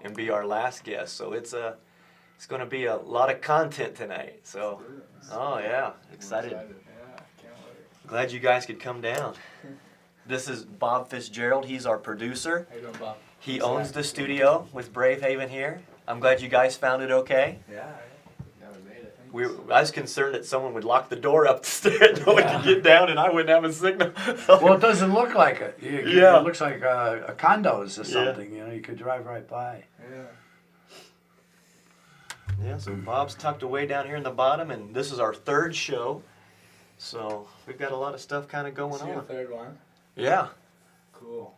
and be our last guest. So it's going to be a lot of content tonight. So, oh yeah, excited. Yeah, can't wait. Glad you guys could come down. This is Bob Fitzgerald. He's our producer. How you doing, Bob? He owns the studio with Brave Haven here. I'm glad you guys found it okay. Yeah, we made it. I was concerned that someone would lock the door up the stairs, no one could get down, and I wouldn't have a signal. Well, it doesn't look like it. Yeah. It looks like a condos or something. You know, you could drive right by. Yeah, so Bob's tucked away down here in the bottom, and this is our third show. So we've got a lot of stuff kind of going Your on. third one? Yeah. Cool.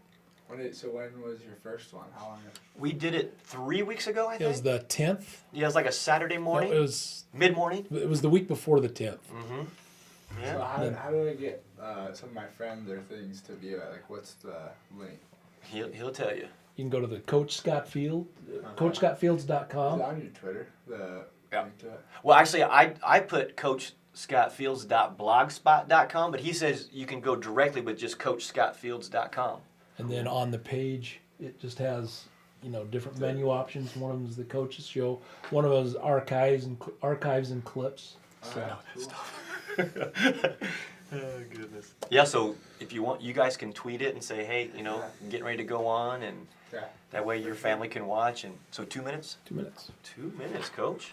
So when was your first one? How long ago? We did it 3 weeks ago, I think. It was the 10th. Yeah, it was like a Saturday morning. No, it was mid-morning. It was the week before the 10th. Mm-hmm. Yeah. So how do I get some of my friends or things to view it? Like, what's the link? He'll tell you. You can go to the Coach Scott Field, CoachScottFields.com. Is it on your Twitter? The link to it? Well, actually, I put CoachScottFields.blogspot.com, but he says you can go directly with just CoachScottFields.com. And then on the page, it just has, different menu options. One of them is the coaches show. One of them is archives and clips. So, Oh, goodness. Yeah, so if you want, you guys can tweet it and say, hey, getting ready to go on, and that way your family can watch. And so 2 minutes? 2 minutes. 2 minutes, Coach.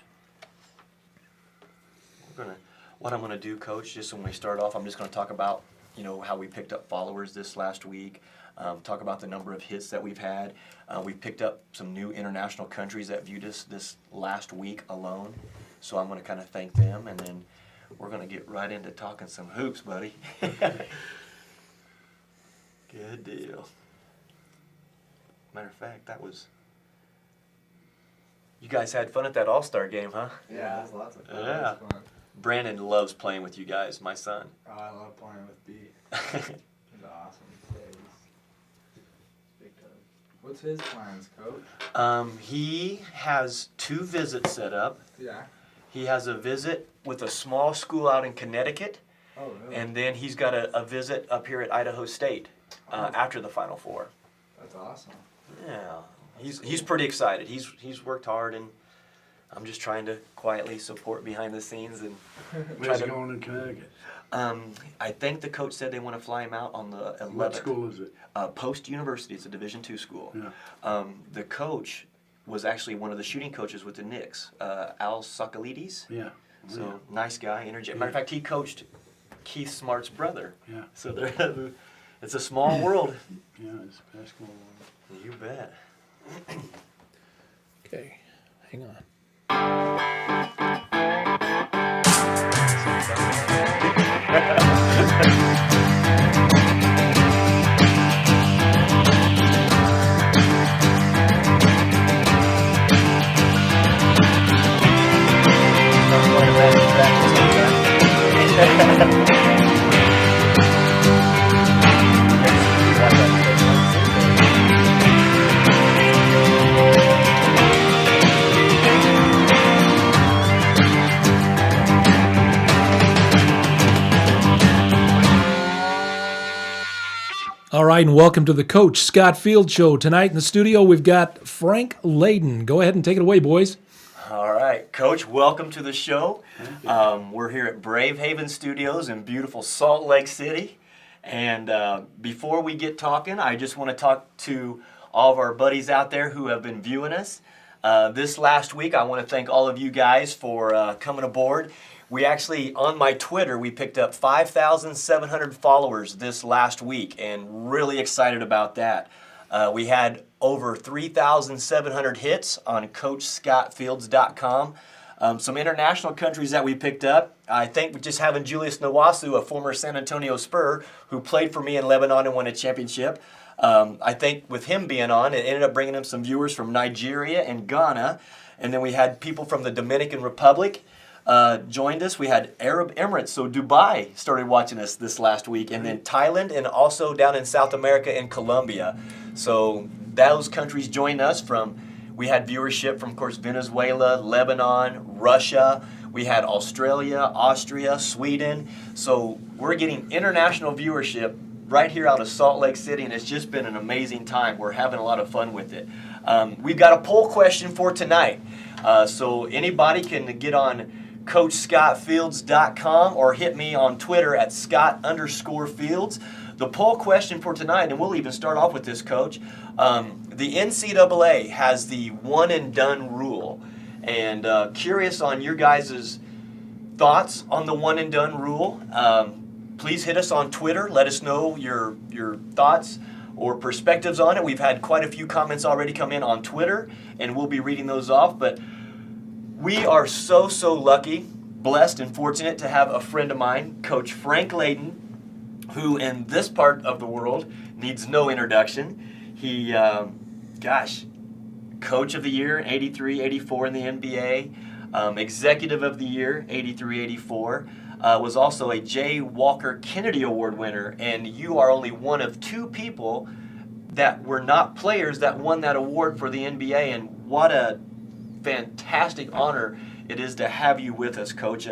What I'm gonna do, Coach, just when we start off, I'm just gonna talk about, how we picked up followers this last week. Talk about the number of hits that we've had. We picked up some new international countries that viewed us this last week alone. So I'm gonna kind of thank them, and then we're gonna get right into talking some hoops, buddy. Good deal. Matter of fact, you guys had fun at that All-Star game, huh? yeah, that's lots of fun. Yeah. It was fun. Brandon loves playing with you guys, my son. Oh, I love playing with B. He's awesome. Yeah, he's big time. What's his plans, Coach? He has 2 visits set up. Yeah. He has a visit with a small school out in Connecticut, Oh, really? and then he's got a visit up here at Idaho State after the Final Four. That's awesome. Yeah, he's pretty excited. He's worked hard, and I'm just trying to quietly support behind the scenes and Where's he going in Connecticut? I think the coach said they want to fly him out on the 11th. What school is it? Post University. It's a Division II school. Yeah. The coach was actually one of the shooting coaches with the Knicks, Al Sokolides. Yeah. So nice guy, energetic. Matter of fact, he coached Keith Smart's brother. Yeah. So it's a small world. Yeah, it's basketball. You bet. Okay, hang on. All right, and welcome to the Coach Scott Field Show. Tonight in the studio, we've got Frank Layden. Go ahead and take it away, boys. All right, Coach, welcome to the show. We're here at Brave Haven Studios in beautiful Salt Lake City. And before we get talking, I just want to talk to all of our buddies out there who have been viewing us. This last week, I want to thank all of you guys for coming aboard. We actually, on my Twitter, we picked up 5,700 followers this last week, and really excited about that. We had over 3,700 hits on CoachScottFields.com. Some international countries that we picked up. I think just having Julius Nwasu, a former San Antonio Spur, who played for me in Lebanon and won a championship. I think with him being on, it ended up bringing him some viewers from Nigeria and Ghana. And then we had people from the Dominican Republic joined us. We had Arab Emirates, so Dubai started watching us this last week, and then Thailand, and also down in South America and Colombia. So those countries joined us we had viewership from, of course, Venezuela, Lebanon, Russia. We had Australia, Austria, Sweden. So we're getting international viewership right here out of Salt Lake City, and it's just been an amazing time. We're having a lot of fun with it. We've got a poll question for tonight. So anybody can get on CoachScottFields.com or hit me on Twitter at Scott_Fields. The poll question for tonight, and we'll even start off with this, Coach. The NCAA has the one and done rule, and curious on your guys' thoughts on the one and done rule. Please hit us on Twitter. Let us know your thoughts or perspectives on it. We've had quite a few comments already come in on Twitter, and we'll be reading those off. But we are so lucky, blessed, and fortunate to have a friend of mine, Coach Frank Layden, who in this part of the world needs no introduction. He, Coach of the Year, 83, 84 in the NBA, Executive of the Year, 83, 84, was also a J. Walker Kennedy Award winner, and you are only one of 2 people that were not players that won that award for the NBA, and what a fantastic honor it is to have you with us, Coach.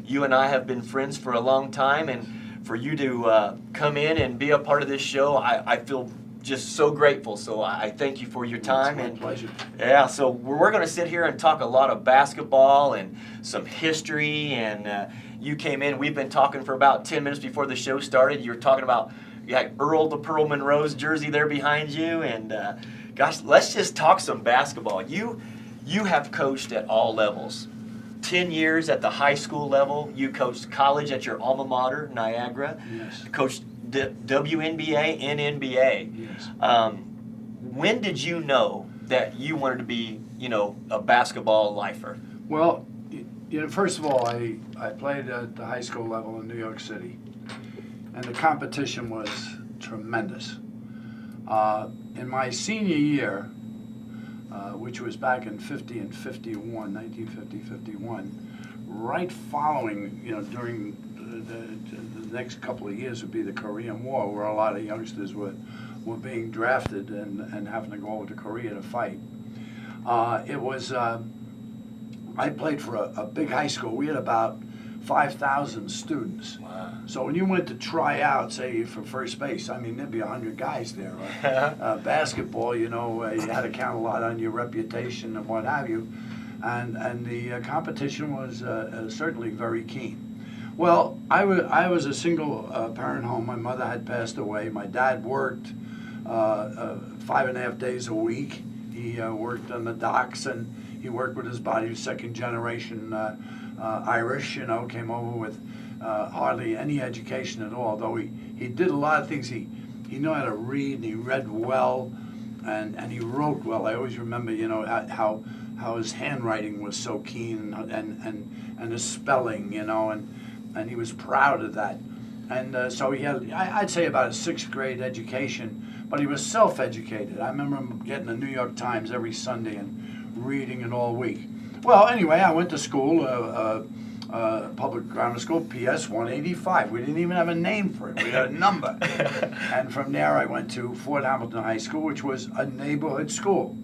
You and I have been friends for a long time, and for you to come in and be a part of this show, I feel just so grateful. So I thank you for your time. It's my pleasure. Yeah, so we're going to sit here and talk a lot of basketball and some history. And you came in, we've been talking for about 10 minutes before the show started. You were talking about Earl the Pearl Monroe's jersey there behind you. And gosh, let's just talk some basketball. You have coached at all levels. 10 years at the high school level. You coached college at your alma mater, Niagara. Yes. Coached WNBA and NBA. Yes. When did you know that you wanted to be, a basketball lifer? Well, first of all, I played at the high school level in New York City, and the competition was tremendous. In my senior year, which was back in 1950-51, right following, during the next couple of years would be the Korean War, where a lot of youngsters were being drafted and having to go over to Korea to fight. I played for a big high school. We had about 5,000 students. Wow. So when you went to try out, say for first base, there'd be 100 guys there. Basketball, you had to count a lot on your reputation and what have you. And the competition was certainly very keen. Well, I was a single parent home. My mother had passed away. My dad worked 5.5 days a week. He worked on the docks, and he worked with his body, second generation Irish, came over with hardly any education at all, though he did a lot of things. He knew how to read, and he read well, and he wrote well. I always remember, how his handwriting was so keen, and his spelling, and he was proud of that. And so he had, I'd say, about a 6th grade education, but he was self-educated. I remember him getting the New York Times every Sunday and reading it all week. Well, anyway, I went to school, public grammar school, PS 185. We didn't even have a name for it. We had a number. And from there, I went to Fort Hamilton High School, which was a neighborhood school.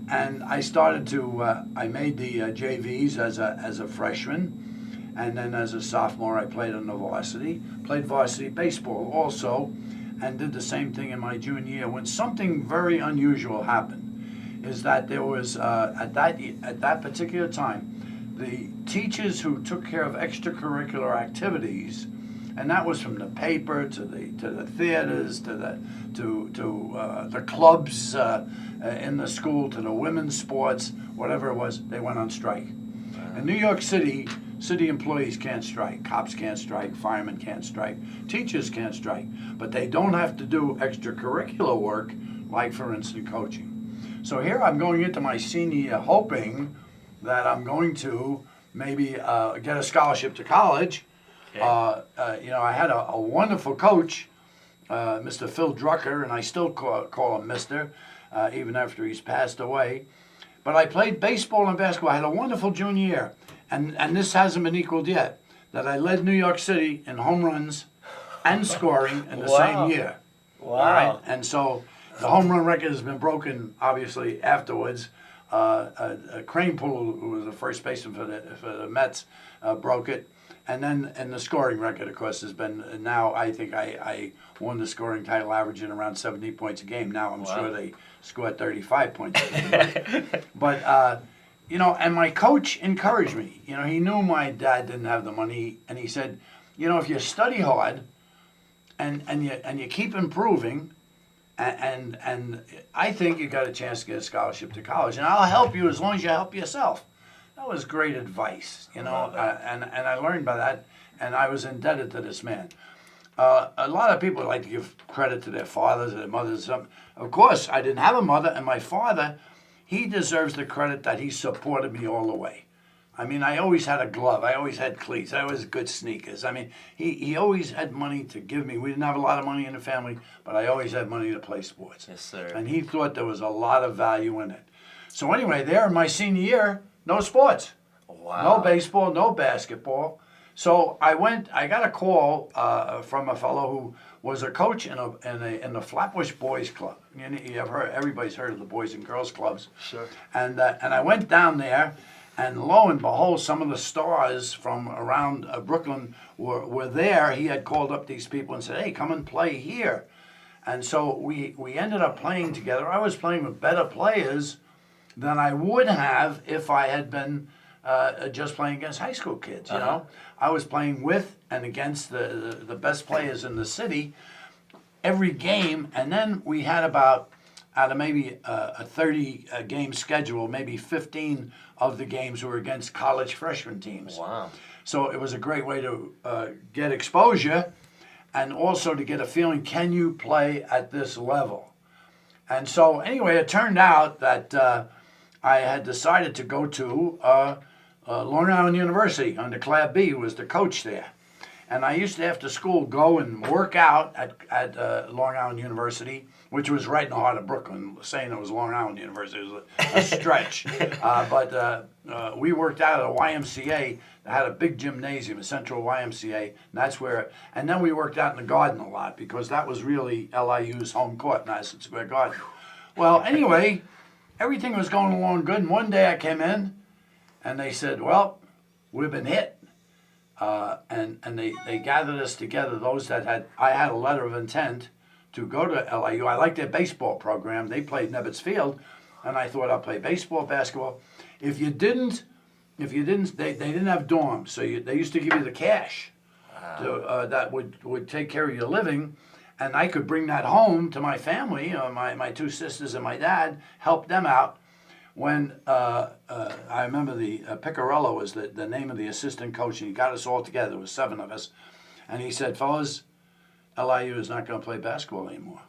And I started to, I made the JVs as a freshman. And then as a sophomore, I played on the varsity. Played varsity baseball also, and did the same thing in my junior year. When something very unusual happened, is that there was, at that particular time, the teachers who took care of extracurricular activities, and that was from the paper to the theaters to the clubs in the school to the women's sports, whatever it was, they went on strike. In New York City, city employees can't strike, cops can't strike, firemen can't strike, teachers can't strike, but they don't have to do extracurricular work, like for instance coaching. So here I'm going into my senior year hoping that I'm going to maybe get a scholarship to college. Okay. I had a wonderful coach, Mr. Phil Drucker, and I still call him Mr., even after he's passed away. But I played baseball and basketball. I had a wonderful junior year, and this hasn't been equaled yet, that I led New York City in home runs and scoring in the same year. Wow. All right? And so the home run record has been broken, obviously, afterwards. Crane Pool, who was the first baseman for the Mets, broke it. then the scoring record, of course, has been now. I think I won the scoring title, averaging around 17 points a game. Now I'm sure they score 35 points a game. But you know, and my coach encouraged me. You know, he knew my dad didn't have the money, and he said, you know, if you study hard, and you keep improving, and I think you got a chance to get a scholarship to college, and I'll help you as long as you help yourself. That was great advice, you know, and I learned by that, and I was indebted to this man. A lot of people like to give credit to their fathers or their mothers. Of course, I didn't have a mother, and my father, he deserves the credit that he supported me all the way. I mean, I always had a glove. I always had cleats. I always had good sneakers. I mean, he always had money to give me. We didn't have a lot of money in the family, but I always had money to play sports. Yes, sir. And he thought there was a lot of value in it. So anyway, there in my senior year, no sports. Wow. No baseball, no basketball. So I got a call from a fellow who was a coach in the Flatbush Boys Club. You have heard, everybody's heard of the Boys and Girls Clubs. Sure. And I went down there, and lo and behold, some of the stars from around Brooklyn were there. He had called up these people and said, hey, come and play here. And so we ended up playing together. I was playing with better players than I would have if I had been just playing against high school kids, you know. I was playing with and against the best players in the city every game, and then we had about, out of maybe a 30-game schedule, maybe 15 of the games were against college freshman teams. Wow. So it was a great way to get exposure and also to get a feeling, can you play at this level? And so anyway, it turned out that I had decided to go to Long Island University under Clab B, who was the coach there. And I used to, after school, go and work out at Long Island University, which was right in the heart of Brooklyn. Saying it was Long Island University was a stretch. But we worked out at a YMCA that had a big gymnasium, a central YMCA, and that's where, and then we worked out in the Garden a lot because that was really LIU's home court, Madison Square Garden. Well, anyway, everything was going along good, and one day I came in, and they said, well, we've been hit. And they gathered us together, those that I had a letter of intent to go to LIU. I liked their baseball program. They played Nebbits Field, and I thought I'll play baseball, basketball. If you didn't, they didn't have dorms, so they used to give you the cash that would take care of your living, and I could bring that home to my family, my two sisters and my dad, help them out. When I remember the Picarello was the name of the assistant coach, and he got us all together. There was 7 of us, and he said, "Fellas, LIU is not going to play basketball anymore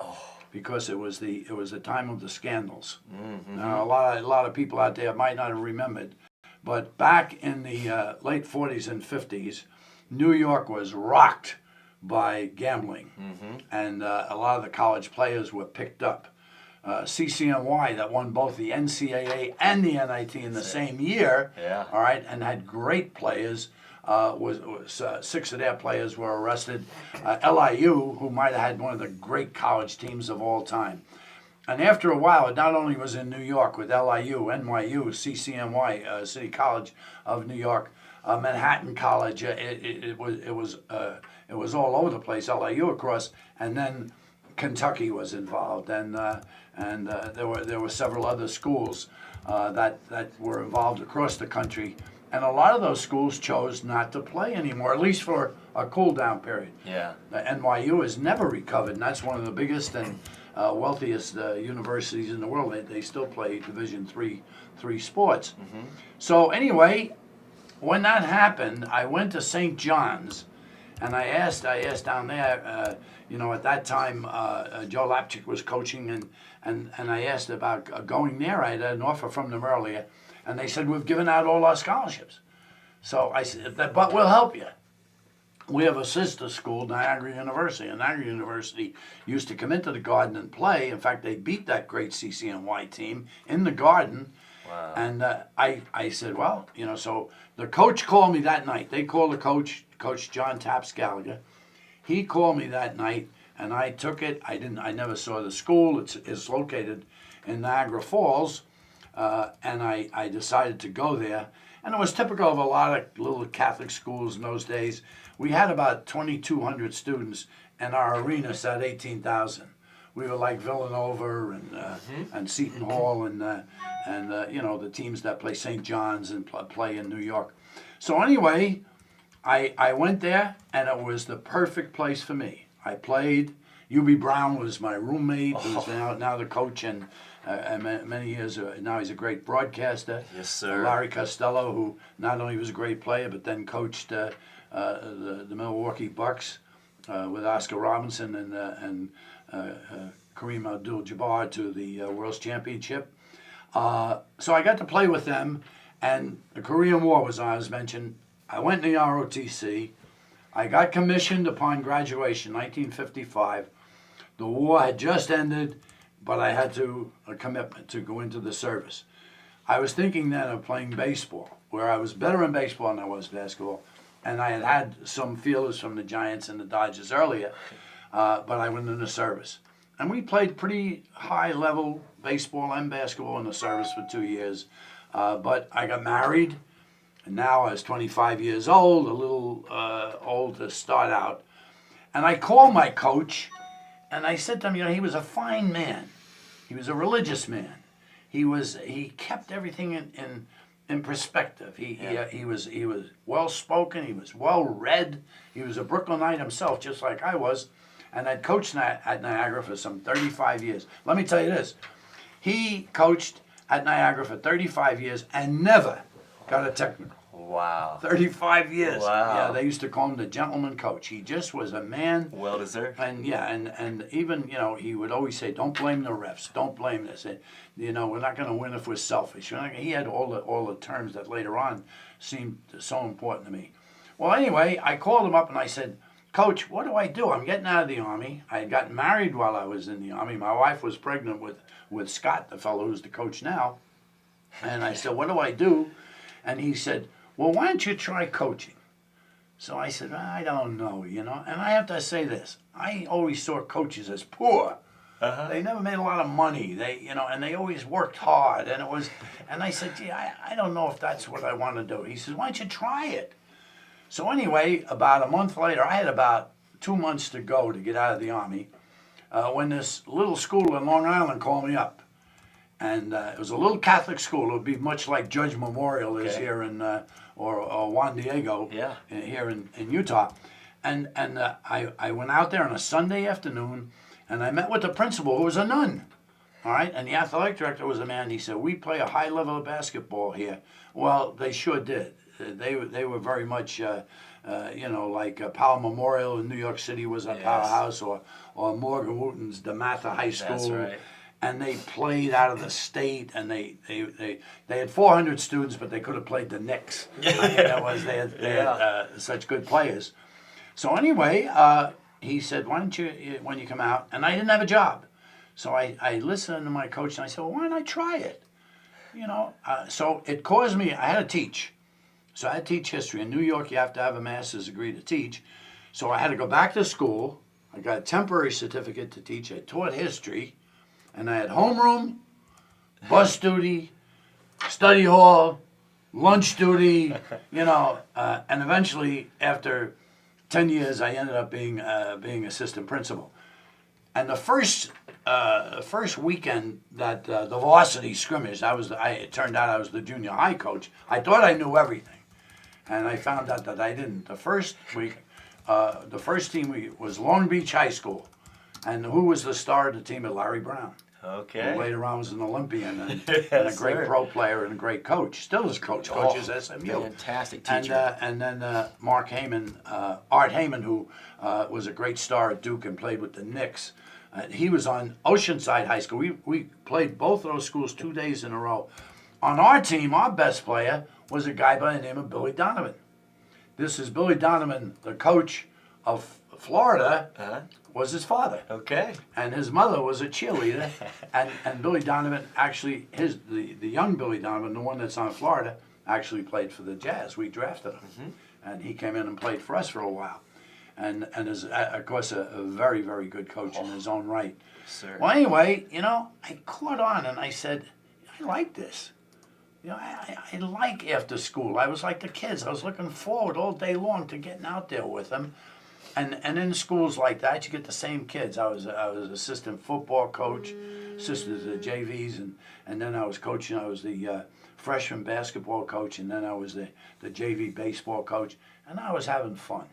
because it was the time of the scandals." Mm-hmm. Now, a lot of people out there might not have remembered, but back in the late 40s and 50s, New York was rocked by gambling, and a lot of the college players were picked up. CCNY that won both the NCAA and the NIT in the same year, all right, and had great players. Was 6 of their players were arrested. LIU, who might have had one of the great college teams of all time. And after a while, it not only was in New York with LIU, NYU, CCNY, City College of New York, Manhattan College. It was all over the place. LIU, of course, and then Kentucky was involved, and there were several other schools that were involved across the country, and a lot of those schools chose not to play anymore, at least for a cool down period. Yeah. NYU has never recovered, and that's one of the biggest and wealthiest universities in the world. They still play Division III sports. Mm-hmm. So anyway, when that happened, I went to St. John's, and I asked down there. At that time, Joe Lapchick was coaching, and I asked about going there. I had an offer from them earlier, and they said, we've given out all our scholarships. So I said, but we'll help you. We have a sister school, Niagara University, and Niagara University used to come into the Garden and play. In fact, they beat that great CCNY team in the Garden. Wow. And I said, well, so the coach called me that night. They called the Coach John Taps Gallagher. He called me that night, and I took it. I never saw the school. It's located in Niagara Falls, and I decided to go there. And it was typical of a lot of little Catholic schools in those days. We had about 2,200 students, and our arena sat 18,000. We were like Villanova and Seton Hall and you know, the teams that play St. John's and play in New York. So anyway, I went there, and it was the perfect place for me. I played. Hubie Brown was my roommate, who's now the coach, and many years now he's a great broadcaster. Yes, sir. Larry Costello, who not only was a great player, but then coached the Milwaukee Bucks with Oscar Robinson and Kareem Abdul-Jabbar to the World Championship. So I got to play with them, and the Korean War was on, as mentioned. I went in the ROTC. I got commissioned upon graduation, 1955. The war had just ended, but I had a commitment to go into the service. I was thinking then of playing baseball, where I was better in baseball than I was basketball, and I had some feelers from the Giants and the Dodgers earlier, but I went in the service. And we played pretty high-level baseball and basketball in the service for 2 years, but I got married. And now I was 25 years old, a little old to start out. And I called my coach, and I said to him, you know, he was a fine man. He was a religious man. He kept everything in perspective. He was well spoken. He was well read. He was a Brooklynite himself, just like I was, and I'd coached at Niagara for some 35 years. Let me tell you this: he coached at Niagara for 35 years and never got a technical. Wow. 35 years. Wow. Yeah, they used to call him the gentleman coach. He just was a man. Well deserved. And yeah, and even, you know, he would always say, don't blame the refs, don't blame this. And, you know, we're not going to win if we're selfish. He had all the terms that later on seemed so important to me. Well, anyway, I called him up and I said, Coach, what do I do? I'm getting out of the Army. I had gotten married while I was in the Army. My wife was pregnant with Scott, the fellow who's the coach now. And I said, what do I do? And he said, well, why don't you try coaching? So I said, I don't know, you know. And I have to say this: I always saw coaches as poor. They never made a lot of money. And they always worked hard. And I said, gee, I don't know if that's what I want to do. He says, why don't you try it? So anyway, about a month later, I had about 2 months to go to get out of the Army, when this little school in Long Island called me up. And it was a little Catholic school. It would be much like Judge Memorial is here in, or Juan Diego here in Utah. And I went out there on a Sunday afternoon, and I met with the principal, who was a nun. All right, and the athletic director was a man. He said, we play a high level of basketball here. Well, they sure did. They were very much, like Powell Memorial in New York City was a powerhouse, or Morgan Wooten's DeMatha High School. That's right. And they played out of the state, and they had 400 students, but they could have played the Knicks. I mean, they had such good players. So anyway, he said, why don't you, when you come out, and I didn't have a job. So I listened to my coach, and I said, well, why don't I try it? You know, so it caused me, I had to teach. So I had to teach history. In New York, you have to have a master's degree to teach. So I had to go back to school. I got a temporary certificate to teach. I taught history. And I had homeroom, bus duty, study hall, lunch duty, and eventually, after 10 years, I ended up being assistant principal. And the first weekend that the varsity scrimmage, it turned out I was the junior high coach. I thought I knew everything, and I found out that I didn't. The first week, the first team was Long Beach High School, and who was the star of the team? Larry Brown. Okay. Who later on was an Olympian and a great pro player and a great coach. Still is coaches SMU. Fantastic teacher. And then Art Heyman, who was a great star at Duke and played with the Knicks. He was on Oceanside High School. We played both of those schools 2 days in a row. On our team, our best player was a guy by the name of Billy Donovan. This is Billy Donovan, the coach of Florida, was his father. Okay. And his mother was a cheerleader. and Billy Donovan, actually, the young Billy Donovan, the one that's on Florida, actually played for the Jazz. We drafted him. Mm-hmm. And he came in and played for us for a while. And is, of course, a very, very good coach in his own right. Sir. Well, anyway, I caught on and I said, I like this. You know, I like after school. I was like the kids. I was looking forward all day long to getting out there with them. And in schools like that, you get the same kids. I was assistant football coach, assistant to the JVs, and then I was coaching. I was the freshman basketball coach, and then I was the JV baseball coach, and I was having fun.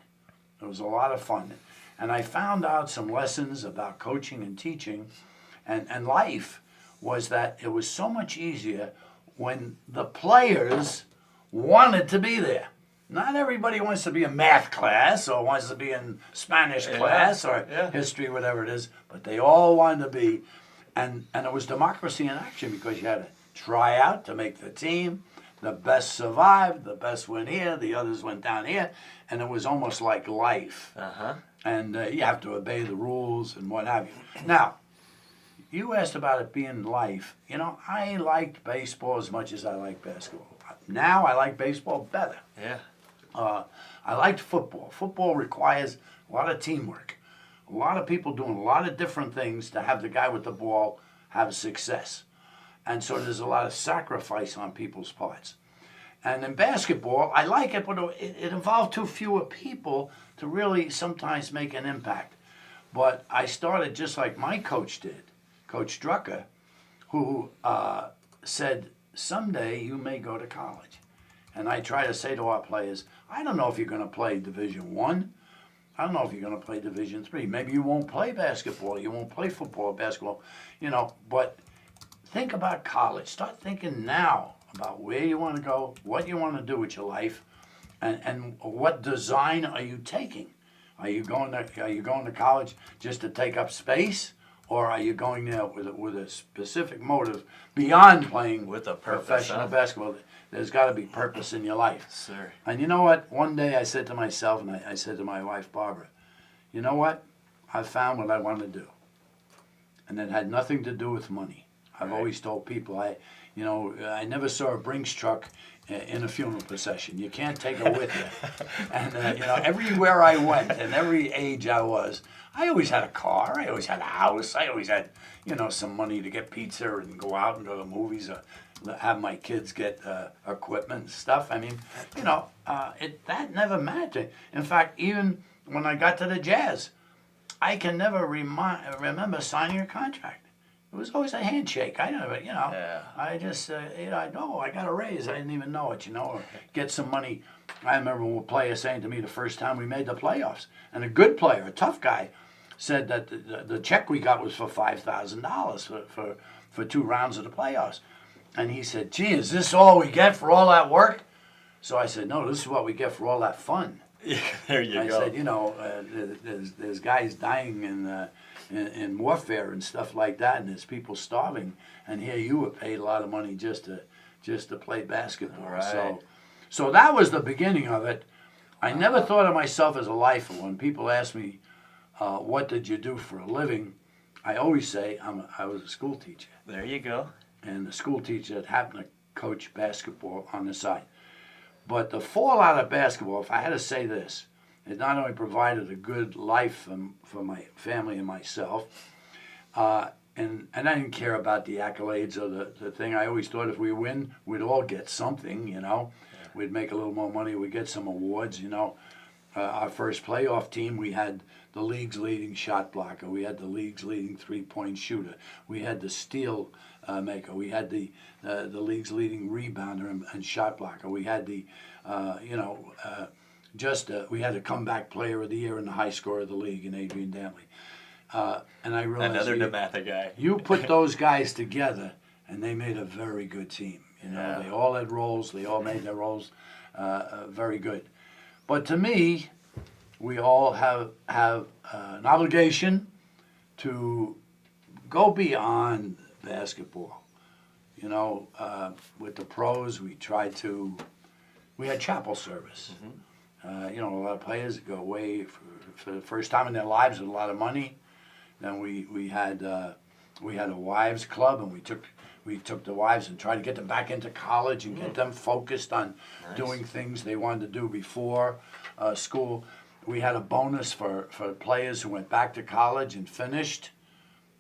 It was a lot of fun. And I found out some lessons about coaching and teaching and life was that it was so much easier when the players wanted to be there. Not everybody wants to be in math class or wants to be in Spanish class or history, whatever it is, but they all wanted to be. And it was democracy in action because you had to try out to make the team. The best survived, the best went here, the others went down here, and it was almost like life. And you have to obey the rules and what have you. Now, you asked about it being life. You know, I liked baseball as much as I like basketball. Now I like baseball better. Yeah. I liked football. Football requires a lot of teamwork. A lot of people doing a lot of different things to have the guy with the ball have success. And so there's a lot of sacrifice on people's parts. And in basketball, I like it, but it involved too fewer people to really sometimes make an impact. But I started just like my coach did, Coach Drucker, who said, someday you may go to college. And I try to say to our players, I don't know if you're going to play Division I. I don't know if you're going to play Division III. Maybe you won't play basketball. You won't play football, basketball. You know, but think about college. Start thinking now about where you want to go, what you want to do with your life, and what design are you taking? Are you going to college just to take up space, or are you going there with a specific motive beyond playing With a purpose, professional basketball? There's got to be purpose in your life. Sir. And you know what? One day I said to myself, and I said to my wife, Barbara, you know what? I found what I want to do. And it had nothing to do with money. I've always told people, I never saw a Brinks truck in a funeral procession. You can't take it with you. And, everywhere I went and every age I was, I always had a car. I always had a house. I always had, some money to get pizza and go out and go to movies or have my kids get equipment and stuff. I mean, that never mattered. In fact, even when I got to the Jazz, I can never remember signing a contract. It was always a handshake. I never, I just, I got a raise. I didn't even know it, or get some money. I remember a player saying to me the first time we made the playoffs, and a good player, a tough guy, said that the check we got was for $5,000 for 2 rounds of the playoffs. And he said, gee, is this all we get for all that work? So I said, no, this is what we get for all that fun. There you go. I said, there's guys dying in warfare and stuff like that, and there's people starving, and here you were paid a lot of money just to play basketball. Right. So that was the beginning of it. I never thought of myself as a lifer. When people ask me, what did you do for a living? I always say I was a school teacher. There you go. And a school teacher that happened to coach basketball on the side. But the fallout of basketball, if I had to say this, it not only provided a good life for my family and myself, and I didn't care about the accolades or the thing. I always thought if we win, we'd all get something, We'd make a little more money, we'd get some awards, Our first playoff team, we had the league's leading shot blocker. We had the league's leading three-point shooter. We had the steal maker. We had the league's leading rebounder and shot blocker. We had we had a comeback player of the year and the high scorer of the league in Adrian Dantley. And I realized Another DeMatha guy. You put those guys together, and they made a very good team. They all had roles. They all made their roles very good. But to me, we all have an obligation to go beyond basketball. With the pros, we had chapel service. A lot of players go away for the first time in their lives with a lot of money. Then we had a wives club, and we took the wives and tried to get them back into college and get them focused on doing things they wanted to do before school. We had a bonus for players who went back to college and finished.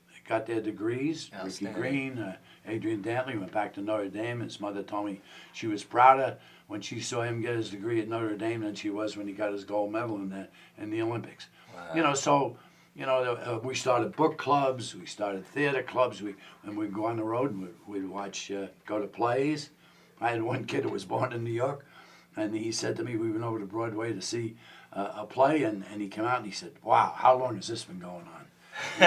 They got their degrees. Ricky Green, Adrian Dantley went back to Notre Dame. His mother told me she was prouder when she saw him get his degree at Notre Dame than she was when he got his gold medal in the Olympics. Wow. So we started book clubs, we started theater clubs. And we'd go on the road and we'd watch, go to plays. I had one kid who was born in New York, and he said to me, we went over to Broadway to see a play, and he came out and he said, "Wow, how long has this been going on?" He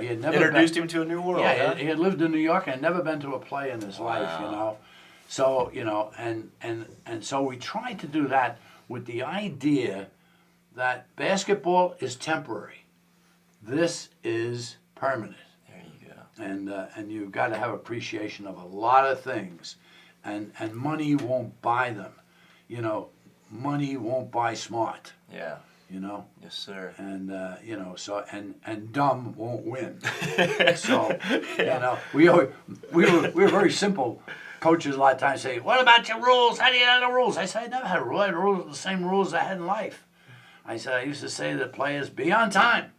had never Introduced him to a new world. Yeah, huh? he had lived in New York and had never been to a play in his life. So and so we tried to do that with the idea that basketball is temporary. This is permanent. There you go. And you've got to have appreciation of a lot of things, and money won't buy them. Money won't buy smart. Yeah. Yes, sir. And so and dumb won't win. So we were very simple. Coaches a lot of times say, "What about your rules? How do you have the rules?" I said, "I never had a rule. I had the same rules I had in life." I said, "I used to say to the players, be on time.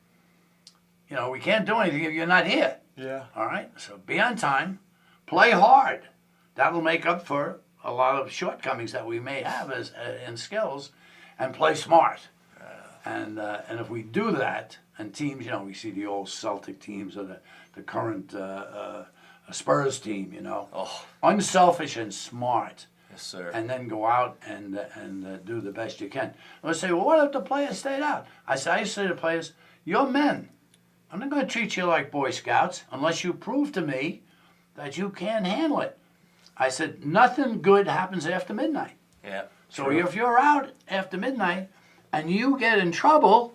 We can't do anything if you're not here. Yeah. All right? So be on time, play hard. That'll make up for a lot of shortcomings that we may have in skills, and play smart. And if we do that, and teams, we see the old Celtic teams or the current Spurs team, Oh, unselfish and smart, yes, sir. and then go out and do the best you can. Let's say, well, what if the players stayed out? I used to say to players, you're men. I'm not going to treat you like Boy Scouts unless you prove to me that you can handle it. I said, nothing good happens after midnight. Yeah. So true. if you're out after midnight and you get in trouble,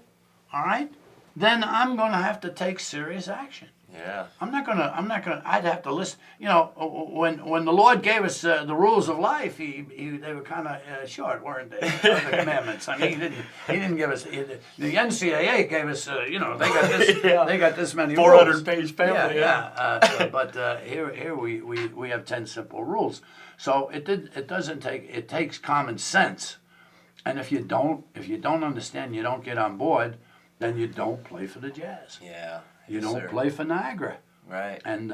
all right, then I'm going to have to take serious action. Yeah. I'd have to listen. When the Lord gave us the rules of life, they were kind of short, weren't they? The commandments. I mean, he didn't give us, the NCAA gave us, they got this, Yeah. they got this many 400-page pamphlet. Yeah. But here we have 10 simple rules. So it takes common sense. And if you don't understand, you don't get on board, then you don't play for the Jazz. Yeah. You Yes, don't sir. play for Niagara. Right. And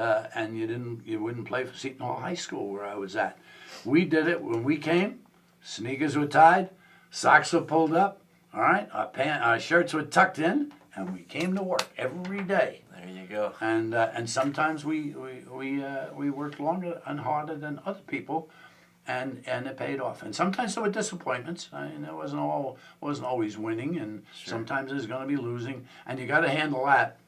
you wouldn't play for Seton Hall High School where I was at. We did it when we came. Sneakers were tied, socks were pulled up. All right, our shirts were tucked in, and we came to work every day. There you go. And sometimes we worked longer and harder than other people, and it paid off. And sometimes there were disappointments. It wasn't always winning, and Sure. sometimes there's going to be losing, and you got to handle that.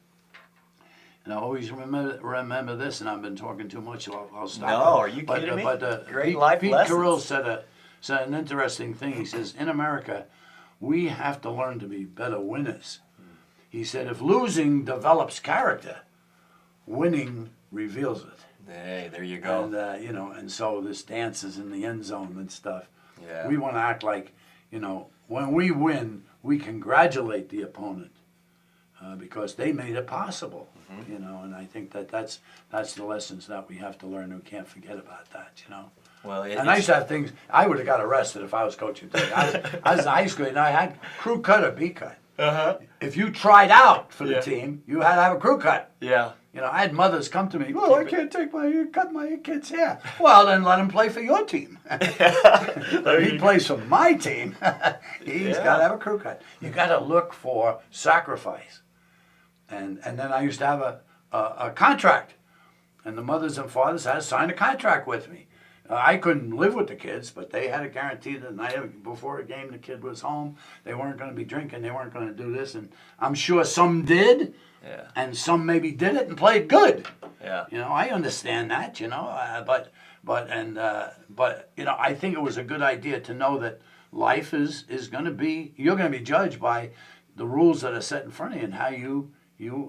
And I always remember this, and I've been talking too much, so I'll stop. No, are you kidding me? Great life Pete lessons. Carroll said an interesting thing. He says, in America, we have to learn to be better winners. He said, if losing develops character, winning reveals it. Hey, there you go. And and so this dance is in the end zone and stuff. Yeah. We want to act like, when we win, we congratulate the opponent because they made it possible. And I think that's the lessons that we have to learn. We can't forget about that. Well, And I used to have things. I would have got arrested if I was coaching today. I was in high school and I had crew cut or B cut. Uh-huh. If you tried out for the Yeah. team, you had to have a crew cut. Yeah. I had mothers come to me. Oh, I can't cut my kid's hair. Well, then let him play for your team. If he plays for my team, he's got to have a crew cut. You got to look for sacrifice. And then I used to have a contract, and the mothers and fathers had to sign a contract with me. I couldn't live with the kids, but they had a guarantee that the night before a game the kid was home. They weren't going to be drinking. They weren't going to do this. And I'm sure some did, Yeah. and some maybe did it and played good. Yeah. I understand that, but I think it was a good idea to know that life is going to be, you're going to be judged by the rules that are set in front of you and how you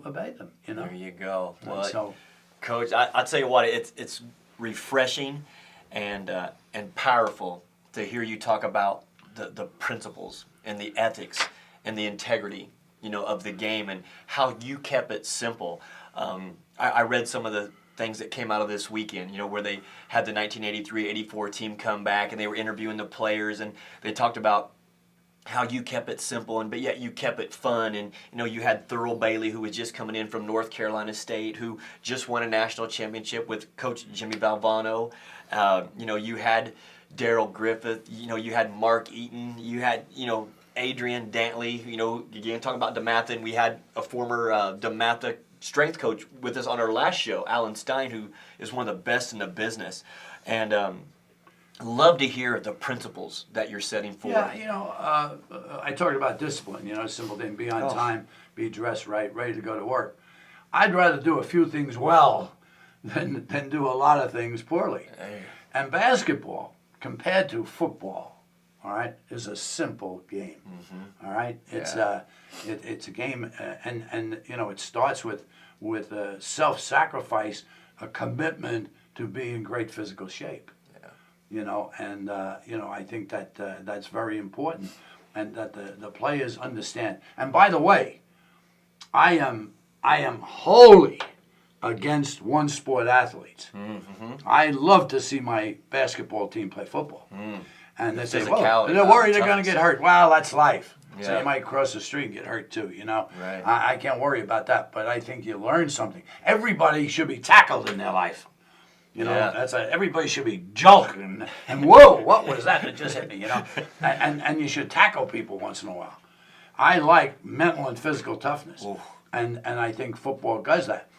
obey them, There you go. And Well, so, Coach, I'll tell you what, it's refreshing and powerful to hear you talk about the principles and the ethics and the integrity, of the game and how you kept it simple. I read some of the things that came out of this weekend, where they had the 1983-84 team come back and they were interviewing the players and they talked about how you kept it simple, but yet you kept it fun. And you had Thurl Bailey, who was just coming in from North Carolina State, who just won a national championship with Coach Jimmy Valvano. You had Daryl Griffith. You had Mark Eaton. You had Adrian Dantley. Again talking about DeMatha, and we had a former DeMatha strength coach with us on our last show, Alan Stein, who is one of the best in the business. And love to hear the principles that you're setting forth. Yeah, I talked about discipline, simple thing, be on time, be dressed right, ready to go to work. I'd rather do a few things well than do a lot of things poorly. Hey. And basketball, compared to football, all right, is a simple game. All right, it's a game, and it starts with self-sacrifice, a commitment to be in great physical shape. I think that that's very important, and that the players understand. And by the way, I am wholly against one sport athletes. I love to see my basketball team play football. And they say, well, they're worried they're going to get hurt. Well, that's life. Yeah. So you might cross the street and get hurt too, Right. I can't worry about that, but I think you learn something. Everybody should be tackled in their life. Everybody should be jolting and whoa, what was that just hit me, and you should tackle people once in a while. I like mental and physical toughness, and I think football does that.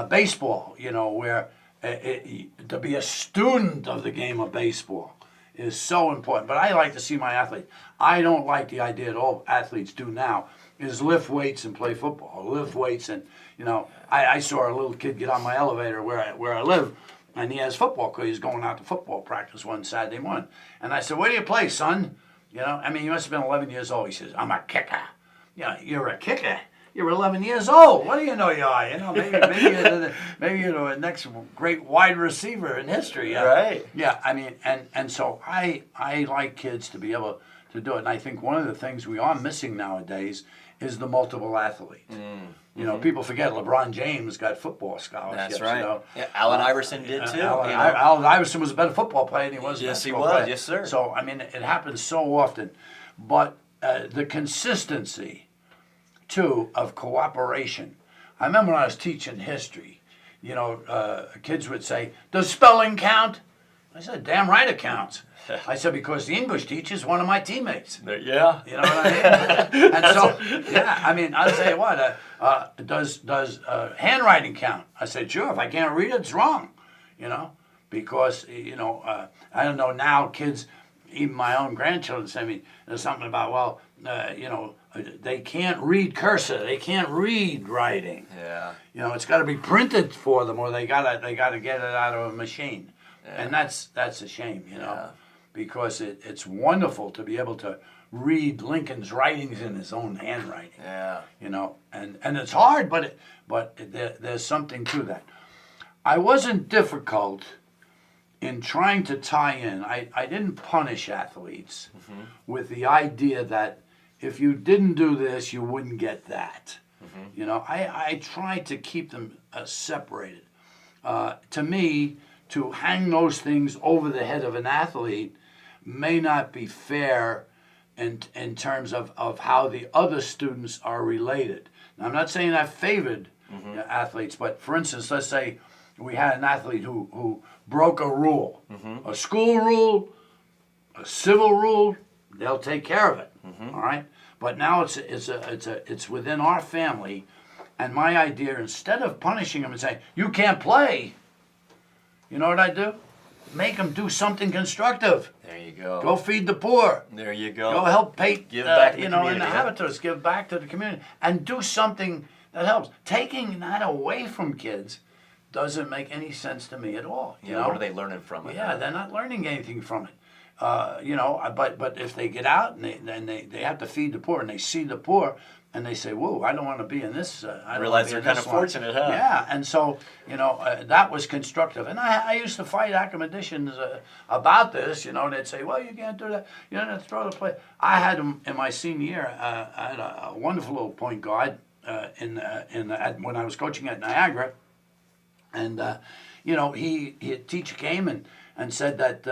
Baseball, where to be a student of the game of baseball is so important. But I like to see my athletes. I don't like the idea that all athletes do now is lift weights and play football. Lift weights and I saw a little kid get on my elevator where I live. And he has football because he's going out to football practice one Saturday morning. And I said, where do you play, son? He must have been 11 years old. He says, I'm a kicker. You're a kicker? You're 11 years old. What do you know you are? Maybe you're the next great wide receiver in history. Right. Yeah, and so I like kids to be able to do it. And I think one of the things we are missing nowadays is the multiple athlete. People forget LeBron James got football scholarships. That's right. Yeah, Allen Iverson did too. Allen Iverson was a better football player than he was. Yes, he was. Player. Yes, sir. So it happens so often, but the consistency, too, of cooperation. I remember when I was teaching history. Kids would say, "Does spelling count?" I said, "Damn right it counts." I said, because the English teacher is one of my teammates. Yeah. You know what I mean? And so, I'll tell you what, does handwriting count? I said, sure, if I can't read it, it's wrong, because, I don't know, now kids, even my own grandchildren say to me, there's something about, they can't read cursive, they can't read writing. Yeah. It's got to be printed for them, or they gotta get it out of a machine. Yeah. And that's a shame, Yeah. Because it's wonderful to be able to read Lincoln's writings in his own handwriting. Yeah. And it's hard, but there's something to that. I wasn't difficult in trying to tie in. I didn't punish athletes with the idea that if you didn't do this, you wouldn't get that. I tried to keep them separated. To me, to hang those things over the head of an athlete may not be fair in terms of how the other students are related. Now, I'm not saying I favored athletes, but for instance, let's say we had an athlete who broke a rule, a school rule, a civil rule. They'll take care of it, all right. But now it's within our family, and my idea, instead of punishing them and saying you can't play, you know what I do? Make them do something constructive. There you go. Go feed the poor. There you go. Go help pay. Give back to the in community. the habitats. Give back to the community and do something that helps. Taking that away from kids doesn't make any sense to me at all. You know? What are they learning from it? Yeah, they're not learning anything from it. But if they get out and they have to feed the poor and they see the poor and they say, "Whoa, I don't want to be in this." I realize they're kind of fortunate, huh? Yeah, and so that was constructive. And I used to fight academicians about this. They'd say, "Well, you can't do that. You don't have to throw the play." I had him in my senior year. I had a wonderful little point guard when I was coaching at Niagara, and a teacher came and said that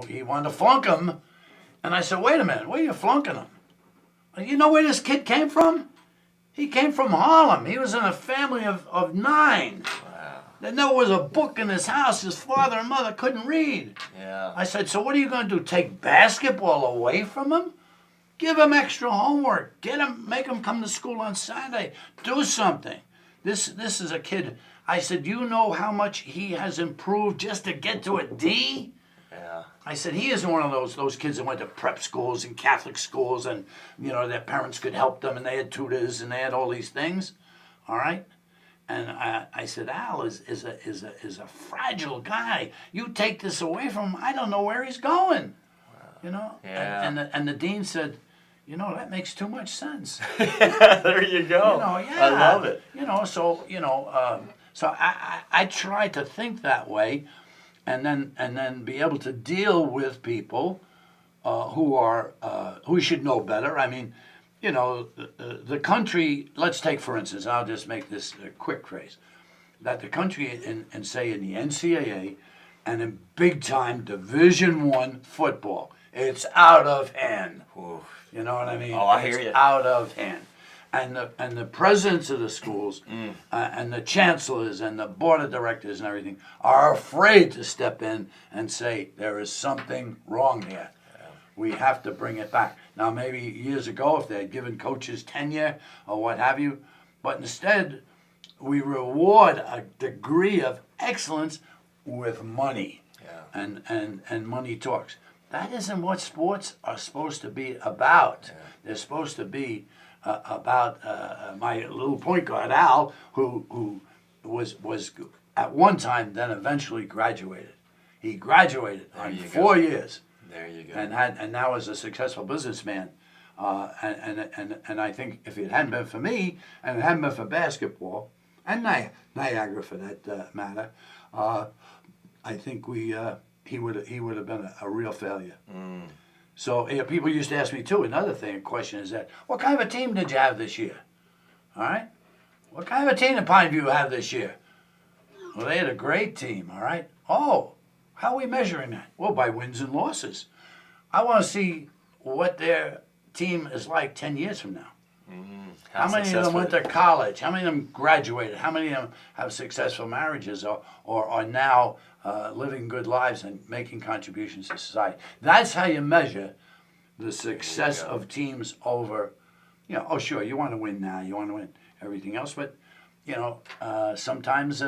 he wanted to flunk him, and I said, "Wait a minute, what are you flunking him?" You know where this kid came from? He came from Harlem. He was in a family of 9. Wow. There never was a book in his house. His father and mother couldn't read. Yeah. I said, so what are you going to do? Take basketball away from him? Give him extra homework. Make him come to school on Saturday. Do something. This is a kid. I said, you know how much he has improved just to get to a D? Yeah. I said, he isn't one of those kids that went to prep schools and Catholic schools and, their parents could help them and they had tutors and they had all these things. All right? And I said, Al is a fragile guy. You take this away from him, I don't know where he's going. Yeah. And the dean said, that makes too much sense. There you go. Yeah. I love it. So I try to think that way, and then be able to deal with people who should know better. I mean, the country. Let's take for instance. I'll just make this a quick phrase. That the country in say in the NCAA and in big time Division I football, it's out of hand. Ooh. You know what I mean? Oh, I hear It's you. out of hand. And the presidents of the schools and the chancellors and the board of directors and everything are afraid to step in and say there is something wrong here. Yeah. We have to bring it back. Now, maybe years ago, if they had given coaches tenure or what have you, but instead we reward a degree of excellence with money. Yeah. And money talks. That isn't what sports are supposed to be about. Yeah. They're supposed to be about my little point guard Al, who was at one time then eventually graduated. He graduated in 4 years. There you go. And now is a successful businessman. And I think if it hadn't been for me and it hadn't been for basketball and Niagara for that matter, I think he would have been a real failure. Mm. So people used to ask me too. Another question is that, what kind of a team did you have this year? All right, what kind of a team did Pineview have this year? Well, they had a great team. All right. Oh, how are we measuring that? Well, by wins and losses. I want to see what their team is like 10 years from now. Mm-hmm. How many of them went to college? How many of them graduated? How many of them have successful marriages or are now living good lives and making contributions to society? That's how you measure the success of teams over, sure, you want to win now, you want to win everything else, but, sometimes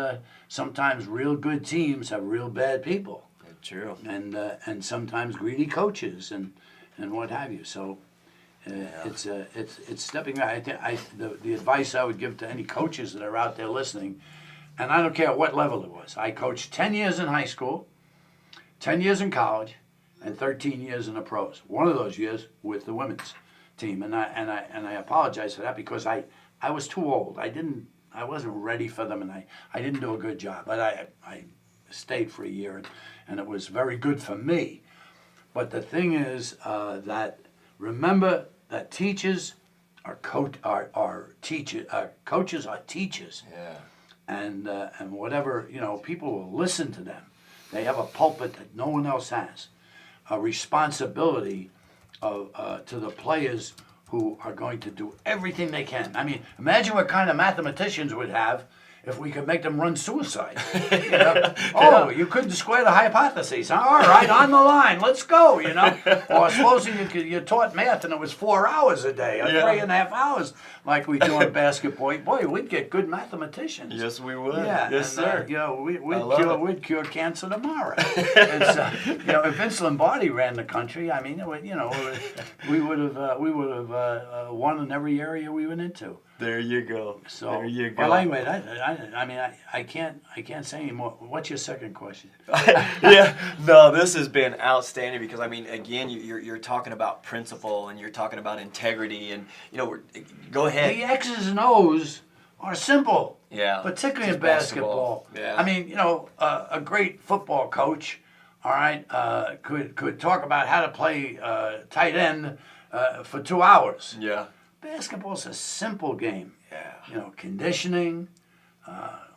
real good teams have real bad people. True. And sometimes greedy coaches and what have you. So it's stepping back. The advice I would give to any coaches that are out there listening, and I don't care what level it was. I coached 10 years in high school, 10 years in college, and 13 years in the pros. One of those years with the women's team, and I apologize for that because I was too old. I wasn't ready for them, and I didn't do a good job. But I stayed for a year, and it was very good for me. But the thing is that remember that teachers are teachers. Coaches are teachers. Yeah. And whatever, people will listen to them. They have a pulpit that no one else has. A responsibility to the players who are going to do everything they can. I mean, imagine what kind of mathematicians we'd have if we could make them run suicide. Oh, you couldn't square the hypotheses. All right, on the line, let's go, Or supposing you taught math and it was 4 hours a day, or 3.5 hours, like we do in basketball. Boy, we'd get good mathematicians. Yes, we would. Yeah, yes, sir. We'd cure cancer tomorrow. If Vince Lombardi ran the country, I mean, we would have won in every area we went into. There you go. So, there you go. Well, anyway, I can't say anymore. What's your second question? No, this has been outstanding because again, you're talking about principle and you're talking about integrity and go ahead. The X's and O's are simple. Yeah. Particularly in basketball. Yeah. A great football coach, all right, could talk about how to play tight end for 2 hours. Yeah. Basketball's a simple game. Yeah. Conditioning,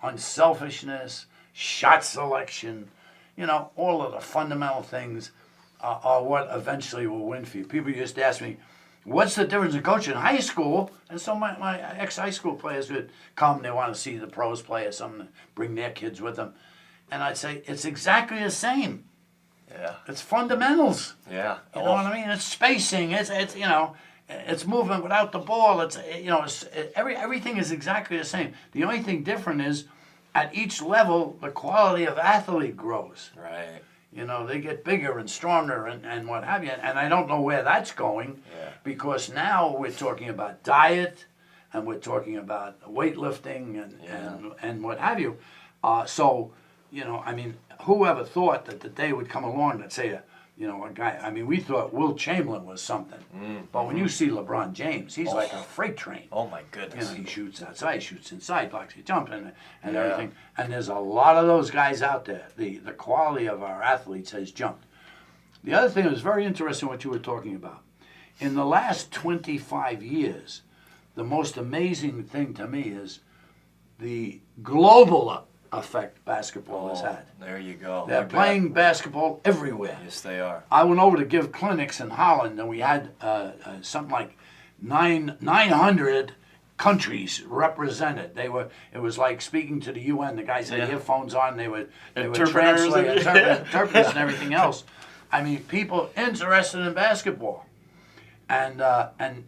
unselfishness, shot selection, all of the fundamental things are what eventually will win for you. People used to ask me, what's the difference in coaching in high school? And so my ex-high school players would come, they want to see the pros play or something, bring their kids with them. And I'd say, it's exactly the same. Yeah. It's fundamentals. Yeah. You know what I mean? It's spacing. It's you know, it's movement without the ball. It's you know, everything is exactly the same. The only thing different is, at each level, the quality of athlete grows. Right. You know, they get bigger and stronger and what have you. And I don't know where that's going, because now we're talking about diet, and we're talking about weightlifting and what have you. So, you know, I mean, whoever thought that the day would come along that say, you know, a guy, I mean, we thought Will Chamberlain was something. But when you see LeBron James, he's like a freight train. Oh my You goodness. know, he shoots outside, shoots inside, blocks, he jumps, and everything. And there's a lot of those guys out there. The quality of our athletes has jumped. The other thing that was very interesting what you were talking about. In the last 25 years, the most amazing thing to me is the global effect basketball has had. There you go. They're playing basketball everywhere. Yes, they are. I went over to give clinics in Holland, and we had something like 900 countries represented. It was like speaking to the UN. The guys had earphones on. They would translate, interpreters and everything else. I mean, people interested in basketball. And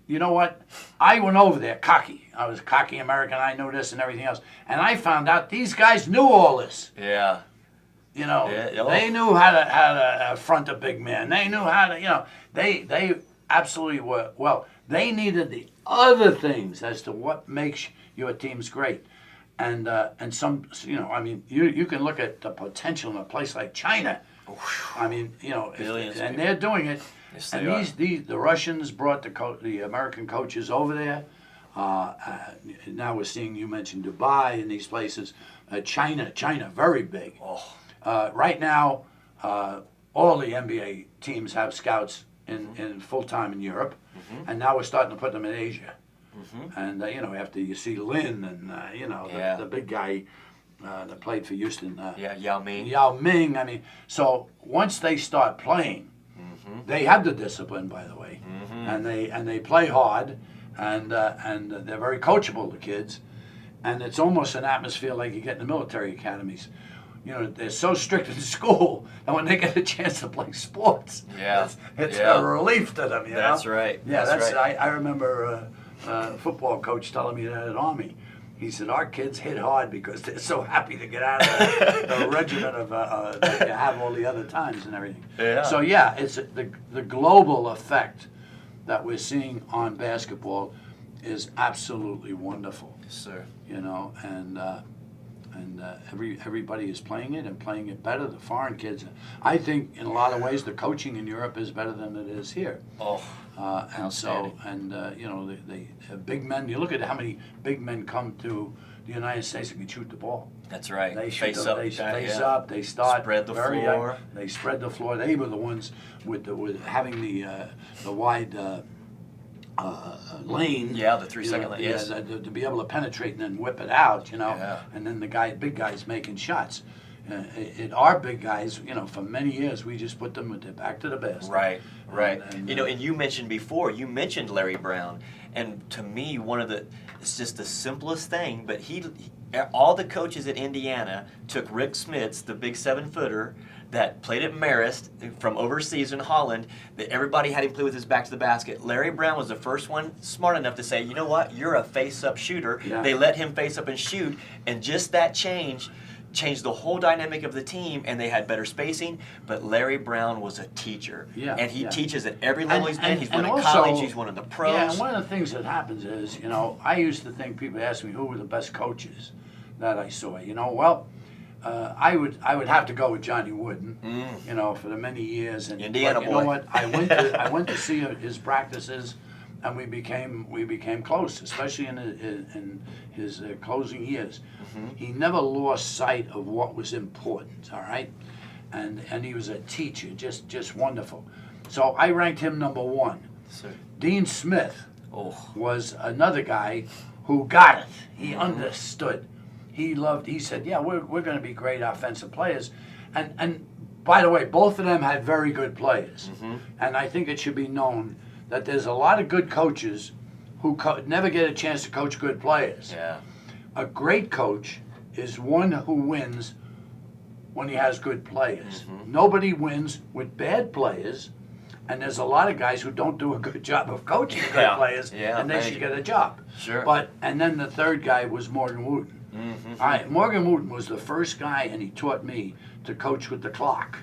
you know what? I went over there cocky. I was a cocky American. I knew this and everything else. And I found out these guys knew all this. Yeah. You know, Yeah, they knew how to front a big man. They knew how to, you know, they absolutely were. Well, they needed the other things as to what makes your teams great. And some, you know, I mean, you can look at the potential in a place like China. I mean, you know, and they're doing it. Yes, and the Russians brought the American coaches over there. Now we're seeing, you mentioned Dubai and these places. China, very big. Right now, all the NBA teams have scouts in full time in Europe, and now we're starting to put them in Asia. And you know, after you see Lin and you know the big guy that played for Houston. Yao Ming. Yao Ming. I mean, so once they start playing, they have the discipline, by the way, and they play hard, and they're very coachable, the kids, and it's almost an atmosphere like you get in the military academies. You know, they're so strict in school, and when they get a chance to play sports, it's a relief to them. You know? That's right. Yeah, that's right. I remember a football coach telling me that at Army. He said, our kids hit hard because they're so happy to get out of the regiment of that you have all the other times and everything. Yeah. So, yeah, it's the global effect that we're seeing on basketball is absolutely wonderful. Yes, sir. You know, and everybody is playing it and playing it better. The foreign kids, I think, in a lot of ways, the coaching in Europe is better than it is here. And so, you know, the big men. You look at how many big men come to the United States and can shoot the ball. That's right. They face up. They start spread the very floor. young. They spread the floor. They were the ones with having the wide lane. Yeah, the 3-second lane. Yes. To be able to penetrate and then whip it out. You know, Yeah. and then big guys making shots. Our big guys, you know, for many years we just put them with their back to the basket. Right. And, you know, and you mentioned before, you mentioned Larry Brown, and to me, it's just the simplest thing, but all the coaches at Indiana took Rick Smits, the big 7-footer that played at Marist from overseas in Holland, that everybody had him play with his back to the basket. Larry Brown was the first one smart enough to say, you know what, you're a face-up shooter. Yeah. They let him face up and shoot, and just that changed the whole dynamic of the team, and they had better spacing. But Larry Brown was a teacher, and he teaches at every level he's been. He's won in college. He's one of the pros. Yeah, and one of the things that happens is, you know, I used to think people ask me who were the best coaches that I saw. You know, well, I would have to go with Johnny Wooden. You know, for the many years. And Indiana but boy. You know what? I went to see his practices, and we became close, especially in his closing years. He never lost sight of what was important. All right, and he was a teacher, just wonderful. So I ranked him number one. Sir. Dean Smith was another guy who got it. He understood. He said, yeah, we're going to be great offensive players, and by the way, both of them had very good players, and I think it should be known that there's a lot of good coaches who never get a chance to coach good players. Yeah. A great coach is one who wins when he has good players. Nobody wins with bad players, and there's a lot of guys who don't do a good job of coaching good players, and they should get a job. Sure. And then the third guy was Morgan Wooten. All right, Morgan Wooten was the first guy, and he taught me to coach with the clock.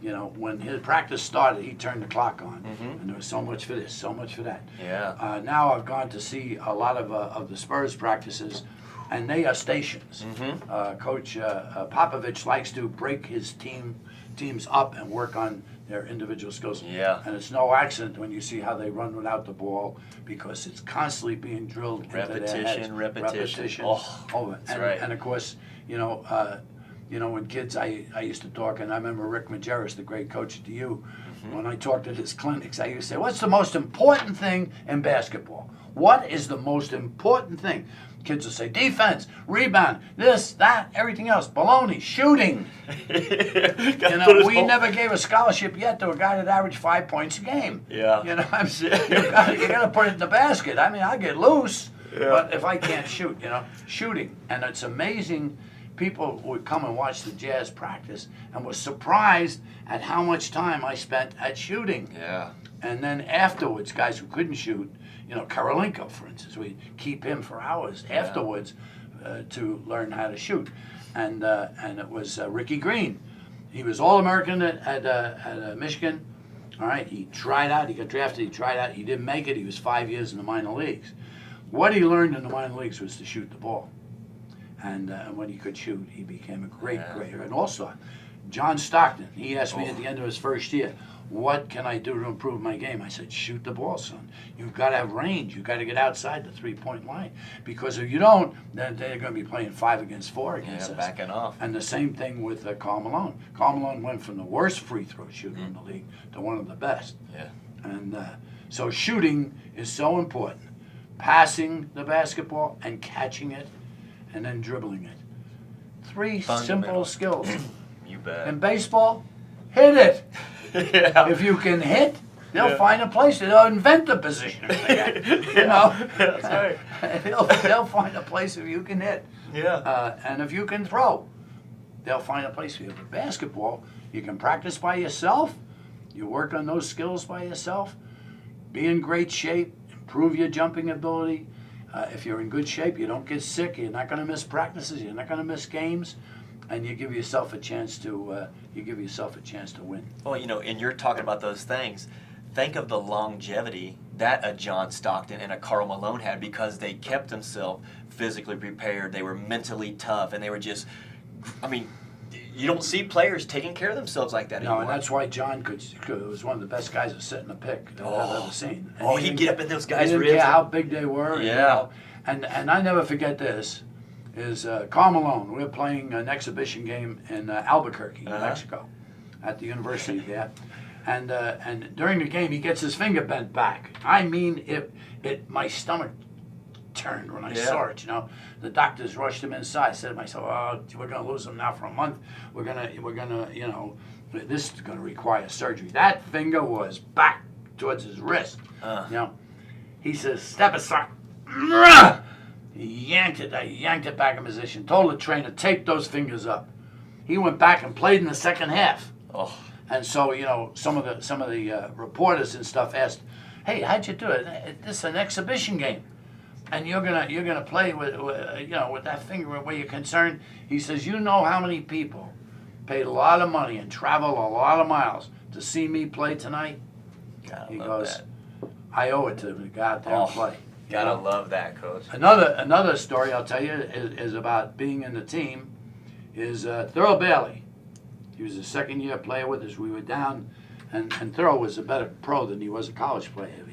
You know, when his practice started, he turned the clock on, and there was so much for this, so much for that. Yeah. Now I've gone to see a lot of the Spurs practices, and they are stations. Coach Popovich likes to break his teams up and work on their individual skills. Yeah. And it's no accident when you see how they run without the ball, because it's constantly being drilled into their heads. Repetition. Over. That's right. And of course, when kids, I used to talk, and I remember Rick Majerus, the great coach at the U, when I talked at his clinics, I used to say, what's the most important thing in basketball? What is the most important thing? Kids will say, defense, rebound, this, that, everything else, baloney, shooting. We never gave a scholarship yet to a guy that averaged 5 points a game. Yeah. You got to put it in the basket. I mean, I get loose, but if I can't shoot, shooting. And it's amazing. People would come and watch the Jazz practice and was surprised at how much time I spent at shooting. Yeah. And then afterwards, guys who couldn't shoot, Karolinko, for instance, we'd keep him for hours afterwards to learn how to shoot. And it was Ricky Green. He was All-American at Michigan. All right, he tried out. He got drafted. He tried out. He didn't make it. He was 5 years in the minor leagues. What he learned in the minor leagues was to shoot the ball. And when he could shoot, he became a great and all-star. John Stockton, he asked me at the end of his first year, what can I do to improve my game? I said, shoot the ball, son. You've got to have range. You've got to get outside the three-point line. Because if you don't, then they're going to be playing 5 against 4 against us. Backing off. And the same thing with Karl Malone. Karl Malone went from the worst free throw shooter in the league to one of the best. Yeah. And so shooting is so important. Passing the basketball and catching it and then dribbling it. 3 simple skills. You bet. In baseball, hit it. Yeah. If you can hit, they'll find a place. They'll invent the position. That's right. They'll find a place if you can hit. Yeah. And if you can throw, they'll find a place for you. But basketball, you can practice by yourself. You work on those skills by yourself. Be in great shape. Improve your jumping ability. If you're in good shape, you don't get sick. You're not going to miss practices. You're not going to miss games, and you give yourself a chance to win. Well, and you're talking about those things. Think of the longevity that a John Stockton and a Karl Malone had, because they kept themselves physically prepared. They were mentally tough, and they were just. I mean, you don't see players taking care of themselves like that anymore. No, and that's why John was one of the best guys at setting a pick that I've ever seen. And he'd get up in those guys' He ribs. didn't care how big they were. Yeah. And I never forget this, is Karl Malone. We were playing an exhibition game in Albuquerque, New Mexico, at the university there. And during the game, he gets his finger bent back. I mean, my stomach turned when I saw it. The doctors rushed him inside. I said to myself, "Oh, we're going to lose him now for a month. We're gonna, this is going to require surgery." That finger was back towards his wrist. He says, "Step aside." He yanked it back in position. Told the trainer, "Tape those fingers up." He went back and played in the second half. Oh. And so, some of the reporters and stuff asked, "Hey, how'd you do it? This is an exhibition game, and you're gonna play with that finger where you're concerned." He says, "You know how many people paid a lot of money and traveled a lot of miles to see me play tonight?" He goes, "I owe it to them to go out there and play." Gotta love that, Coach. Another story I'll tell you is about being in the team. Is Thurl Bailey. He was a second-year player with us. We were down, and Thurl was a better pro than he was a college player.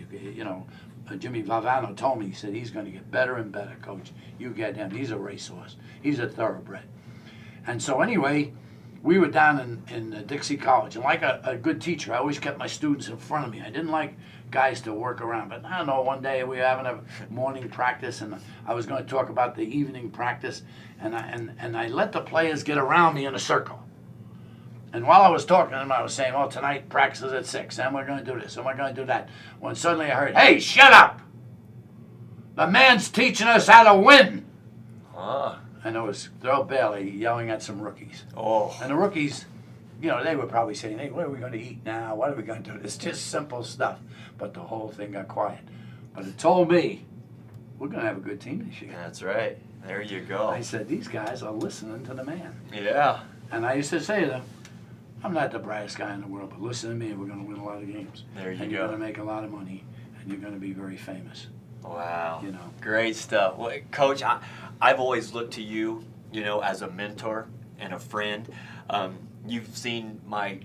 Jimmy Valvano told me, he said, "He's going to get better and better, Coach. You get him. He's a racehorse. He's a thoroughbred." And so anyway, we were down in Dixie College. And like a good teacher, I always kept my students in front of me. I didn't like guys to work around. But I don't know, one day we were having a morning practice, and I was going to talk about the evening practice, and I let the players get around me in a circle. And while I was talking to him, I was saying, well, tonight practice is at 6, and we're going to do this, and we're going to do that. When suddenly I heard, hey, shut up! The man's teaching us how to win! And it was Earl Bailey yelling at some rookies. Oh. And the rookies, you know, they were probably saying, hey, what are we going to eat now? What are we going to do? It's just simple stuff. But the whole thing got quiet. But it told me, we're going to have a good team this year. That's right. There you go. I said, these guys are listening to the man. Yeah. And I used to say to them, I'm not the brightest guy in the world, but listen to me, and we're going to win a lot of games. There you and go. you're going to make a lot of money, and you're going to be very famous. Wow. You know. Great stuff. Well, Coach, I've always looked to you, you know, as a mentor and a friend. You've seen my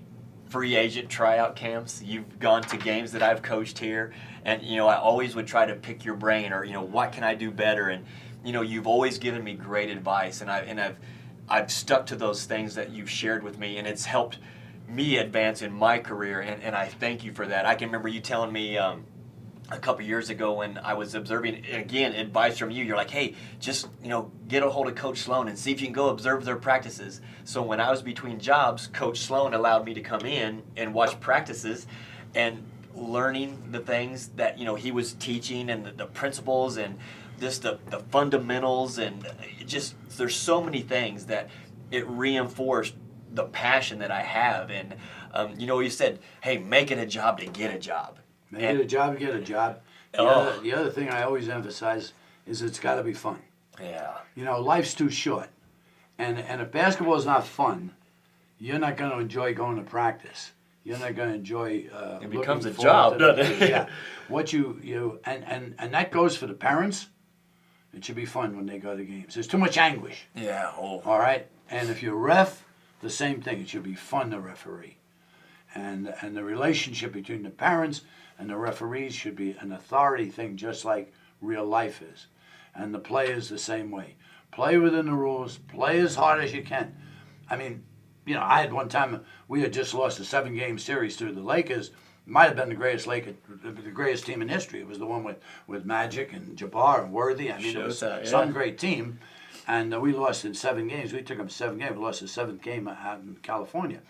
free agent tryout camps. You've gone to games that I've coached here. And, you know, I always would try to pick your brain or, you know, what can I do better? And, you know, you've always given me great advice. And I've stuck to those things that you've shared with me. And it's helped me advance in my career. And I thank you for that. I can remember you telling me a couple years ago when I was observing, again, advice from you. You're like, hey, just, you know, get a hold of Coach Sloan and see if you can go observe their practices. So when I was between jobs, Coach Sloan allowed me to come in and watch practices and learning the things that, you know, he was teaching and the principles and just the fundamentals and just there's so many things that it reinforced the passion that I have. And, you know, you said, hey, make it a job to get a job. Make it a job to get a job. The other thing I always emphasize is it's got to be fun. Yeah. You know, life's too short. And if basketball is not fun, you're not going to enjoy going to practice. You're not going to enjoy it becomes a looking job, forward to doesn't it? Yeah. What and that goes for the parents. It should be fun when they go to games. There's too much anguish. Yeah. Oh. All right? And if you're a ref, the same thing. It should be fun to referee. And the relationship between the parents and the referees should be an authority thing, just like real life is. And the players the same way. Play within the rules. Play as hard as you can. I mean, you know, I had one time, we had just lost a 7-game series to the Lakers. Might have been the greatest team in history. It was the one with Magic and Jabbar and Worthy. I mean, it was some great team. And we lost in 7 games. We took them 7 games. We lost the 7th game out in California.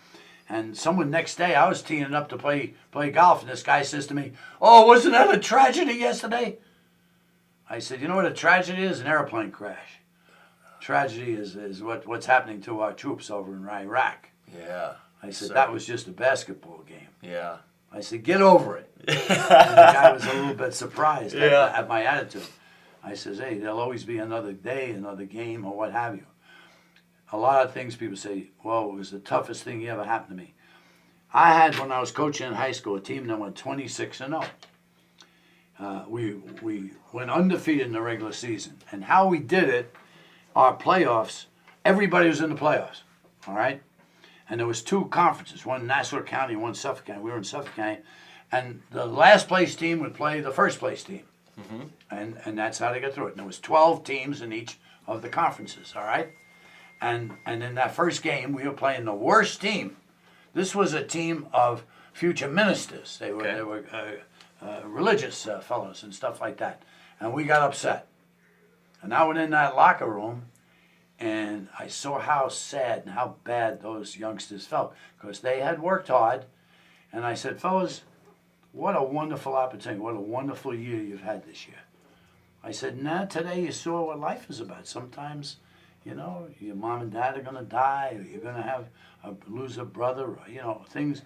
And someone next day, I was teeing up to play golf, and this guy says to me, oh, wasn't that a tragedy yesterday? I said, you know what a tragedy is? An airplane crash. Tragedy is what's happening to our troops over in Iraq. Yeah. I said, that was just a basketball game. Yeah. I said, get over it. And the guy was a little bit surprised at my attitude. I says, hey, there'll always be another day, another game, or what have you. A lot of things people say, well, it was the toughest thing that ever happened to me. I had, when I was coaching in high school, a team that went 26-0. We went undefeated in the regular season. And how we did it, our playoffs, everybody was in the playoffs, all right? And there was 2 conferences, one Nassau County, one Suffolk County. We were in Suffolk County. And the last place team would play the first place team. Mm-hmm. And that's how they got through it. And there was 12 teams in each of the conferences, all right? And in that first game, we were playing the worst team. This was a team of future ministers. They were religious fellows and stuff like that. And we got upset. And I went in that locker room, and I saw how sad and how bad those youngsters felt because they had worked hard. And I said, fellas, what a wonderful opportunity. What a wonderful year you've had this year. I said, now today you saw what life is about. Sometimes, you know, your mom and dad are going to die, or you're going to lose a brother. Or, you know, things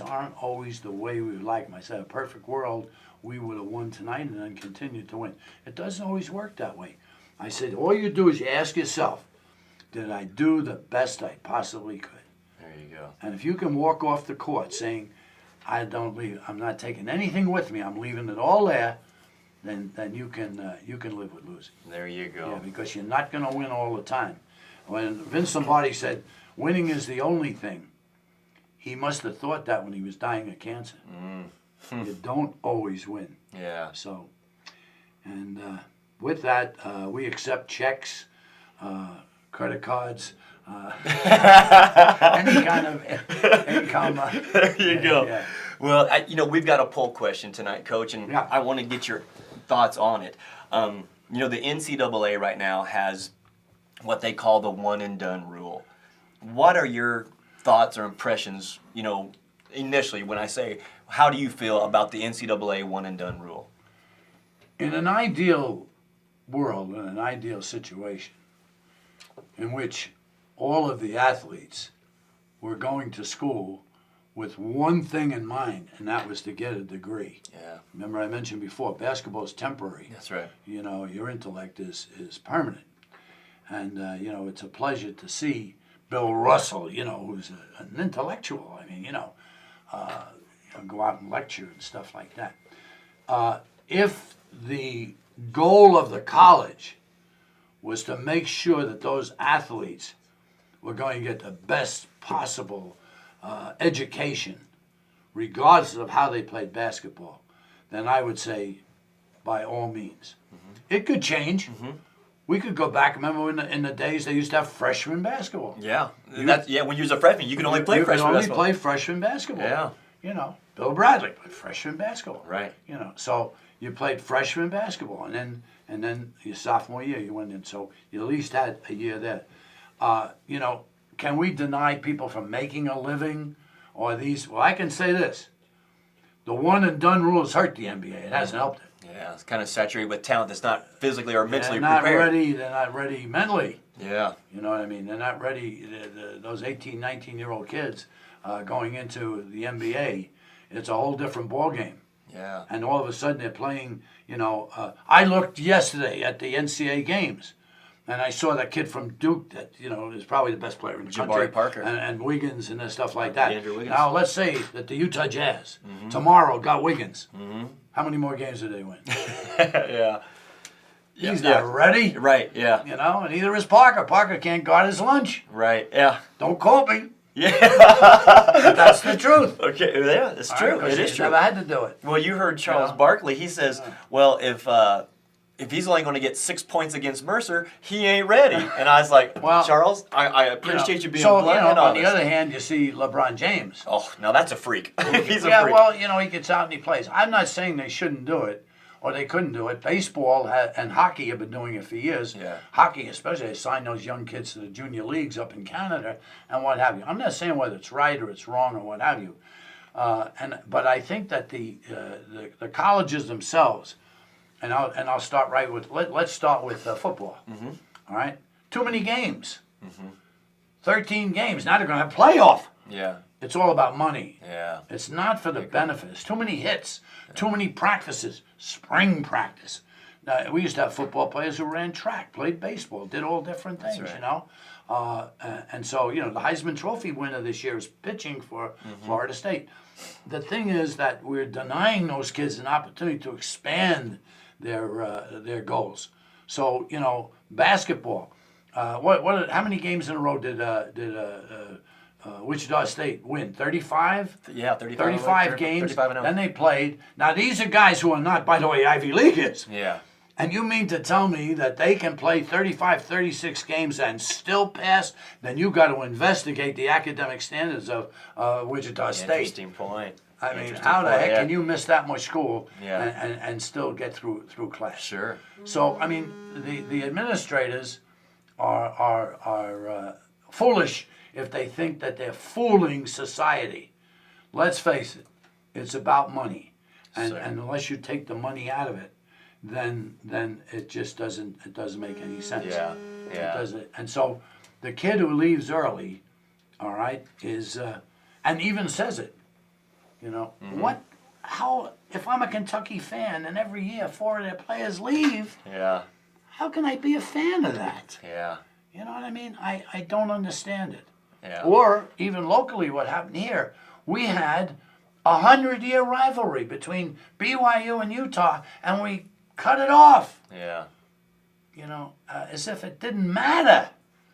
aren't always the way we would like them. I said, a perfect world, we would have won tonight and then continued to win. It doesn't always work that way. I said, all you do is you ask yourself, did I do the best I possibly could? There you go. And if you can walk off the court saying, I don't leave, I'm not taking anything with me, I'm leaving it all there, then you can live with losing. There you go. Yeah, because you're not going to win all the time. When Vince Lombardi said, winning is the only thing, he must have thought that when he was dying of cancer. You don't always win. Yeah. So, and with that, we accept checks, credit cards, any kind of income. There you go. Yeah. Well, you know, we've got a poll question tonight, Coach, and I want to get your thoughts on it. You know, the NCAA right now has what they call the one and done rule. What are your thoughts or impressions, initially when I say, how do you feel about the NCAA one and done rule? In an ideal world, in an ideal situation, in which all of the athletes were going to school with one thing in mind, and that was to get a degree. Yeah. Remember I mentioned before, basketball is temporary. That's right. Your intellect is permanent. And, it's a pleasure to see Bill Russell, who's an intellectual. I mean, go out and lecture and stuff like that. If the goal of the college was to make sure that those athletes were going to get the best possible education, regardless of how they played basketball, then I would say, by all means. Mm-hmm. It could change. Mm-hmm. We could go back. Remember in the days they used to have freshman basketball. Yeah, when you was a freshman, you could only play freshman basketball. You could only play freshman basketball. Yeah. Bill Bradley played freshman basketball. Right. So you played freshman basketball, and then your sophomore year you went in. So you at least had a year there. Can we deny people from making a living, or these? Well, I can say this: the one and done rule has hurt the NBA. It hasn't helped it. Yeah, it's kind of saturated with talent that's not physically or mentally They're not prepared. ready. They're not ready mentally. Yeah. You know what I mean? They're not ready. Those 18, 19-year-old kids going into the NBA, it's a whole different ballgame. Yeah. And all of a sudden they're playing, I looked yesterday at the NCAA games, and I saw that kid from Duke that, is probably the best player in the country. Jabari Parker. And Wiggins and stuff like that. Andrew Wiggins. Now, let's say that the Utah Jazz tomorrow got Wiggins. Mm-hmm. How many more games did they win? Yeah. He's not ready. Right, yeah. And neither is Parker. Parker can't guard his lunch. Right, yeah. Don't quote me. Yeah. But that's the truth. Okay, yeah, it's true. Right, it is he's true. never had to do it. Well, you heard Charles Barkley. He says, well, if he's only going to get 6 points against Mercer, he ain't ready. And I was like, Well, Charles, I appreciate you being so, blunt and on the honest. other hand, you see LeBron James. Oh, now that's a freak. He's a Yeah, freak. well, he gets out and he plays. I'm not saying they shouldn't do it or they couldn't do it. Baseball and hockey have been doing it for years. Yeah. Hockey especially, they sign those young kids to the junior leagues up in Canada and what have you. I'm not saying whether it's right or it's wrong or what have you. But I think that the colleges themselves, and I'll start right with, let's start with football. Mm-hmm. All right? Too many games. Mm-hmm. 13 games. Now they're going to have playoff. Yeah. It's all about money. Yeah. It's not for the benefits. Too many hits, too many practices, spring practice. Now, we used to have football players who ran track, played baseball, did all different things, right. And so, the Heisman Trophy winner this year is pitching for Florida State. The thing is that we're denying those kids an opportunity to expand their goals. So, basketball. How many games in a row did Wichita State win? 35? Yeah, 35 games. 35-0. Then they played. Now, these are guys who are not, by the way, Ivy Leaguers. Yeah. And you mean to tell me that they can play 35, 36 games and still pass? Then you got to investigate the academic standards of Wichita State. Interesting point. I mean, how the heck can you miss that much school Yeah. and still get through class? Sure. So, I mean, the administrators are foolish if they think that they're fooling society. Let's face it, it's about money. And unless you take the money out of it, then it just doesn't make any sense. Yeah, yeah. It doesn't. And so the kid who leaves early, all right, is and even says it. How if I'm a Kentucky fan and every year 4 of their players leave, Yeah. how can I be a fan of that? Yeah. You know what I mean? I don't understand it. Yeah. Or even locally, what happened here, we had a 100-year rivalry between BYU and Utah, and we cut it off. Yeah. As if it didn't matter.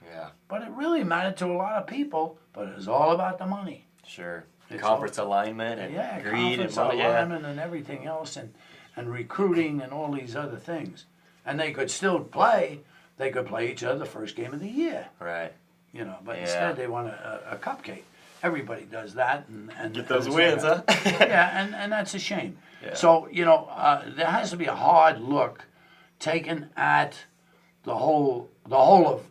Yeah. But it really mattered to a lot of people, but it was all about the money. Sure. It's Conference alignment and greed and conference money. alignment and everything else, and recruiting and all these other things. And they could still play. They could play each other the first game of the year. Right. But instead they want a cupcake. Everybody does that. And Get those wins, huh? Yeah, and that's a shame. Yeah. So, there has to be a hard look taken at the whole of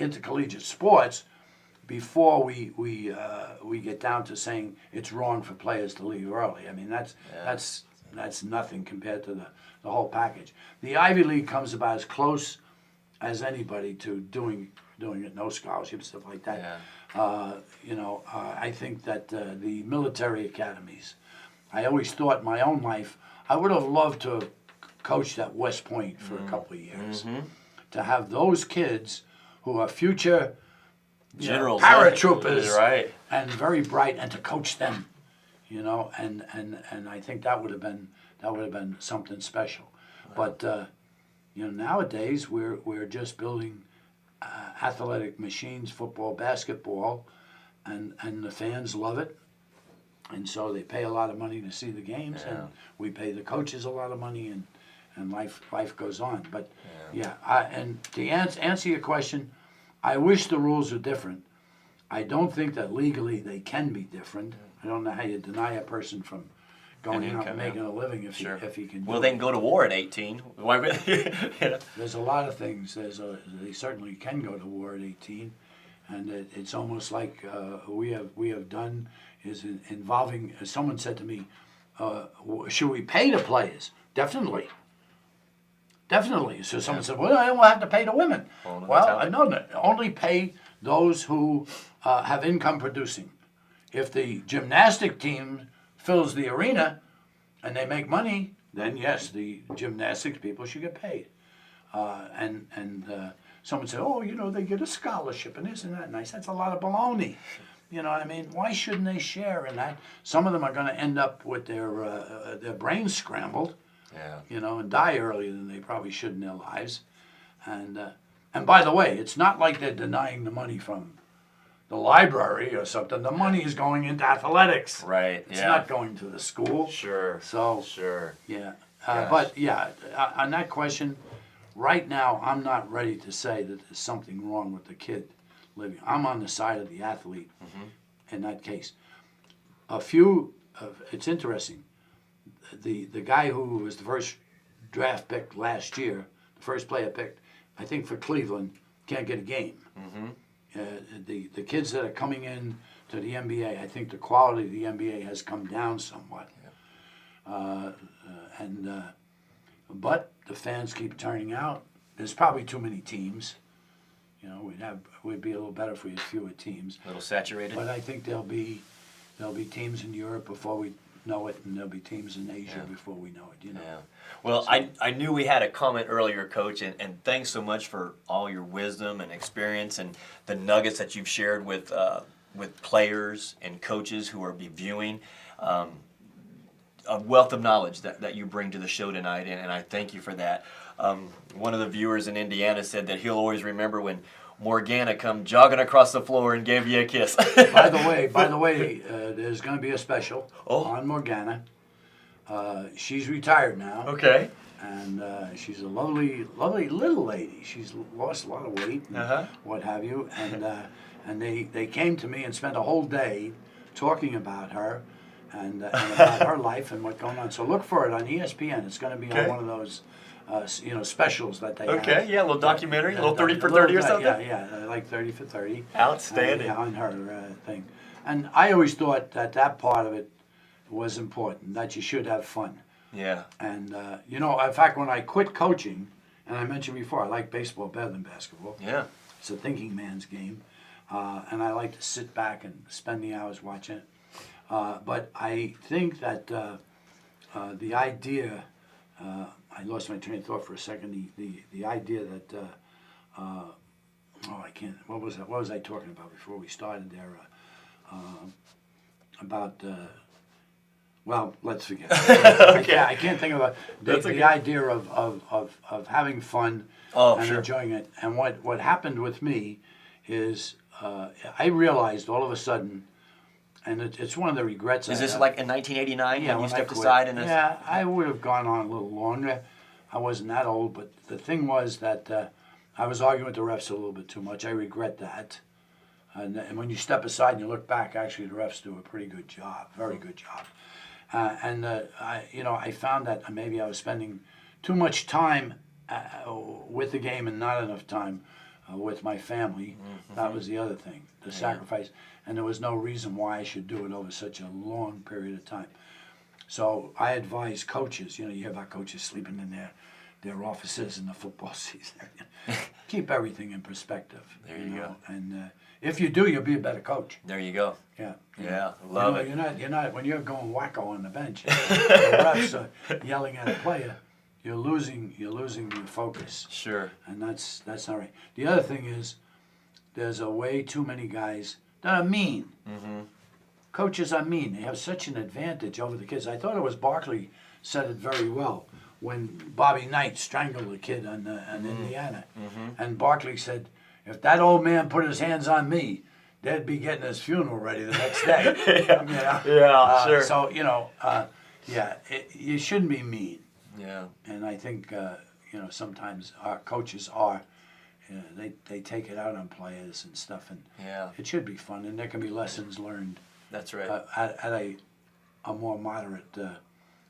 intercollegiate sports before we get down to saying it's wrong for players to leave early. I mean, that's nothing compared to the whole package. The Ivy League comes about as close as anybody to doing it, no scholarships, stuff like that. Yeah. I think that the military academies, I always thought in my own life, I would have loved to have coached at West Point for a couple of years. To have those kids who are future Generals, paratroopers, right? And very bright, and to coach them, and I think that would have been something special. But nowadays we're just building athletic machines, football, basketball, and the fans love it, and so they pay a lot of money to see the games, and we pay the coaches a lot of money, and life goes on. But and to answer your question, I wish the rules were different. I don't think that legally they can be different. I don't know how you deny a person from going out and making a living if he can do Well, they can go to war at 18. Why would There's a lot of things. They certainly can go to war at 18, and it's almost like we have done is involving. Someone said to me, "Should we pay the players?" Definitely. So someone said, "Well, I don't have to pay the women." Well, no, only pay those who have income producing. If the gymnastic team fills the arena and they make money, then yes, the gymnastics people should get paid. And someone said, "Oh, they get a scholarship and this and that." And I said, "That's a lot of baloney." You know what I mean? Why shouldn't they share in that? Some of them are going to end up with their brains scrambled. And die earlier than they probably should in their lives. And by the way, it's not like they're denying the money from the library or something. The money is going into athletics. Right. It's not going to the school. Sure. So sure. Yeah. On that question, right now I'm not ready to say that there's something wrong with the kid living. I'm on the side of the athlete in that case. It's interesting. The guy who was the first draft pick last year, the first player picked, I think for Cleveland, can't get a game. The kids that are coming in to the NBA, I think the quality of the NBA has come down somewhat. But the fans keep turning out. There's probably too many teams. We'd be a little better if we had fewer teams. A little saturated. But I think there'll be teams in Europe before we know it, and there'll be teams in Asia before we know it. Yeah. Well, so, I knew we had a comment earlier, Coach, and thanks so much for all your wisdom and experience and the nuggets that you've shared with players and coaches who are viewing. A wealth of knowledge that you bring to the show tonight, and I thank you for that. One of the viewers in Indiana said that he'll always remember when Morgana come jogging across the floor and gave you a kiss. By the way, there's going to be a special on Morgana. She's retired now. Okay. And she's a lovely little lady. She's lost a lot of weight and what have you. And they came to me and spent a whole day talking about her and about her life and what's going on. So look for it on ESPN. It's going to be on one of those specials that they have. Okay, yeah, a little documentary, a little 30 for 30 or something? Yeah, like 30 for 30. Outstanding. On her thing. And I always thought that part of it was important, that you should have fun. Yeah. And, in fact, when I quit coaching, and I mentioned before, I like baseball better than basketball. Yeah. It's a thinking man's game. And I like to sit back and spend the hours watching it. But I think that the idea... I lost my train of thought for a second. The idea that I can't. What was I talking about before we started there? About well, let's forget. Okay. I can't think about the idea of having fun and enjoying it. And what happened with me is I realized all of a sudden. And it's one of the regrets. Is this like in 1989 when you stepped aside? Yeah, I would have gone on a little longer. I wasn't that old, but the thing was that I was arguing with the refs a little bit too much. I regret that. And when you step aside and you look back, actually the refs do a pretty good job, very good job. I found that maybe I was spending too much time with the game and not enough time with my family. That was the other thing, the sacrifice. And there was no reason why I should do it over such a long period of time. So I advise coaches, you hear about coaches sleeping in their offices in the football season. Keep everything in perspective. There you go. And if you do, you'll be a better coach. There you go. Yeah. Yeah, love it. You're not when you're going wacko on the bench, the refs are yelling at a player, you're losing your focus. Sure. And that's not right. The other thing is, there's a way too many guys that are mean. Coaches are mean. They have such an advantage over the kids. I thought it was Barkley said it very well when Bobby Knight strangled a kid in Indiana. And Barkley said, if that old man put his hands on me, they'd be getting his funeral ready the next day. Yeah, sure. So, you shouldn't be mean. Yeah. And I think, sometimes our coaches are, they take it out on players and stuff. And it should be fun. And there can be lessons learned. That's right. At a more moderate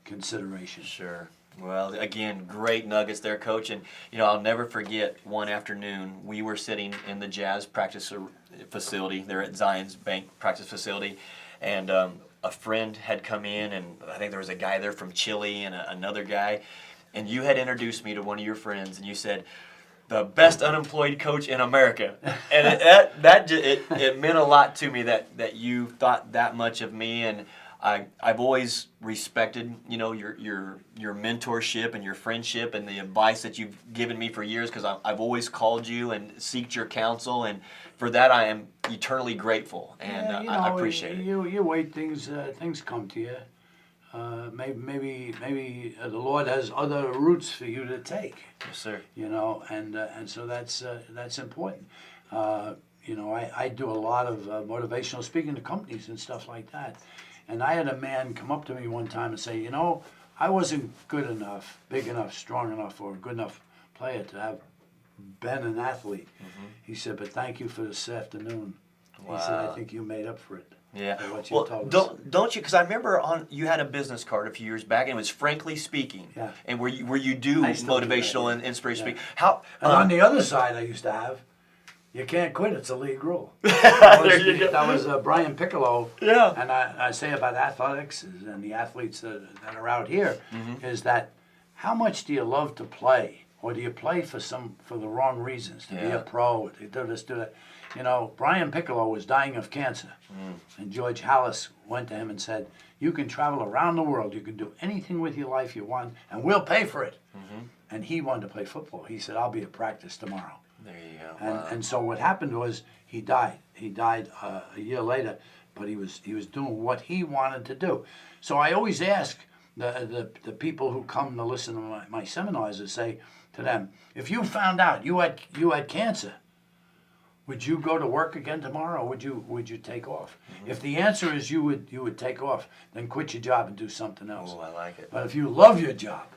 consideration. Sure. Well, again, great nuggets there, Coach. And, I'll never forget one afternoon, we were sitting in the Jazz practice facility. They're at Zion's Bank practice facility. And a friend had come in, and I think there was a guy there from Chile and another guy. And you had introduced me to one of your friends, and you said, the best unemployed coach in America. And it meant a lot to me that you thought that much of me. And I've always respected, your mentorship and your friendship and the advice that you've given me for years, because I've always called you and sought your counsel, and for that I am eternally grateful, and I appreciate it. You wait, things come to you. Maybe the Lord has other routes for you to take. Yes, sir. And so that's important. I do a lot of motivational speaking to companies and stuff like that. And I had a man come up to me one time and say, I wasn't good enough, big enough, strong enough, or a good enough player to have been an athlete. He said, but thank you for this afternoon. Wow. He said, I think you made up for it. Yeah. For what you told us. Don't you? Because I remember you had a business card a few years back, and it was Frankly Speaking. Yeah. And where you do I still do motivational that, and inspirational yeah. speaking. How? And on the other side, I used to have, you can't quit. It's a league rule. There you go. That was Brian Piccolo. Yeah. And I say about athletics and the athletes that are out here is that how much do you love to play, or do you play for the wrong reasons? To be a pro, to do this, do that. Brian Piccolo was dying of cancer, and George Hallis went to him and said, "You can travel around the world. You can do anything with your life you want, and we'll pay for it." And he wanted to play football. He said, "I'll be at practice tomorrow." There you go. And so what happened was he died. He died a year later, but he was doing what he wanted to do. So I always ask the people who come to listen to my seminars to say to them, if you found out you had cancer, would you go to work again tomorrow, or would you take off? If the answer is you would take off, then quit your job and do something else. Oh, I like it. But if you love your job,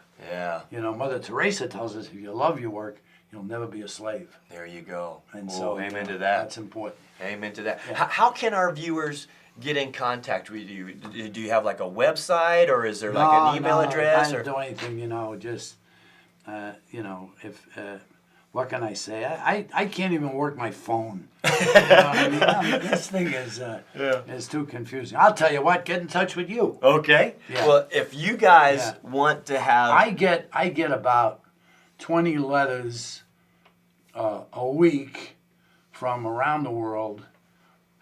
Mother Teresa tells us if you love your work, you'll never be a slave. There you go. And so amen to that. That's important. Amen to that. Yeah. How can our viewers get in contact with you? Do you have like a website, or is there like an email address? I don't do anything, just, what can I say? I can't even work my phone. This thing is too confusing. I'll tell you what, get in touch with you. Okay. Yeah. Well, if you guys want to have... I get about 20 letters a week from around the world,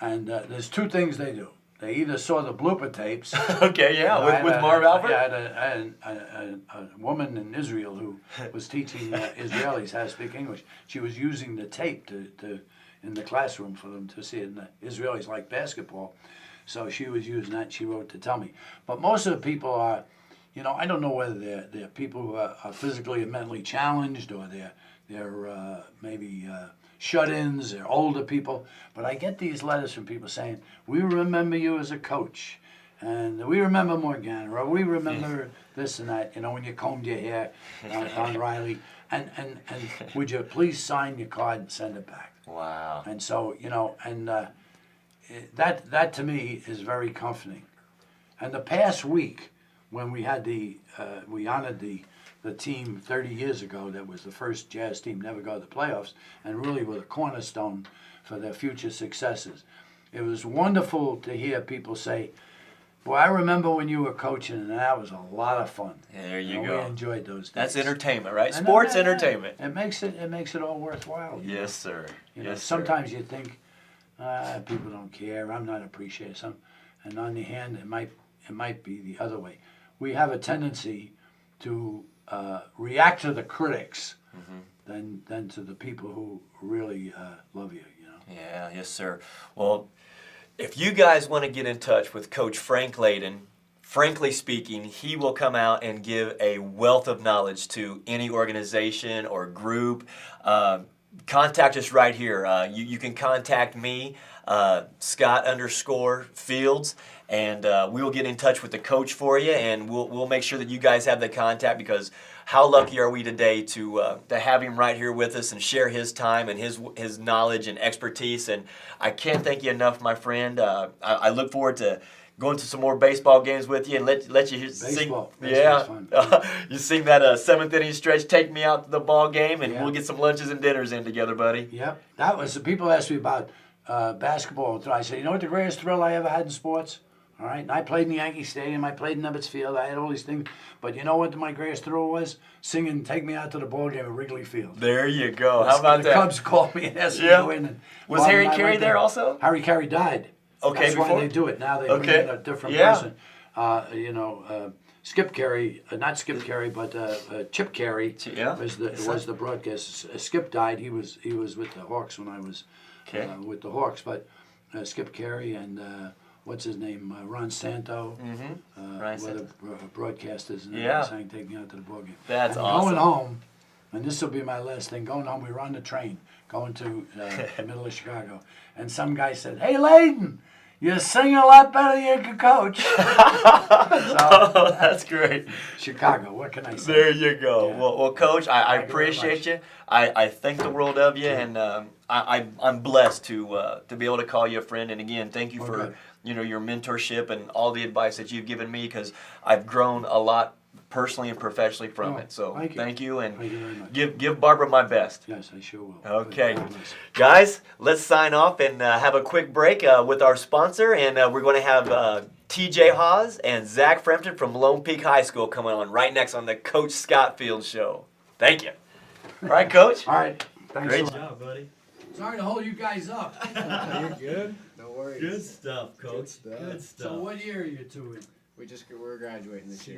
and there's two things they do. They either saw the blooper tapes. Okay, yeah, with Marv Alford? I had a woman in Israel who was teaching Israelis how to speak English. She was using the tape in the classroom for them to see it. And the Israelis like basketball, so she was using that. She wrote to tell me. But most of the people are, I don't know whether they're people who are physically and mentally challenged, or they're maybe shut-ins, they're older people. But I get these letters from people saying, we remember you as a coach, and we remember Morgana, or we remember this and that, when you combed your hair on Riley, and would you please sign your card and send it back? Wow. And so, that to me is very comforting. And the past week, when we had we honored the team 30 years ago that was the first Jazz team never go to the playoffs and really were the cornerstone for their future successes. It was wonderful to hear people say, boy, I remember when you were coaching, and that was a lot of fun. There you go. We enjoyed those days. That's entertainment, right? And Sports then, entertainment. It makes it all worthwhile. Yes, sir. You know, Yes, sir. sometimes you think, people don't care. I'm not appreciated. And on the hand, it might be the other way. We have a tendency to react to the critics than to the people who really love you. You know. Yeah, yes, sir. Well, if you guys want to get in touch with Coach Frank Layden, frankly speaking, he will come out and give a wealth of knowledge to any organization or group. Contact us right here. You can contact me, Scott_Fields, and we will get in touch with the coach for you, and we'll make sure that you guys have the contact, because how lucky are we today to have him right here with us and share his time and his knowledge and expertise. And I can't thank you enough, my friend. I look forward to going to some more baseball games with you and let you sing. Baseball's fun. You sing that 7th inning stretch. Take me out to the ball game, and Yeah. we'll get some lunches and dinners in together, buddy. Yep. That was, people ask me about basketball. I say, you know what the greatest thrill I ever had in sports? All right, and I played in the Yankee Stadium, I played in Ebbets Field, I had all these things. But you know what my greatest thrill was? Singing "Take Me Out to the Ball Game" at Wrigley Field. There you go. How about the that? Cubs called me and asked me Yeah. to go in. And Was Bob Harry and I Carey went there also? Harry Carey died. Okay, That's before? why they do it now. They Okay. bring in a different Yeah. person. Skip Carey, not Skip Carey, but Chip Carey Yeah. was the broadcast. Skip died. He was with the Hawks when I was Okay. with the Hawks. But Skip Carey and what's his name, Ron Santo, Ron were Santo. the broadcasters, and Yeah. they sang "Take Me Out to the Ball Game." That's and awesome. Going home, and this will be my last thing. Going home, we were on the train going to the middle of Chicago, and some guy said, "Hey, Layden, you sing a lot better than you can coach." Oh, that's great. Chicago, what can I say? There you go. Yeah. Well, Coach, I Thank you very appreciate much. you. I thank the world of you, and I'm blessed to be able to call you a friend. And again, thank you for Okay. your mentorship and all the advice that you've given me, because I've grown a lot personally and professionally from Oh, it. So thank you. and Thank you very much. give Barbara my best. Yes, I sure will. Okay. God bless. Guys, let's sign off and have a quick break with our sponsor. And we're going to have TJ Haws and Zach Frampton from Lone Peak High School coming on right next on the Coach Scott Field Show. Thank you. All right, Coach. All right. Thanks Great a lot. job, buddy. Sorry to hold you guys up. You're good. No worries. Good stuff, Coach. Good stuff. Good stuff. So what year are you two in? We're graduating this year.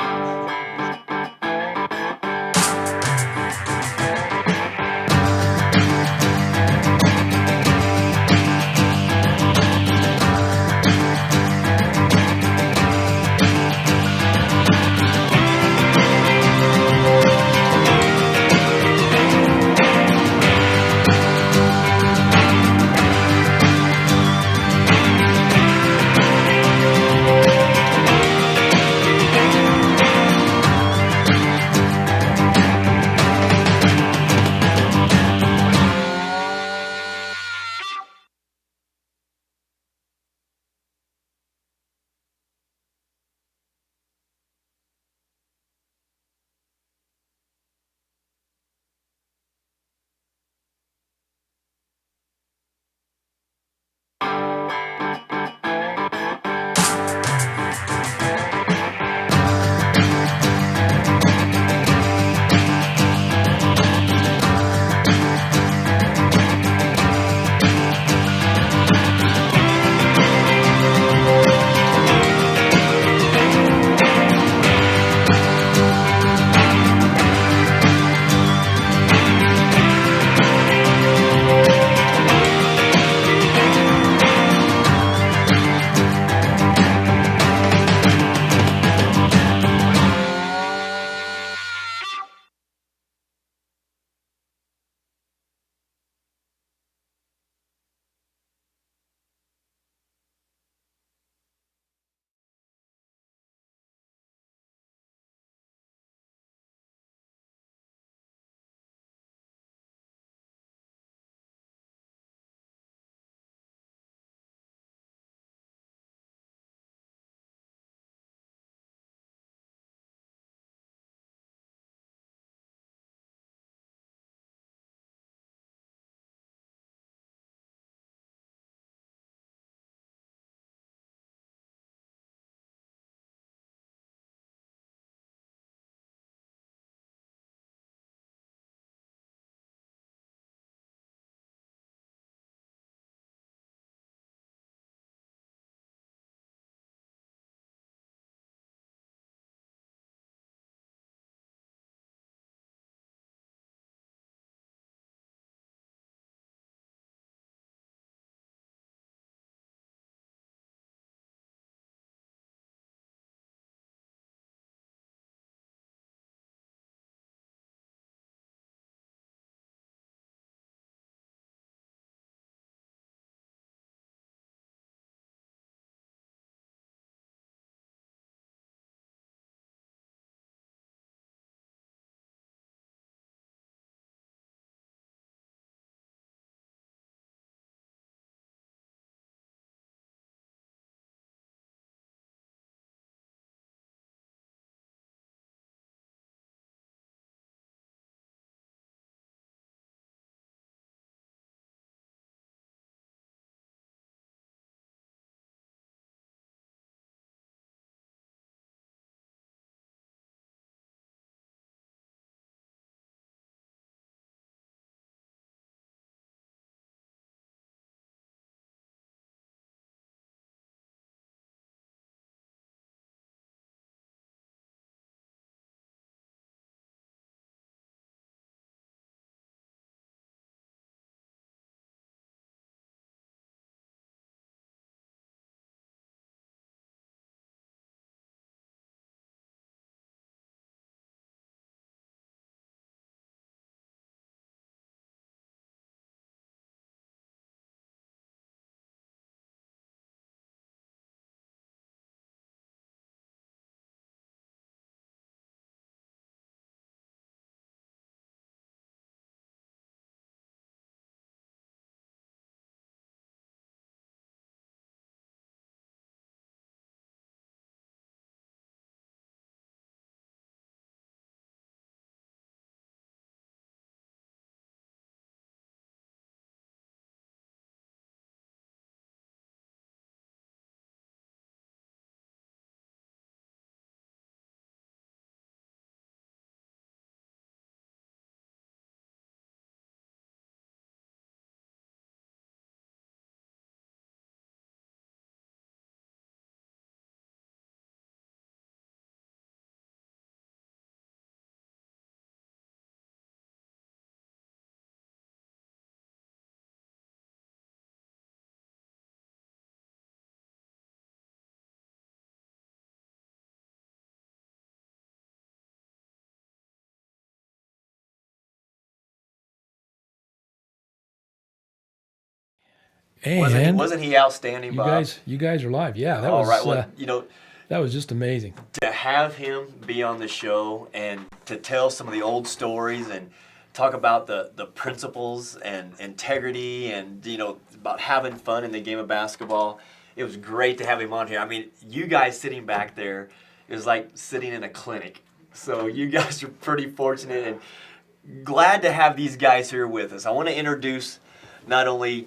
And wasn't he outstanding, Bob? you guys are live. Yeah, that All was right. Well, that was just amazing. to have him be on the show and to tell some of the old stories and talk about the principles and integrity and about having fun in the game of basketball. It was great to have him on here. I mean, you guys sitting back there is like sitting in a clinic. So you guys are pretty fortunate and glad to have these guys here with us. I want to introduce not only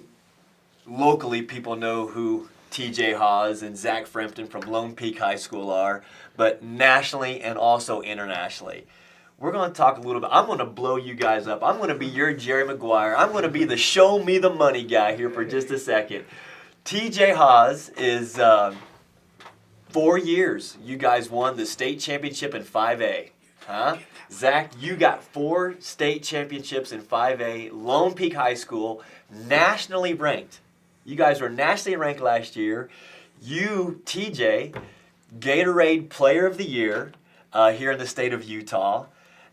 locally people know who TJ Haws and Zach Frampton from Lone Peak High School are, but nationally and also internationally. We're going to talk a little bit. I'm going to blow you guys up. I'm going to be your Jerry Maguire. I'm going to be the show me the money guy here for just a second. TJ Haws is 4 years. You guys won the state championship in 5A. Huh? Zach, you got 4 state championships in 5A, Lone Peak High School, nationally ranked. You guys were nationally ranked last year. You, TJ, Gatorade Player of the Year here in the state of Utah.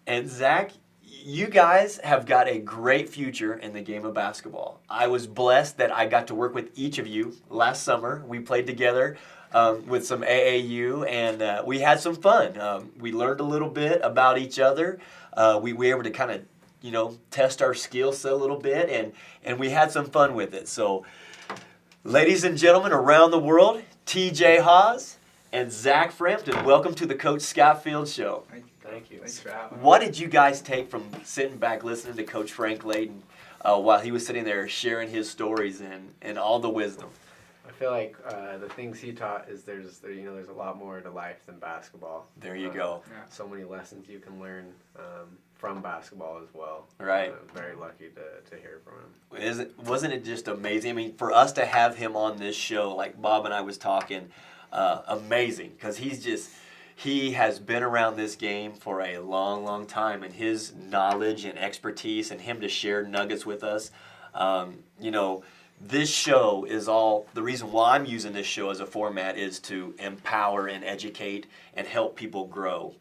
And Zach, you guys have got a great future in the game of basketball. I was blessed that I got to work with each of you last summer. We played together with some AAU, and we had some fun. We learned a little bit about each other. We were able to kind of, test our skill set a little bit, and we had some fun with it. So, ladies and gentlemen around the world, TJ Haws and Zach Frampton, welcome to the Coach Scott Field Show. Thank you. Thanks for having me. What did you guys take from sitting back listening to Coach Frank Layden while he was sitting there sharing his stories and all the wisdom? I feel like the things he taught is there's a lot more to life than basketball. There you go. Yeah. So many lessons you can learn from basketball as well. Right. I'm very lucky to hear from him. Wasn't it just amazing? I mean, for us to have him on this show, like Bob and I was talking, amazing, because he has been around this game for a long, long time, and his knowledge and expertise and him to share nuggets with us, this show is all, the reason why I'm using this show as a format is to empower and educate and help people grow,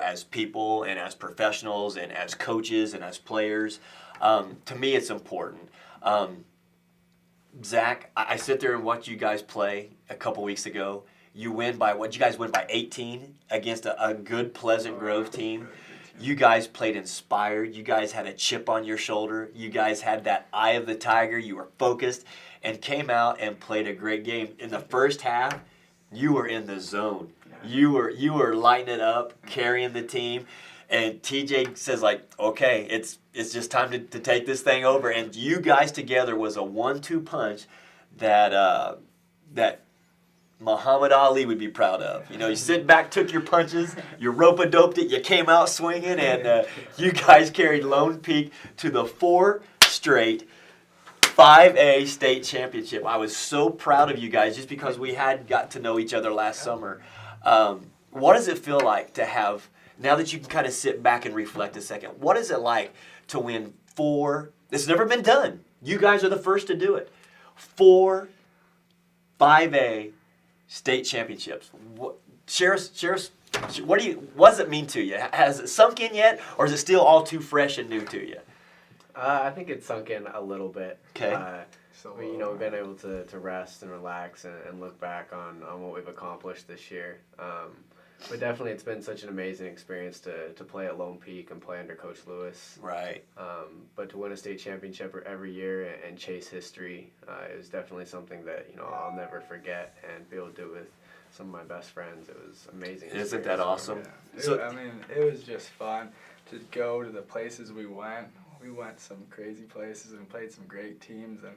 as people and as professionals and as coaches and as players. To me, it's important. Zach, I sit there and watch you guys play a couple weeks ago. You guys win by 18 against a good Pleasant Grove team. You guys played inspired. You guys had a chip on your shoulder. You guys had that eye of the tiger. You were focused and came out and played a great game. In the first half, you were in the zone. You were lighting it up, carrying the team. And TJ says, okay, it's just time to take this thing over. And you guys together was a 1-2 punch that Muhammad Ali would be proud of. You sit back, took your punches, you rope-a-doped it, you came out swinging, and you guys carried Lone Peak to the 4 straight 5A state championship. I was so proud of you guys just because we had got to know each other last summer. What does it feel like to have, now that you can kind of sit back and reflect a second, what is it like to win 4, it's never been done. You guys are the first to do it. 4 5A state championships. Share us. What does it mean to you? Has it sunk in yet, or is it still all too fresh and new to you? I think it's sunk in a little bit. Okay. We've been able to rest and relax and look back on what we've accomplished this year. But definitely it's been such an amazing experience to play at Lone Peak and play under Coach Lewis. Right. But to win a state championship every year and chase history is definitely something that I'll never forget, and be able to do it with some of my best friends. It was amazing. Isn't that awesome? Yeah. It was just fun to go to the places we went. We went some crazy places and played some great teams. And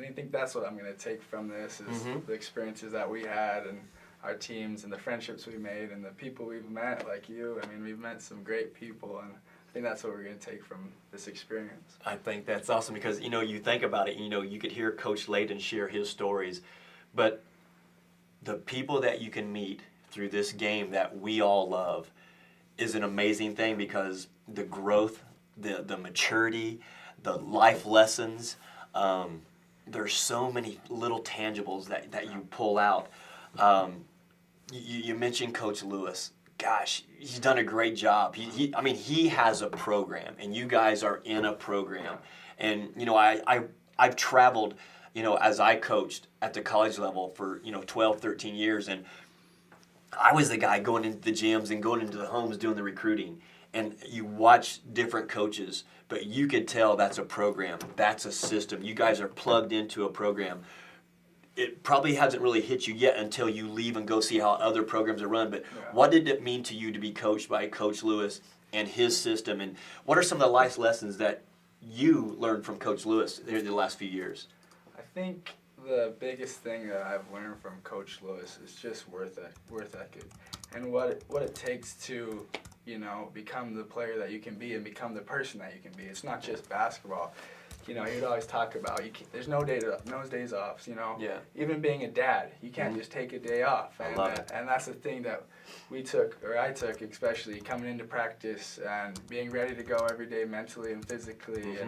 I think that's what I'm going to take from this is the experiences that we had and our teams and the friendships we made and the people we've met, like you. We've met some great people, and I think that's what we're going to take from this experience. I think that's awesome because, you think about it, you could hear Coach Layden share his stories, but the people that you can meet through this game that we all love is an amazing thing because the growth, the maturity, the life lessons, there's so many little tangibles that you pull out. You mentioned Coach Lewis. Gosh, he's done a great job. He has a program, and you guys are in a program. And I've traveled as I coached at the college level for, 12, 13 years. And I was the guy going into the gyms and going into the homes doing the recruiting. And you watch different coaches, but you could tell that's a program. That's a system. You guys are plugged into a program. It probably hasn't really hit you yet until you leave and go see how other programs are run. But what did it mean to you to be coached by Coach Lewis and his system? And what are some of the life lessons that you learned from Coach Lewis in the last few years? I think the biggest thing that I've learned from Coach Lewis is just worth ethic, and what it takes to, become the player that you can be and become the person that you can be. It's not just basketball. He would always talk about there's no days off. Yeah. Even being a dad, you can't just take a day off. I love it. And that's the thing that I took, especially coming into practice and being ready to go every day mentally and physically.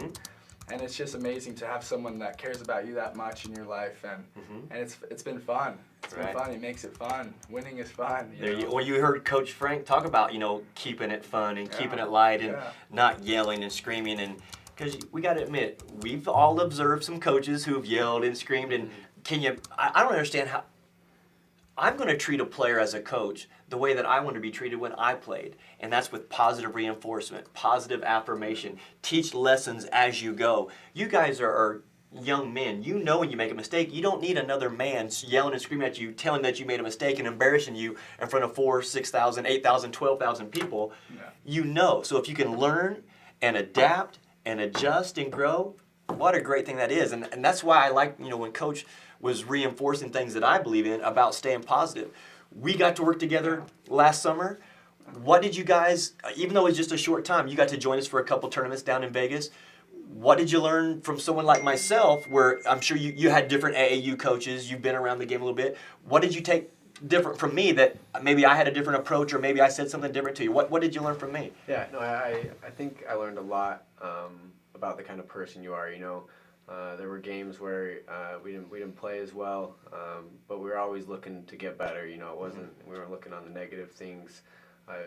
And it's just amazing to have someone that cares about you that much in your life, and it's been fun. It's been fun. He makes it fun. Winning is fun. Well, you heard Coach Frank talk about keeping it fun and keeping it light and not yelling and screaming, and because we got to admit, we've all observed some coaches who've yelled and screamed. And I don't understand how. I'm going to treat a player as a coach the way that I want to be treated when I played. And that's with positive reinforcement, positive affirmation, teach lessons as you go. You guys are young men. You know when you make a mistake, you don't need another man yelling and screaming at you, telling that you made a mistake and embarrassing you in front of 4,000, 6,000, 8,000, 12,000 people. Yeah. So if you can learn and adapt and adjust and grow, what a great thing that is. And that's why I like, when Coach was reinforcing things that I believe in about staying positive. We got to work together last summer. What did you guys, even though it was just a short time, you got to join us for a couple tournaments down in Vegas. What did you learn from someone like myself, where I'm sure you had different AAU coaches, you've been around the game a little bit. What did you take different from me that maybe I had a different approach, or maybe I said something different to you? What did you learn from me? Yeah, no, I think I learned a lot about the kind of person you are, There were games where we didn't play as well, but we were always looking to get better. We weren't looking on the negative things.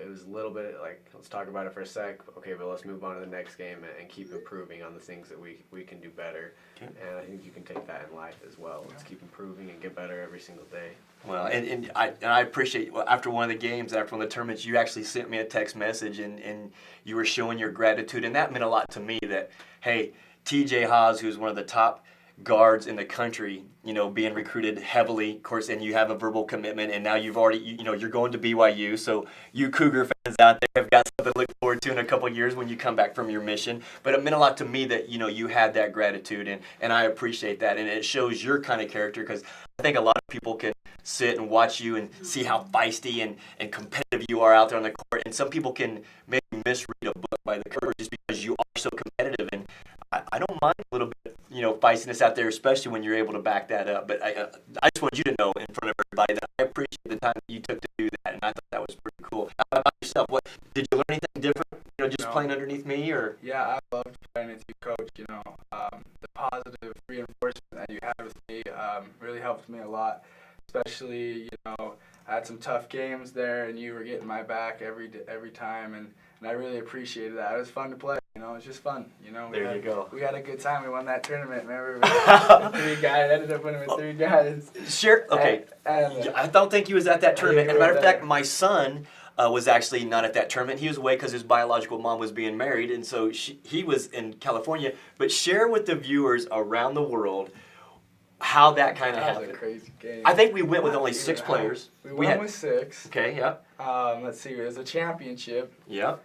It was a little bit like, let's talk about it for a sec. Okay, but let's move on to the next game and keep improving on the things that we can do better. Okay. And I think you can take that in life as well. Let's keep improving and get better every single day. Well, and I appreciate, after one of the games, after one of the tournaments, you actually sent me a text message and you were showing your gratitude, and that meant a lot to me. That, hey, TJ Haws, who's one of the top guards in the country, being recruited heavily, of course, and you have a verbal commitment, and now you've already, you're going to BYU, so you Cougar fans out there have got something to look forward to in a couple of years when you come back from your mission. But it meant a lot to me that, you had that gratitude, and I appreciate that, and it shows your kind of character, because I think a lot of people can sit and watch you and see how feisty and competitive you are out there on the court, and some people can maybe misread a book by the cover just because you are so competitive, and I don't mind a little bit, feistiness out there, especially when you're able to back that up. But I just want you to know in front of everybody that I appreciate the time that you took to do that, and I thought that was pretty cool. How about yourself? What did you learn anything different? Just playing underneath me, or? Yeah, I loved playing with you, Coach. The positive reinforcement that you had with me really helped me a lot. Especially, I had some tough games there, and you were getting my back every time, and I really appreciated that. It was fun to play. It was just fun. There you go. We had a good time. We won that tournament. Remember, three guys. Ended up winning with 3 guys. Sure. Okay. I don't think he was at that tournament. As a matter of fact, my son was actually not at that tournament. He was away because his biological mom was being married, and so he was in California. But share with the viewers around the world how that kind of happened. That was a crazy game. I think we went with only 6 players. We went with 6. Okay. Yep. Let's see. It was a championship. Yep.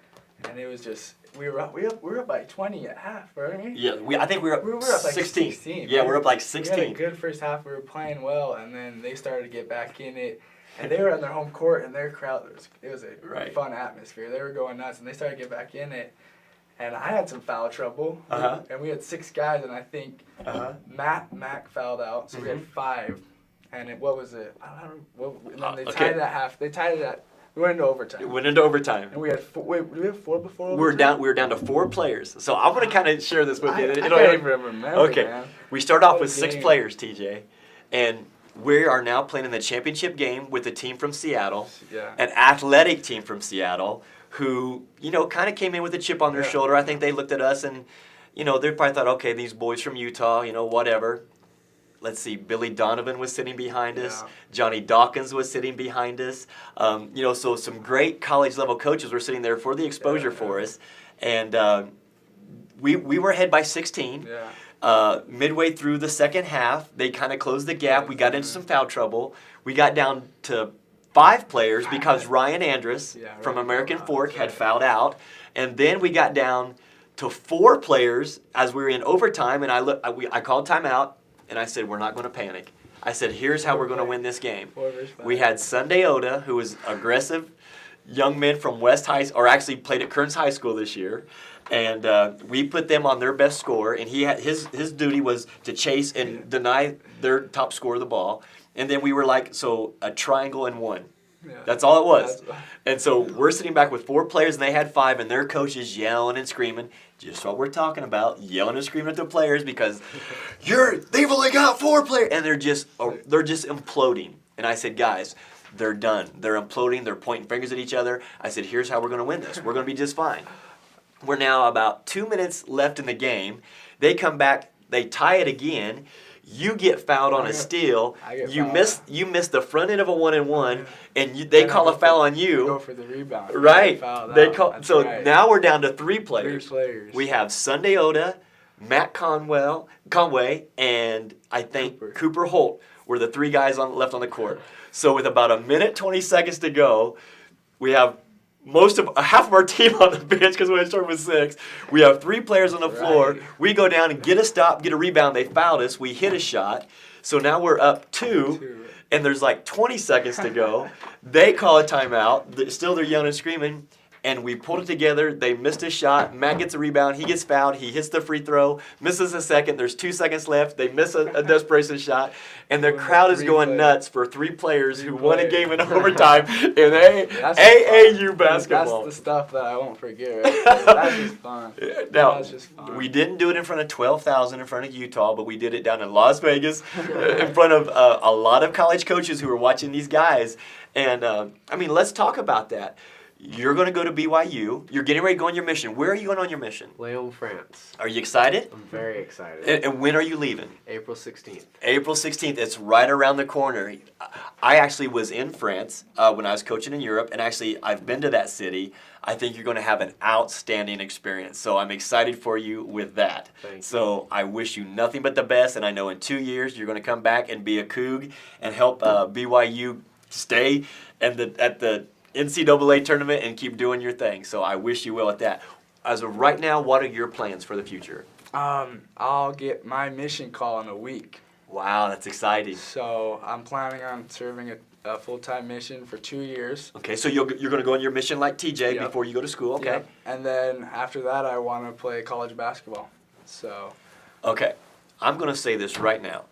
And it was just. We were up like 20 at half, weren't we? Yeah, I think we were up like 16. Yeah, we're up like 16. We had a good first half. We were playing well, and then they started to get back in it. And they were on their home court, and their crowd, it was a fun atmosphere. They were going nuts, and they started to get back in it. And I had some foul trouble. And we had 6 guys, and I think Mac fouled out, so we had 5. And what was it? I don't know. And then they tied it at half. We went into overtime. And we had 4. Wait, did we have 4 before overtime? We were down to 4 players. So I'm going to kind of share this with you. I can't even remember, okay. Man. We start off with 6 players, TJ. And we are now playing in the championship game with a team from Seattle. Yeah. An athletic team from Seattle who, kind of came in with a chip on their shoulder. I think they looked at us and, they probably thought, okay, these boys from Utah, whatever. let's see, Billy Donovan was sitting behind us. Johnny Dawkins was sitting behind us. So some great college level coaches were sitting there for the exposure for us. And we were ahead by 16. Midway through the second half, they kind of closed the gap. We got into some foul trouble. We got down to 5 players because Ryan Andrus from American Fork had fouled out. And then we got down to 4 players as we were in overtime, and I called timeout, and I said, we're not going to panic. I said, here's how we're going to win this game. We had Sunday Oda, who was aggressive young men from West High, or actually played at Kearns High School this year, and we put them on their best score, and he had his duty was to chase and deny their top scorer the ball, and then we were like, so a triangle and 1. That's all it was. And so we're sitting back with 4 players, and they had 5, and their coaches yelling and screaming, just what we're talking about, yelling and screaming at the players because they've only got 4 players, and they're just imploding. And I said, guys, they're done. They're imploding. They're pointing fingers at each other. I said, here's how we're going to win this. We're going to be just fine. We're now about 2 minutes left in the game. They come back. They tie it again. You get fouled on a steal. You miss the front end of a 1-and-1, and they call a foul on you. Go for the rebound. Right. Now we're down to 3 players. 3 players. We have Sunday Oda, Matt Conway, and I think Cooper Holt were the 3 guys left on the court. So with about a minute 20 seconds to go, we have half of our team on the bench because we started with 6. We have 3 players on the floor. We go down and get a stop, get a rebound. They fouled us. We hit a shot. So now we're up 2, and there's like 20 seconds to go. They call a timeout. Still they're yelling and screaming. And we pulled it together. They missed a shot. Matt gets a rebound. He gets fouled. He hits the free throw. Misses a second. There's 2 seconds left. They miss a desperation shot. And the crowd is going nuts for 3 players who won a game in overtime in AAU basketball. That's the stuff that I won't forget. Right? That's just fun. Now, we didn't do it in front of 12,000 in front of Utah, but we did it down in Las Vegas in front of a lot of college coaches who were watching these guys. And, let's talk about that. You're going to go to BYU. You're getting ready to go on your mission. Where are you going on your mission? Lyon, France. Are you excited? I'm very excited. And when are you leaving? April 16th. April 16th. It's right around the corner. I actually was in France when I was coaching in Europe, and actually I've been to that city. I think you're going to have an outstanding experience. So I'm excited for you with that. Thank you. So I wish you nothing but the best, and I know in 2 years you're going to come back and be a Coug and help BYU stay at the NCAA tournament and keep doing your thing. So I wish you well at that. As of right now, what are your plans for the future? I'll get my mission call in a week. Wow, that's exciting. So I'm planning on serving a full-time mission for 2 years. Okay, so you're going to go on your mission like TJ before you go to school. Okay. Yep. And then after that, I want to play college basketball. So. Okay, I'm going to say this right now.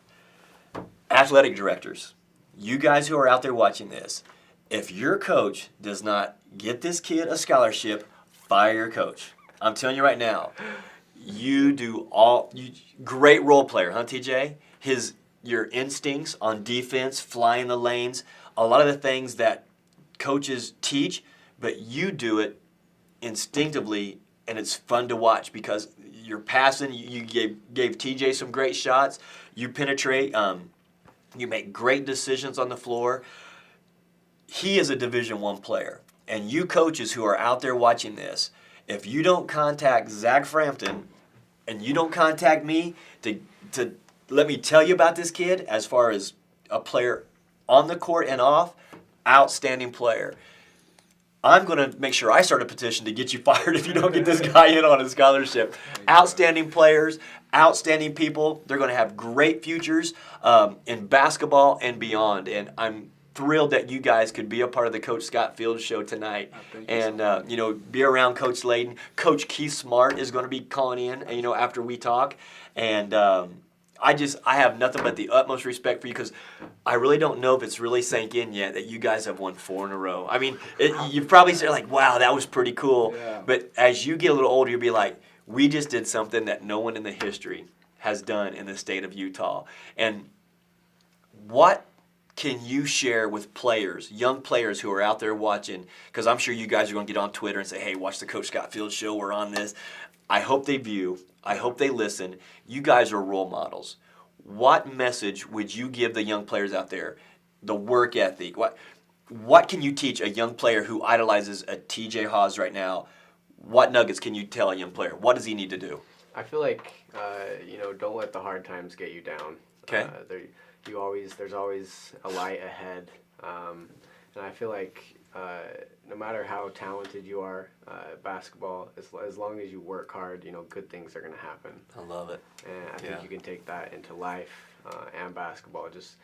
Athletic directors, you guys who are out there watching this, if your coach does not get this kid a scholarship, fire your coach. I'm telling you right now, great role player, huh, TJ? Your instincts on defense, flying the lanes, a lot of the things that coaches teach, but you do it instinctively, and it's fun to watch because you're passing. You gave TJ some great shots. You penetrate. You make great decisions on the floor. He is a Division I player. And you coaches who are out there watching this, if you don't contact Zach Frampton and you don't contact me to let me tell you about this kid as far as a player on the court and off, outstanding player. I'm going to make sure I start a petition to get you fired if you don't get this guy in on a scholarship. Outstanding players, outstanding people. They're going to have great futures in basketball and beyond. And I'm thrilled that you guys could be a part of the Coach Scott Fields show tonight, and be around Coach Layden. Coach Keith Smart is going to be calling in, after we talk, and I have nothing but the utmost respect for you because I really don't know if it's really sank in yet that you guys have won 4 in a row. I mean, you probably say like, "Wow, that was pretty cool," but as you get a little older, you'll be like, "We just did something that no one in the history has done in the state of Utah," and what can you share with players, young players who are out there watching? Because I'm sure you guys are going to get on Twitter and say, hey, watch the Coach Scott Fields show. We're on this. I hope they view. I hope they listen. You guys are role models. what message would you give the young players out there? The work ethic. What can you teach a young player who idolizes a TJ Haws right now? What nuggets can you tell a young player? What does he need to do? I feel like don't let the hard times get you down. Okay. There's always a light ahead, and I feel like no matter how talented you are, basketball, as long as you work hard, good things are going to happen. I love it. And I think you can take that into life and basketball. Just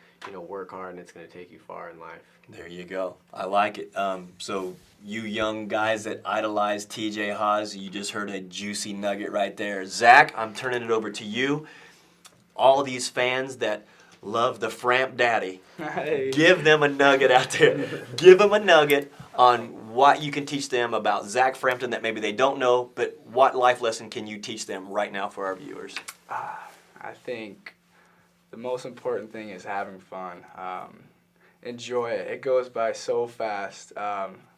work hard, and it's going to take you far in life. There you go. I like it. So you young guys that idolize TJ Haws, you just heard a juicy nugget right there. Zach, I'm turning it over to you. All these fans that love the Framp Daddy, Hey. give them a nugget out there. Give them a nugget on what you can teach them about Zach Frampton that maybe they don't know, but what life lesson can you teach them right now for our viewers? I think the most important thing is having fun. Enjoy it. It goes by so fast.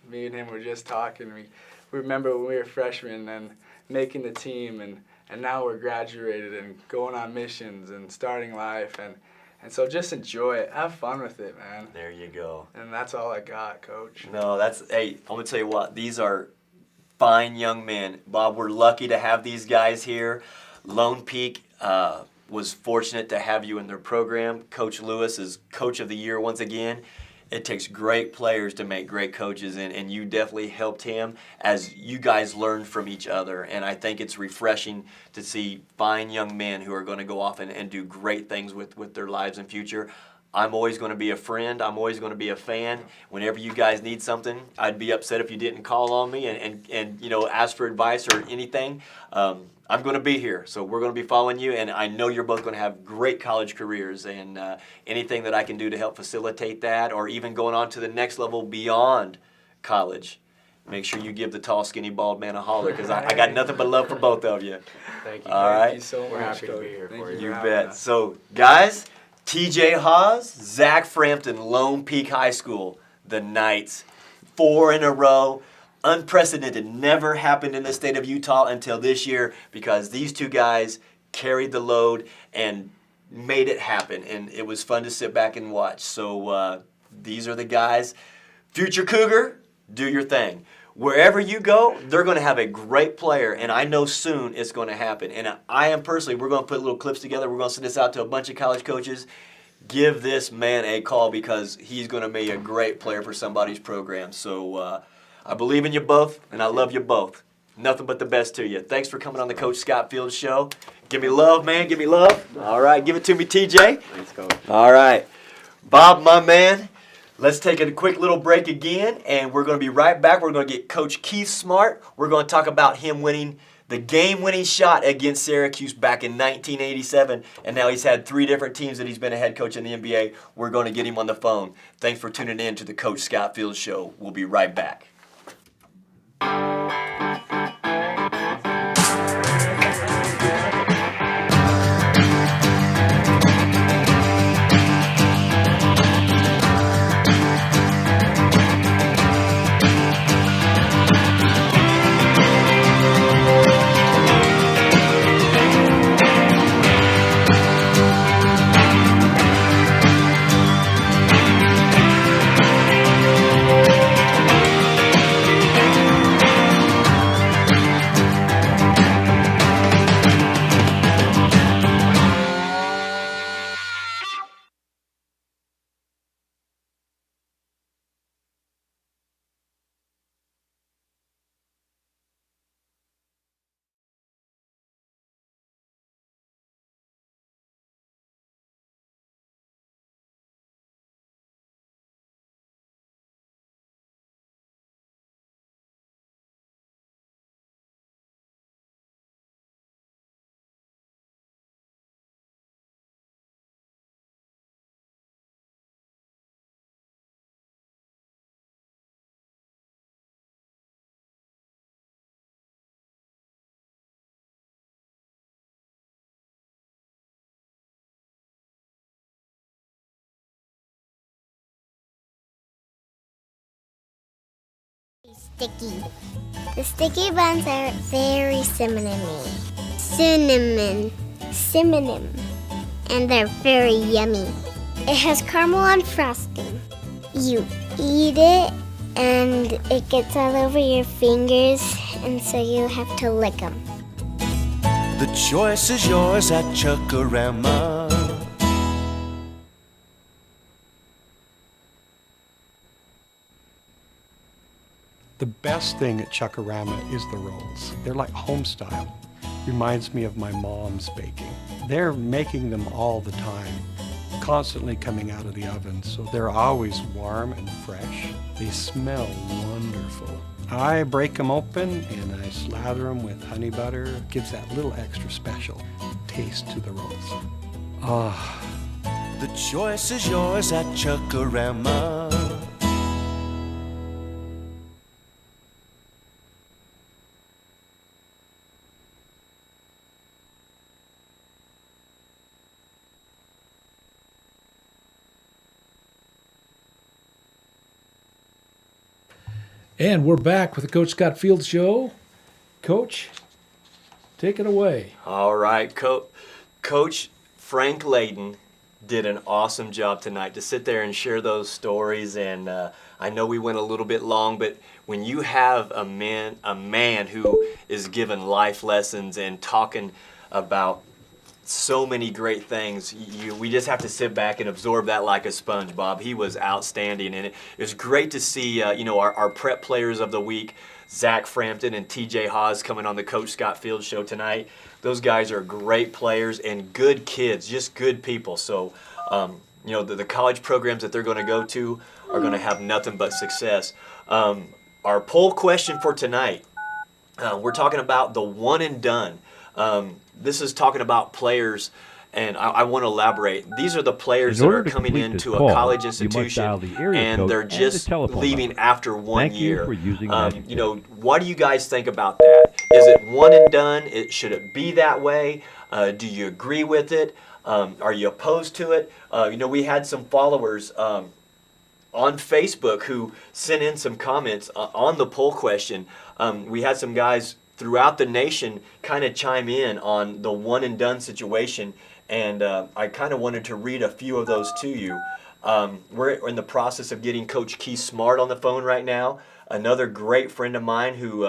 Me and him were just talking. We remember when we were freshmen and making the team, and now we're graduated and going on missions and starting life. And so just enjoy it. Have fun with it, man. There you go. And that's all I got, Coach. No, hey, I'm going to tell you what, these are fine young men. Bob, we're lucky to have these guys here. Lone Peak was fortunate to have you in their program. Coach Lewis is Coach of the Year once again. It takes great players to make great coaches, and you definitely helped him as you guys learned from each other. And I think it's refreshing to see fine young men who are going to go off and do great things with their lives and future. I'm always going to be a friend. I'm always going to be a fan. Whenever you guys need something, I'd be upset if you didn't call on me and ask for advice or anything. I'm going to be here, so we're going to be following you, and I know you're both going to have great college careers, and anything that I can do to help facilitate that or even going on to the next level beyond college, make sure you give the tall, skinny, bald man a holler, because I got nothing but love for both of you. Thank you. All right. Thank you so much. We're happy to Coach. be here Thank for you you. You for having bet. us. So, guys, TJ Haws, Zach Frampton, Lone Peak High School, the Knights, 4 in a row. Unprecedented. Never happened in the state of Utah until this year because these two guys carried the load and made it happen. And it was fun to sit back and watch. So these are the guys. Future Cougar, do your thing. Wherever you go, they're going to have a great player, and I know soon it's going to happen. And I am personally, we're going to put little clips together. We're going to send this out to a bunch of college coaches. Give this man a call because he's going to be a great player for somebody's program. So I believe in you both, and I love you both. Nothing but the best to you. Thanks for coming on the Coach Scott Fields Show. Give me love, man. Give me love. All right, give it to me, TJ. Thanks, Coach. All right. Bob, my man, let's take a quick little break again, and we're going to be right back. We're going to get Coach Keith Smart. We're going to talk about him winning the game-winning shot against Syracuse back in 1987, and now he's had 3 different teams that he's been a head coach in the NBA. We're going to get him on the phone. Thanks for tuning in to the Coach Scott Fields Show. We'll be right back. Sticky. The sticky buns are very cinnamon. Cinnamon. Cinnamon. and they're very yummy. It has caramel on frosting. You eat it, and it gets all over your fingers, and so you have to lick them. The choice is yours at Chuck-A-Rama. The best thing at Chuck-A-Rama is the rolls. They're like home style. Reminds me of my mom's baking. They're making them all the time, constantly coming out of the oven, so they're always warm and fresh. They smell wonderful. I break them open and I slather them with honey butter. It gives that little extra special taste to the rolls. Ah. The choice is yours at Chuck-A-Rama. And we're back with the Coach Scott Field Show. Coach, take it away. All right, Coach Frank Layden did an awesome job tonight to sit there and share those stories. And I know we went a little bit long, but when you have a man who is given life lessons and talking about so many great things, we just have to sit back and absorb that like a sponge, Bob. He was outstanding, and it was great to see our prep players of the week, Zach Frampton and TJ Haws, coming on the Coach Scott Field Show tonight. Those guys are great players and good kids, just good people. So the college programs that they're going to go to are going to have nothing but success. Our poll question for tonight, we're talking about the one and done. This is talking about players, and I want to elaborate. These are the players that are coming into a college institution, and they're just leaving after 1 year. What do you guys think about that? Is it one and done? Should it be that way? Do you agree with it? Are you opposed to it? We had some followers on Facebook who sent in some comments on the poll question. We had some guys throughout the nation kind of chime in on the one and done situation, and I kind of wanted to read a few of those to you. We're in the process of getting Coach Keith Smart on the phone right now, another great friend of mine who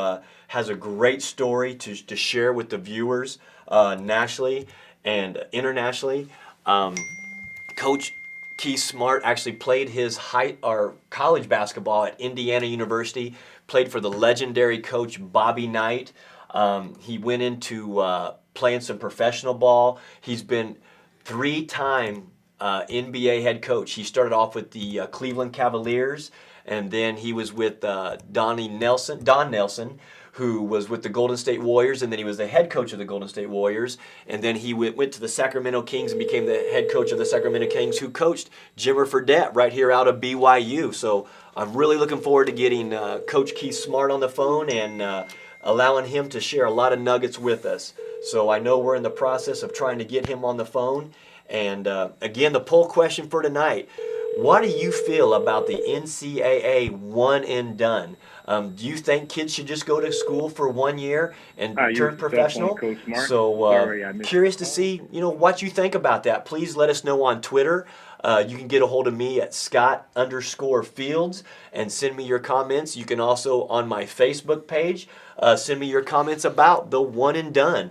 has a great story to share with the viewers nationally and internationally. Coach Keith Smart actually played his college basketball at Indiana University, played for the legendary coach Bobby Knight. He went into playing some professional ball. He's been 3-time NBA head coach. He started off with the Cleveland Cavaliers, and then he was with Don Nelson, who was with the Golden State Warriors, and then he was the head coach of the Golden State Warriors, and then he went to the Sacramento Kings and became the head coach of the Sacramento Kings, who coached Jimmer Fredette right here out of BYU. So I'm really looking forward to getting Coach Keith Smart on the phone and allowing him to share a lot of nuggets with us. So I know we're in the process of trying to get him on the phone. And again, the poll question for tonight, what do you feel about the NCAA one and done? Do you think kids should just go to school for 1 year and turn professional? So curious to see, what you think about that. Please let us know on Twitter. You can get a hold of me at Scott_Fields and send me your comments. You can also, on my Facebook page, send me your comments about the one and done.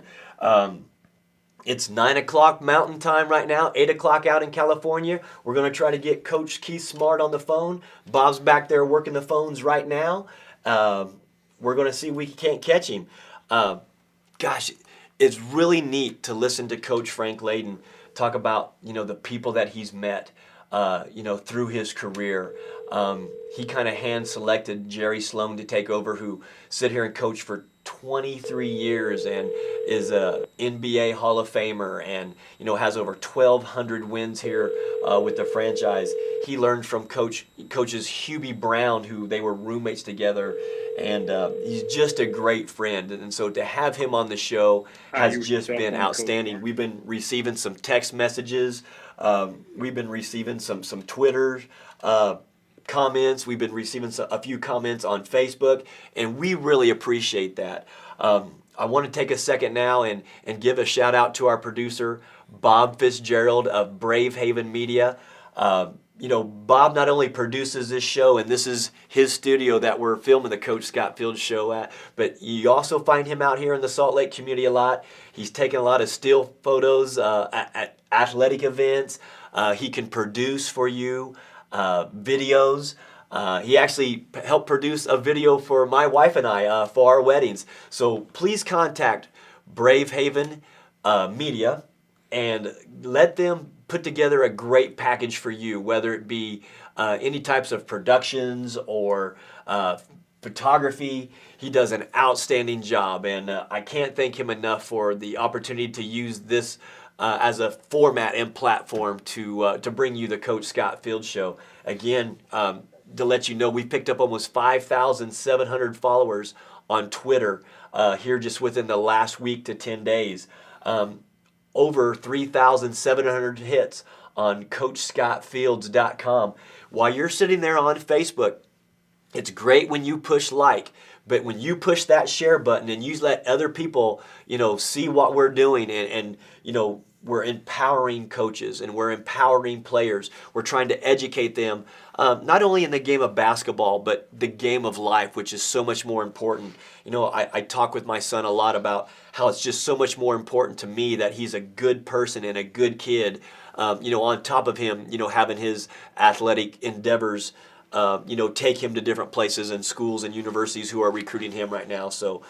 It's 9 o'clock Mountain Time right now, 8 o'clock out in California. We're going to try to get Coach Keith Smart on the phone. Bob's back there working the phones right now. We're going to see if we can't catch him. Gosh, it's really neat to listen to Coach Frank Layden talk about, the people that he's met, through his career. He kind of hand-selected Jerry Sloan to take over, who sit here and coach for 23 years and is a NBA Hall of Famer and, has over 1,200 wins here with the franchise. He learned from coaches Hubie Brown, who they were roommates together, and he's just a great friend. And so to have him on the show has just been outstanding. We've been receiving some text messages. We've been receiving some Twitter comments. We've been receiving a few comments on Facebook, and we really appreciate that. I want to take a second now and give a shout out to our producer, Bob Fitzgerald of Brave Haven Media. Bob not only produces this show, and this is his studio that we're filming the Coach Scott Fields show at, but you also find him out here in the Salt Lake community a lot. He's taken a lot of still photos at athletic events. He can produce for you videos. He actually helped produce a video for my wife and I for our weddings. So please contact Brave Haven Media and let them put together a great package for you, whether it be any types of productions or photography. He does an outstanding job, and I can't thank him enough for the opportunity to use this as a format and platform to bring you the Coach Scott Fields Show. Again, to let you know, we've picked up almost 5,700 followers on Twitter here just within the last week to 10 days. Over 3,700 hits on CoachScottFields.com. While you're sitting there on Facebook, it's great when you push like, but when you push that share button and you let other people, see what we're doing and we're empowering coaches and we're empowering players. We're trying to educate them, not only in the game of basketball, but the game of life, which is so much more important. I talk with my son a lot about how it's just so much more important to me that he's a good person and a good kid, on top of him, having his athletic endeavors, take him to different places and schools and universities who are recruiting him right now. So,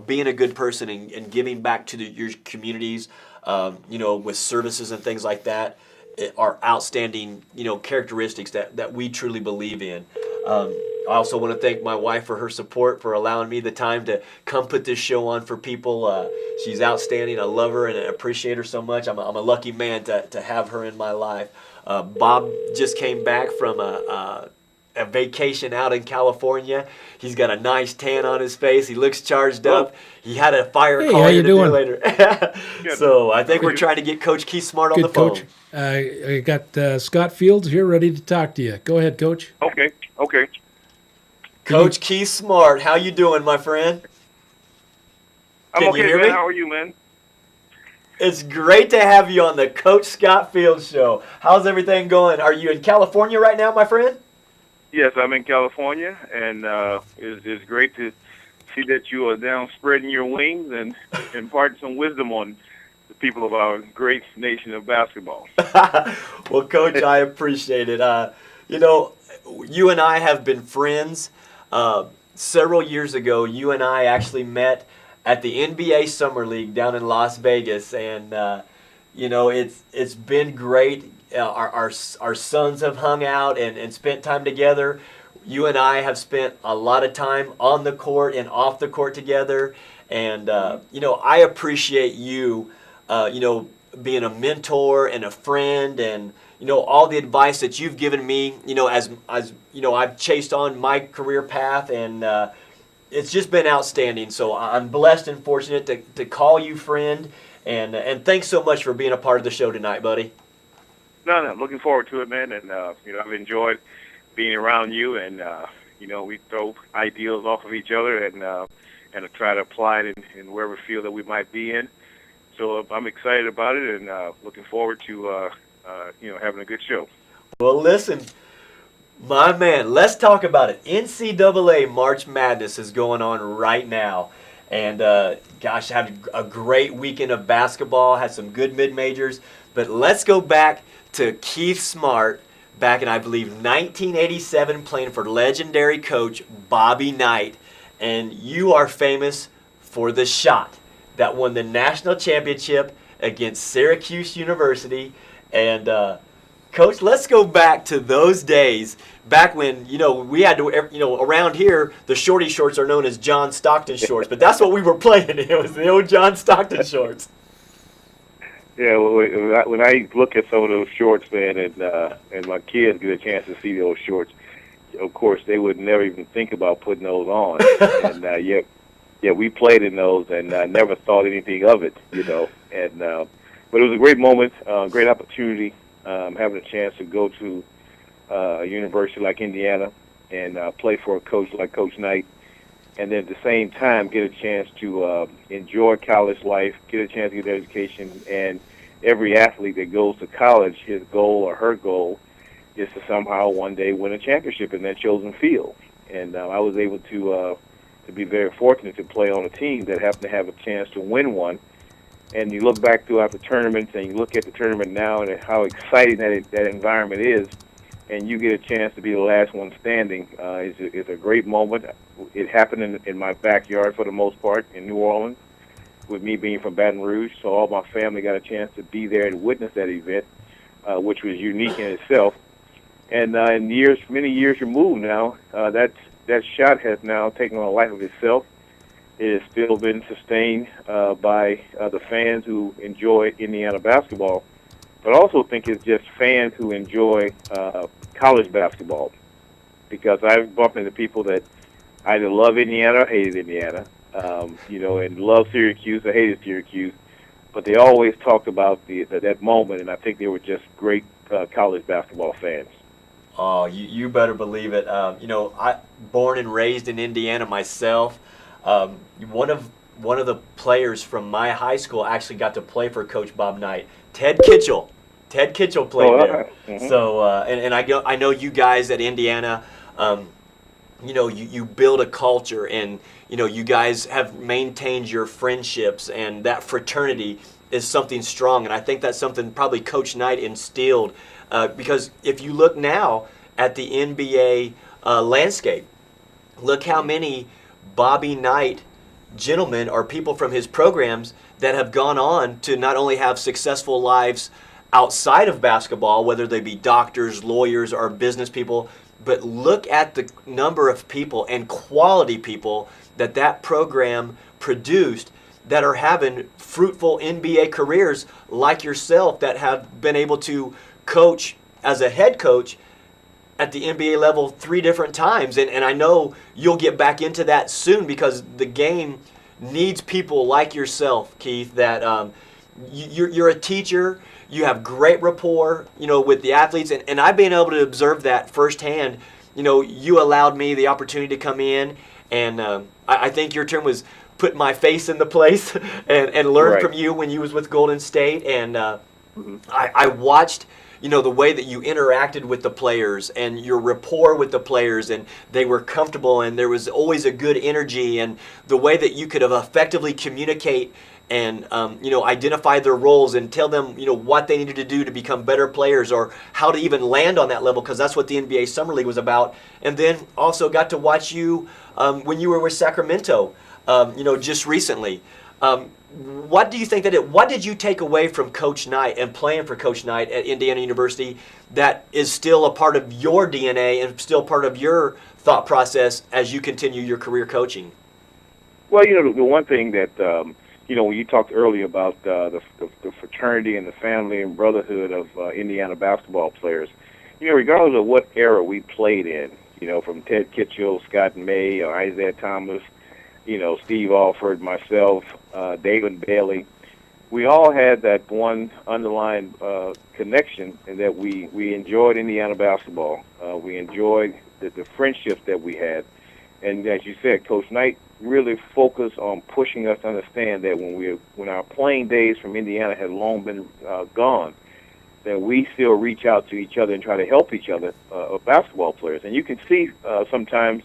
being a good person and giving back to your communities, with services and things like that are outstanding, characteristics that we truly believe in. I also want to thank my wife for her support, for allowing me the time to come put this show on for people. She's outstanding. I love her and I appreciate her so much. I'm a lucky man to have her in my life. Bob just came back from a vacation out in California. He's got a nice tan on his face. He looks charged up. He had a fire call to do later. So I think we're trying to get Coach Keith Smart on the phone. Coach. I got Scott Fields here ready to talk to you. Go ahead, Coach. Okay. Coach Keith Smart, how you doing, my friend? I'm okay, man. How are you, man? It's great to have you on the Coach Scott Fields Show. How's everything going? Are you in California right now, my friend? Yes, I'm in California, and it's great to see that you are now spreading your wings and imparting some wisdom on the people of our great nation of basketball. Well, Coach, I appreciate it. You and I have been friends. Several years ago, you and I actually met at the NBA Summer League down in Las Vegas, and it's been great. Our sons have hung out and spent time together. You and I have spent a lot of time on the court and off the court together, and I appreciate you, being a mentor and a friend, and all the advice that you've given me, as I've chased on my career path, and it's just been outstanding. So I'm blessed and fortunate to call you friend, and thanks so much for being a part of the show tonight, buddy. No, looking forward to it, man. And I've enjoyed being around you, and we throw ideals off of each other, and try to apply it in wherever field that we might be in. So I'm excited about it, and looking forward to having a good show. Well, listen, my man, let's talk about it. NCAA March Madness is going on right now. And, gosh, I had a great weekend of basketball, had some good mid-majors. But let's go back to Keith Smart back in, I believe, 1987, playing for legendary coach Bobby Knight. And you are famous for the shot that won the national championship against Syracuse University. And, Coach, let's go back to those days, back when, we had to, around here, the shorty shorts are known as John Stockton shorts, but that's what we were playing. It was the old John Stockton shorts. Yeah, well, when I look at some of those shorts, man, and my kids get a chance to see those shorts, of course, they would never even think about putting those on. And, yeah, we played in those and never thought anything of it, And but it was a great moment, great opportunity. Having a chance to go to a university like Indiana and play for a coach like Coach Knight. and then at the same time get a chance to enjoy college life, get a chance to get an education. And every athlete that goes to college, his goal or her goal is to somehow one day win a championship in their chosen field. And I was able to be very fortunate to play on a team that happened to have a chance to win one. And you look back throughout the tournaments, and you look at the tournament now and how exciting that environment is, and you get a chance to be the last one standing. It's a great moment. It happened in my backyard for the most part in New Orleans, with me being from Baton Rouge, so all my family got a chance to be there and witness that event, which was unique in itself. And in many years removed now, that shot has now taken on a life of itself. It has still been sustained by the fans who enjoy Indiana basketball, but also think it's just fans who enjoy college basketball, because I've bumped into people that either love Indiana or hated Indiana, and love Syracuse or hated Syracuse, but they always talked about that moment, and I think they were just great college basketball fans. Oh, you better believe it. I born and raised in Indiana myself. One of the players from my high school actually got to play for Coach Bob Knight. Ted Kitchell played there. Mm-hmm. So and I know you guys at Indiana. You build a culture, and you guys have maintained your friendships, and that fraternity is something strong. And I think that's something probably Coach Knight instilled. Because if you look now at the NBA landscape, look how many Bobby Knight gentlemen or people from his programs that have gone on to not only have successful lives outside of basketball, whether they be doctors, lawyers, or business people, but look at the number of people and quality people that program produced that are having fruitful NBA careers like yourself, that have been able to coach as a head coach at the NBA level 3 different times. And I know you'll get back into that soon, because the game needs people like yourself, Keith, that you're a teacher, you have great rapport, with the athletes. And I've been able to observe that firsthand. You allowed me the opportunity to come in, and I think your term was put my face in the place and learn from you when you was with Golden State. And I watched the way that you interacted with the players and your rapport with the players, and they were comfortable, and there was always a good energy, and the way that you could have effectively communicate and identify their roles and tell them what they needed to do to become better players, or how to even land on that level, because that's what the NBA Summer League was about. And then also got to watch you when you were with Sacramento just recently. What do you think what did you take away from Coach Knight and playing for Coach Knight at Indiana University that is still a part of your DNA and still part of your thought process as you continue your career coaching? Well, the one thing that, when you talked earlier about the fraternity and the family and brotherhood of Indiana basketball players, regardless of what era we played in, from Ted Kitchell, Scott May, or Isaiah Thomas, Steve Alford, myself, David Bailey, we all had that one underlying connection, and that we enjoyed Indiana basketball. We enjoyed the friendships that we had. And as you said, Coach Knight really focused on pushing us to understand that when our playing days from Indiana had long been gone, that we still reach out to each other and try to help each other, basketball players. And you can see sometimes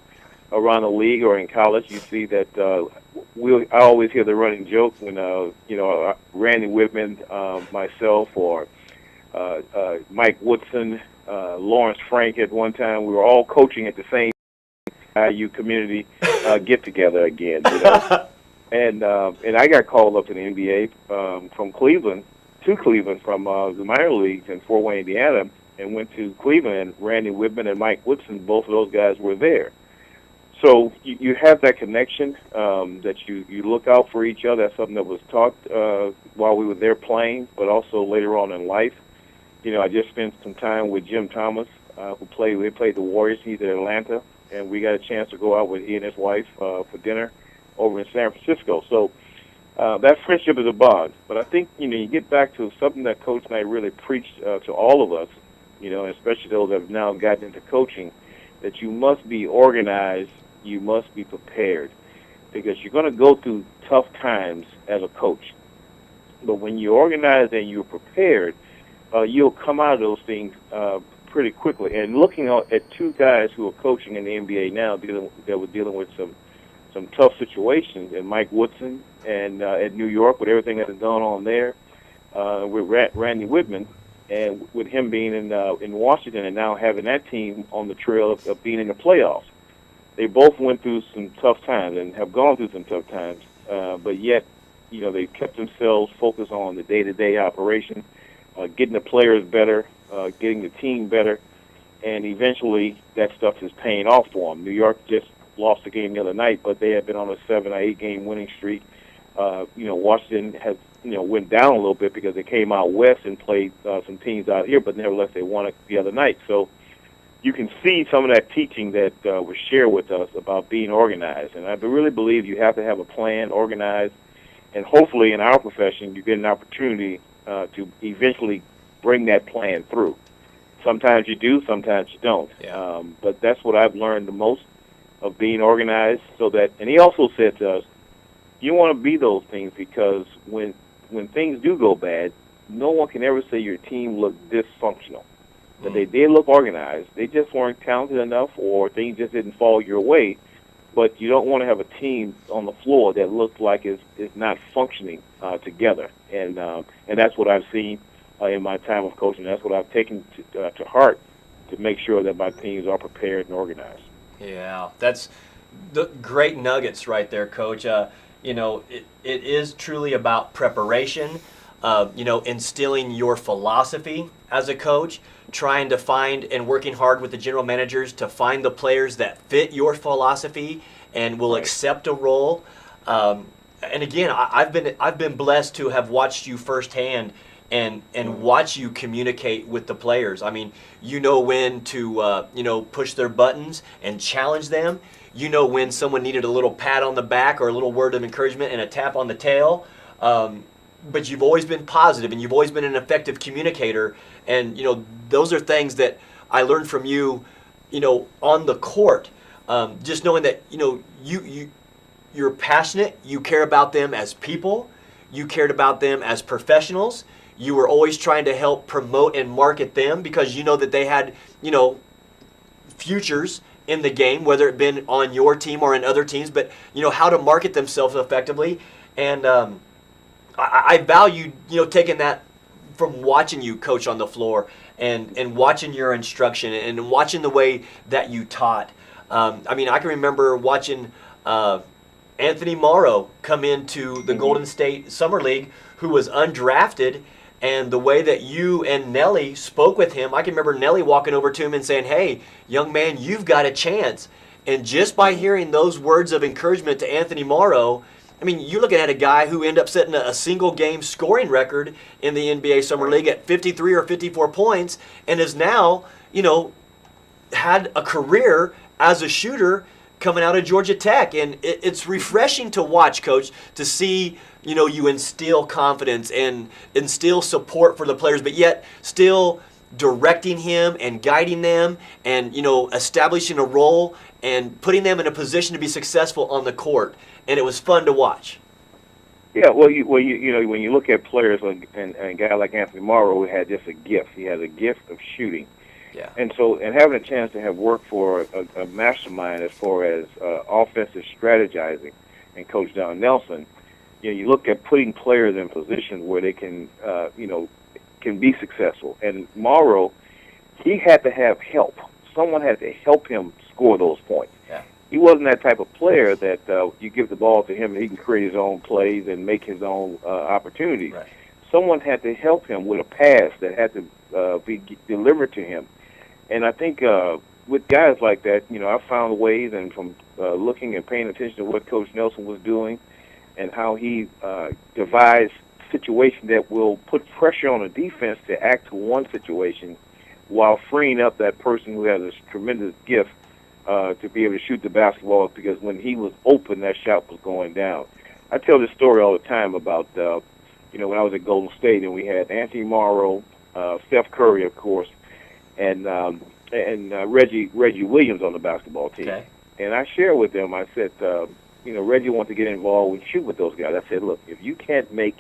around the league or in college, you see that I always hear the running joke when Randy Whitman, myself, or Mike Woodson, Lawrence Frank at one time, we were all coaching at the same IU community get together again. And I got called up to the NBA from Cleveland from the minor leagues in Fort Wayne, Indiana, and went to Cleveland. And Randy Whitman and Mike Woodson, both of those guys were there. So you have that connection, that you look out for each other. That's something that was taught while we were there playing, but also later on in life. I just spent some time with Jim Thomas, we played the Warriors. He's in Atlanta, and we got a chance to go out with he and his wife for dinner over in San Francisco. So that friendship is a bond. But I think you get back to something that Coach Knight really preached to all of us, especially those that have now gotten into coaching, that you must be organized you must be prepared, because you're going to go through tough times as a coach. But when you're organized and you're prepared, you'll come out of those things pretty quickly. And looking at two guys who are coaching in the NBA now, that were dealing with some tough situations, and Mike Woodson and at New York with everything that has gone on there, with Randy Whitman, and with him being in Washington and now having that team on the trail of being in the playoffs. They both went through some tough times and have gone through some tough times, but yet, they kept themselves focused on the day-to-day operation, getting the players better, getting the team better, and eventually that stuff is paying off for them. New York just lost a game the other night, but they had been on a 7 or 8 game winning streak. Washington has went down a little bit because they came out west and played some teams out here, but nevertheless they won it the other night. So you can see some of that teaching that was shared with us about being organized. And I really believe you have to have a plan, organized, and hopefully in our profession you get an opportunity to eventually bring that plan through. Sometimes you do, sometimes you don't. Yeah. But that's what I've learned the most, of being organized, so that, and he also said to us, you want to be those things, because when things do go bad, no one can ever say your team looked dysfunctional. That they did look organized. They just weren't talented enough, or things just didn't fall your way. But you don't want to have a team on the floor that looks like it's not functioning together. And that's what I've seen in my time of coaching. That's what I've taken to heart, to make sure that my teams are prepared and organized. Yeah, that's the great nuggets right there, Coach. It is truly about preparation, instilling your philosophy as a coach, trying to find and working hard with the general managers to find the players that fit your philosophy and will accept a role. And again, I've been blessed to have watched you firsthand and watch you communicate with the players. I mean, when to push their buttons and challenge them. When someone needed a little pat on the back or a little word of encouragement and a tap on the tail. But you've always been positive, and you've always been an effective communicator. And those are things that I learned from you, on the court. Just knowing that you're passionate, you care about them as people, you cared about them as professionals. You were always trying to help promote and market them, because that they had futures in the game, whether it been on your team or in other teams, but how to market themselves effectively. And I valued taking that from watching you coach on the floor and watching your instruction and watching the way that you taught. I can remember watching Anthony Morrow come into the Golden State Summer League, who was undrafted, and the way that you and Nelly spoke with him. I can remember Nelly walking over to him and saying, "Hey, young man, you've got a chance." And just by hearing those words of encouragement to Anthony Morrow, you're looking at a guy who ended up setting a single game scoring record in the NBA Summer League at 53 or 54 points, and is now, had a career as a shooter coming out of Georgia Tech. And it's refreshing to watch, Coach, to see you instill confidence and instill support for the players, but yet still directing him and guiding them and establishing a role and putting them in a position to be successful on the court. And it was fun to watch. Yeah, when you look at players and a guy like Anthony Morrow, who had just a gift. He has a gift of shooting. Yeah. And having a chance to have worked for a mastermind as far as offensive strategizing and Coach Don Nelson, you look at putting players in positions where they can be successful. And Morrow, he had to have help. Someone had to help him score those points. Yeah. He wasn't that type of player that you give the ball to him and he can create his own plays and make his own opportunities. Right. Someone had to help him with a pass that had to be delivered to him. And I think with guys like that, I found ways, and from looking and paying attention to what Coach Nelson was doing and how he devised situations that will put pressure on the defense to act to one situation while freeing up that person who has a tremendous gift to be able to shoot the basketball, because when he was open, that shot was going down. I tell this story all the time about, when I was at Golden State and we had Anthony Morrow, Steph Curry, of course, and Reggie Williams on the basketball team. Okay. And I shared with them, I said, Reggie wants to get involved and shoot with those guys. I said, look, if you can't make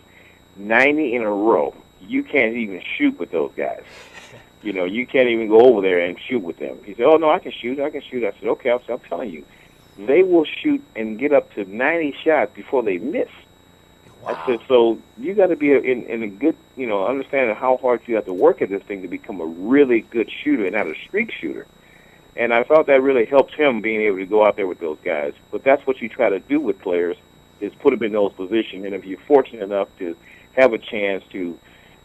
90 in a row, you can't even shoot with those guys. You can't even go over there and shoot with them. He said, oh, no, I can shoot. I said, okay, I'm telling you. They will shoot and get up to 90 shots before they miss. Wow. I said, so you got to be in a good, understanding how hard you have to work at this thing to become a really good shooter and not a streak shooter. And I thought that really helps him being able to go out there with those guys. But that's what you try to do with players, is put them in those positions. And if you're fortunate enough to have a chance to,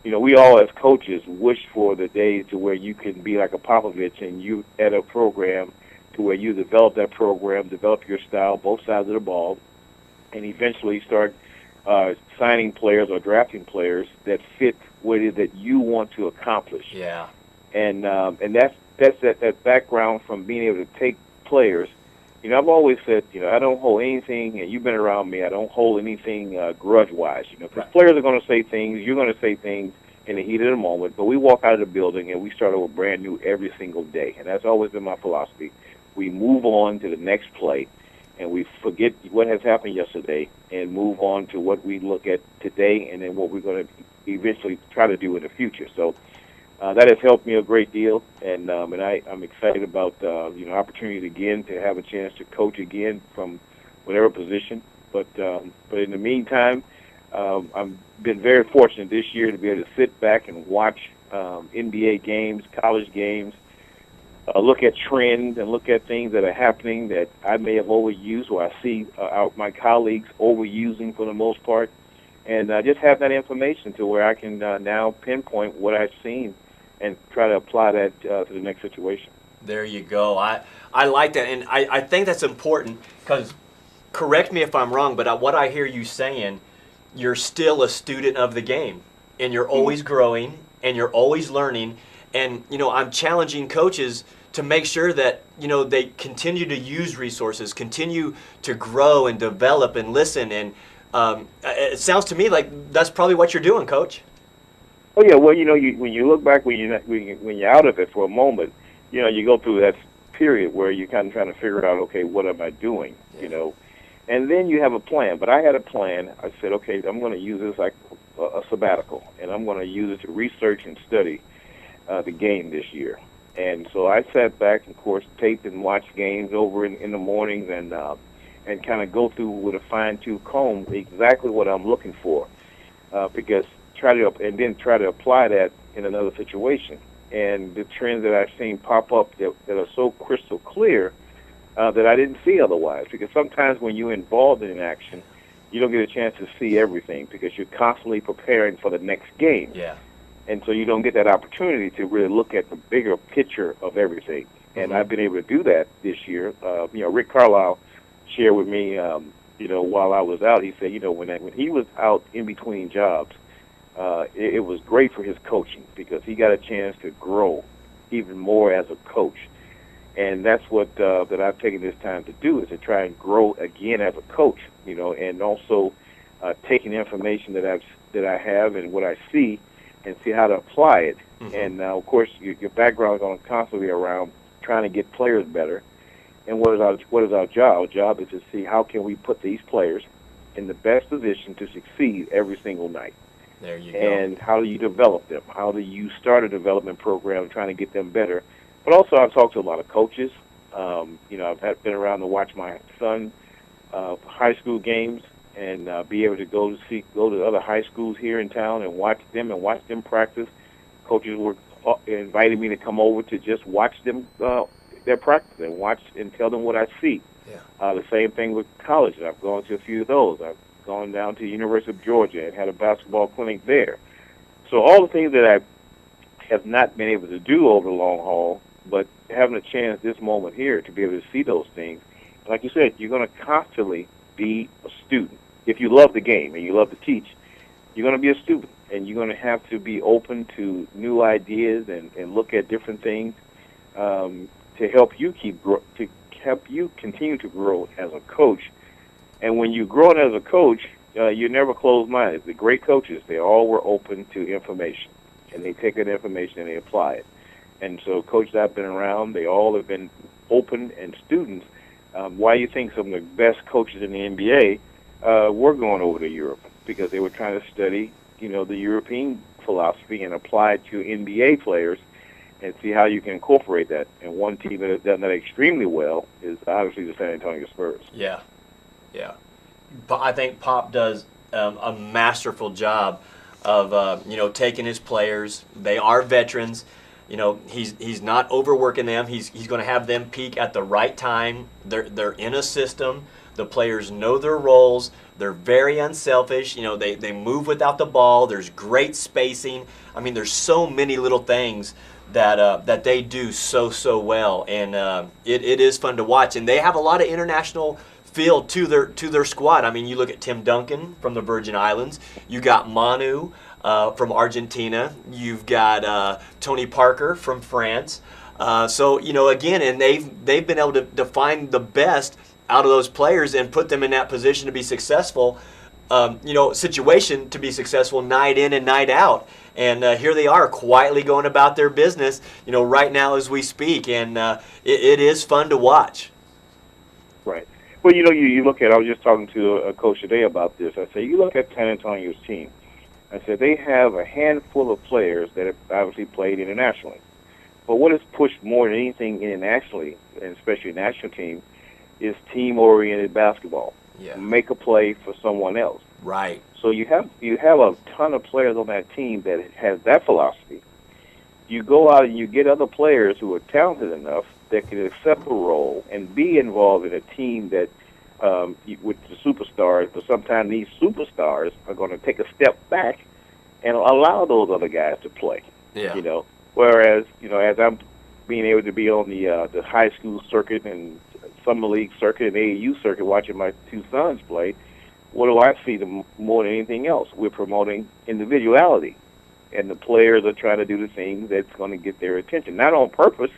we all as coaches wish for the days to where you can be like a Popovich and you at a program to where you develop that program, develop your style, both sides of the ball, and eventually start signing players or drafting players that fit what it is that you want to accomplish. Yeah. And that's that background from being able to take players. I've always said, I don't hold anything, and you've been around me, I don't hold anything grudge-wise. Because Right. Players are going to say things, you're going to say things in the heat of the moment, but we walk out of the building and we start over brand new every single day. And that's always been my philosophy. We move on to the next play, and we forget what has happened yesterday and move on to what we look at today and then what we're going to eventually try to do in the future. So that has helped me a great deal, and I'm excited about opportunity again to have a chance to coach again from whatever position. But in the meantime, I've been very fortunate this year to be able to sit back and watch NBA games, college games, look at trends and look at things that are happening that I may have overused or I see my colleagues overusing for the most part, and just have that information to where I can now pinpoint what I've seen and try to apply that to the next situation. There you go. I like that, and I think that's important because, correct me if I'm wrong, but what I hear you saying, you're still a student of the game, and you're always growing, and you're always learning, and I'm challenging coaches to make sure that they continue to use resources, continue to grow and develop and listen, and it sounds to me like that's probably what you're doing, Coach. Oh yeah, well when you look back when you're out of it for a moment, you go through that period where you're kind of trying to figure out, okay, what am I doing, and then you have a plan. But I had a plan. I said, okay, I'm going to use this like a sabbatical, and I'm going to use it to research and study the game this year. And so I sat back, of course, taped and watched games over in the mornings, and kind of go through with a fine-tooth comb exactly what I'm looking for, because try to apply that in another situation. And the trends that I've seen pop up that are so crystal clear that I didn't see otherwise. Because sometimes when you're involved in action, you don't get a chance to see everything because you're constantly preparing for the next game. Yeah. And so you don't get that opportunity to really look at the bigger picture of everything. And I've been able to do that this year. Rick Carlisle shared with me, while I was out, he said, when he was out in between jobs, it was great for his coaching because he got a chance to grow even more as a coach. And that's what that I've taken this time to do, is to try and grow again as a coach, and also taking information that I have and what I see and see how to apply it. And of course, your background is going to constantly be around trying to get players better. And what is our job? Our job is to see how can we put these players in the best position to succeed every single night. There you go. And how do you develop them? How do you start a development program trying to get them better? But also, I've talked to a lot of coaches. I've been around to watch my son high school games and be able to go to other high schools here in town and watch them practice. Coaches were inviting me to come over to just watch them their practice and watch and tell them what I see. Yeah. The same thing with colleges. I've gone to a few of those. I've gone down to the University of Georgia and had a basketball clinic there. So all the things that I have not been able to do over the long haul, but having a chance this moment here to be able to see those things, like you said, you're going to constantly be a student. If you love the game and you love to teach, you're going to be a student, and you're going to have to be open to new ideas and look at different things to help you continue to grow as a coach. And when you're growing as a coach, you're never closed-minded. The great coaches, they all were open to information, and they take that information and they apply it. And so coaches I've been around, they all have been open and students why do you think some of the best coaches in the NBA were going over to Europe? Because they were trying to study, the European philosophy and apply it to NBA players and see how you can incorporate that. And one team that has done that extremely well is obviously the San Antonio Spurs. Yeah. I think Pop does a masterful job of taking his players. They are veterans. He's not overworking them. He's going to have them peak at the right time. They're in a system. The players know their roles. They're very unselfish. They move without the ball. There's great spacing. I mean, there's so many little things that they do so well, and it is fun to watch. And they have a lot of international feel to their squad. I mean, you look at Tim Duncan from the Virgin Islands. You got Manu from Argentina. You've got Tony Parker from France. So again, and they've been able to find the best out of those players and put them in that position to be successful. Situation to be successful night in and night out. And here they are quietly going about their business, right now as we speak. And it is fun to watch. Right. Well, you look at, I was just talking to a coach today about this. I said, you look at San Antonio's team. I said, they have a handful of players that have obviously played internationally. But what has pushed more than anything internationally, and especially the national team, is team-oriented basketball. Yeah. Make a play for someone else. Right. So you have a ton of players on that team that has that philosophy. You go out and you get other players who are talented enough that can accept a role and be involved in a team that with the superstars, but sometimes these superstars are going to take a step back and allow those other guys to play. Yeah. Whereas, as I'm being able to be on the high school circuit and summer league circuit and AAU circuit watching my two sons play, what do I see them more than anything else? We're promoting individuality, and the players are trying to do the thing that's going to get their attention, not on purpose,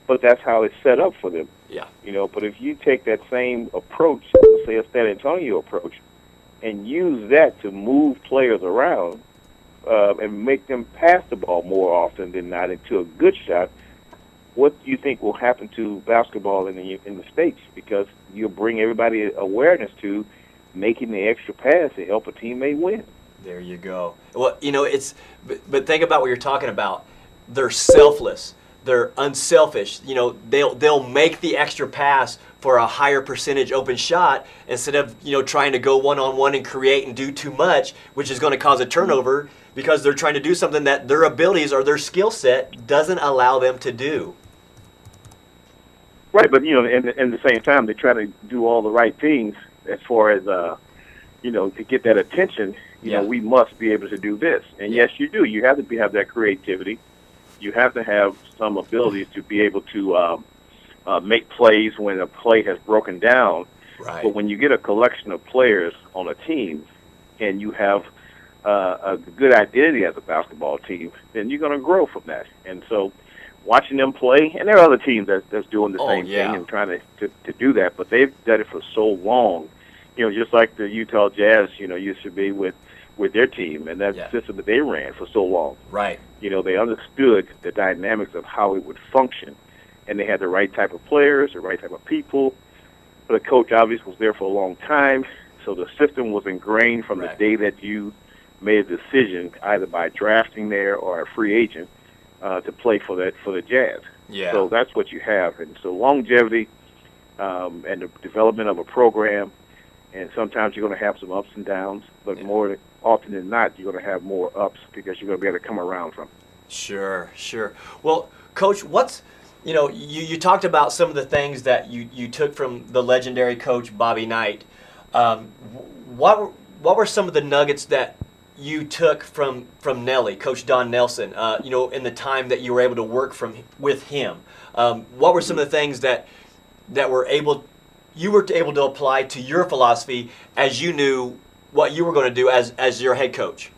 but that's how it's set up for them. Yeah. But if you take that same approach, say a San Antonio approach, and use that to move players around and make them pass the ball more often than not into a good shot, what do you think will happen to basketball in the States? Because you'll bring everybody awareness to making the extra pass to help a teammate win. There you go. Well, but think about what you're talking about. They're selfless. They're unselfish. They'll make the extra pass for a higher percentage open shot instead of trying to go one-on-one and create and do too much, which is going to cause a turnover because they're trying to do something that their abilities or their skill set doesn't allow them to do. Right, but and at the same time, they try to do all the right things as far as to get that attention. We must be able to do this, and yes, you do. You have to have that creativity. You have to have some abilities to be able to make plays when a play has broken down. Right. But when you get a collection of players on a team, and you have a good identity as a basketball team, then you're going to grow from that. And so, watching them play, and there are other teams that's doing the same thing and trying to do that, but they've done it for so long. Just like the Utah Jazz, used to be with their team, and that system that they ran for so long. Right. They understood the dynamics of how it would function, and they had the right type of players, the right type of people. The coach obviously was there for a long time, so the system was ingrained from the day that you made a decision, either by drafting there or a free agent, to play for the Jazz. Yeah. So that's what you have, and so longevity and the development of a program. And sometimes you're going to have some ups and downs, but more often than not, you're going to have more ups because you're going to be able to come around from it. Sure. Well, Coach, you talked about some of the things that you took from the legendary coach Bobby Knight. What were some of the nuggets that you took from Nelly, Coach Don Nelson, in the time that you were able to work with him? What were some of the things that you were able to apply to your philosophy as you knew what you were going to do as your head coach?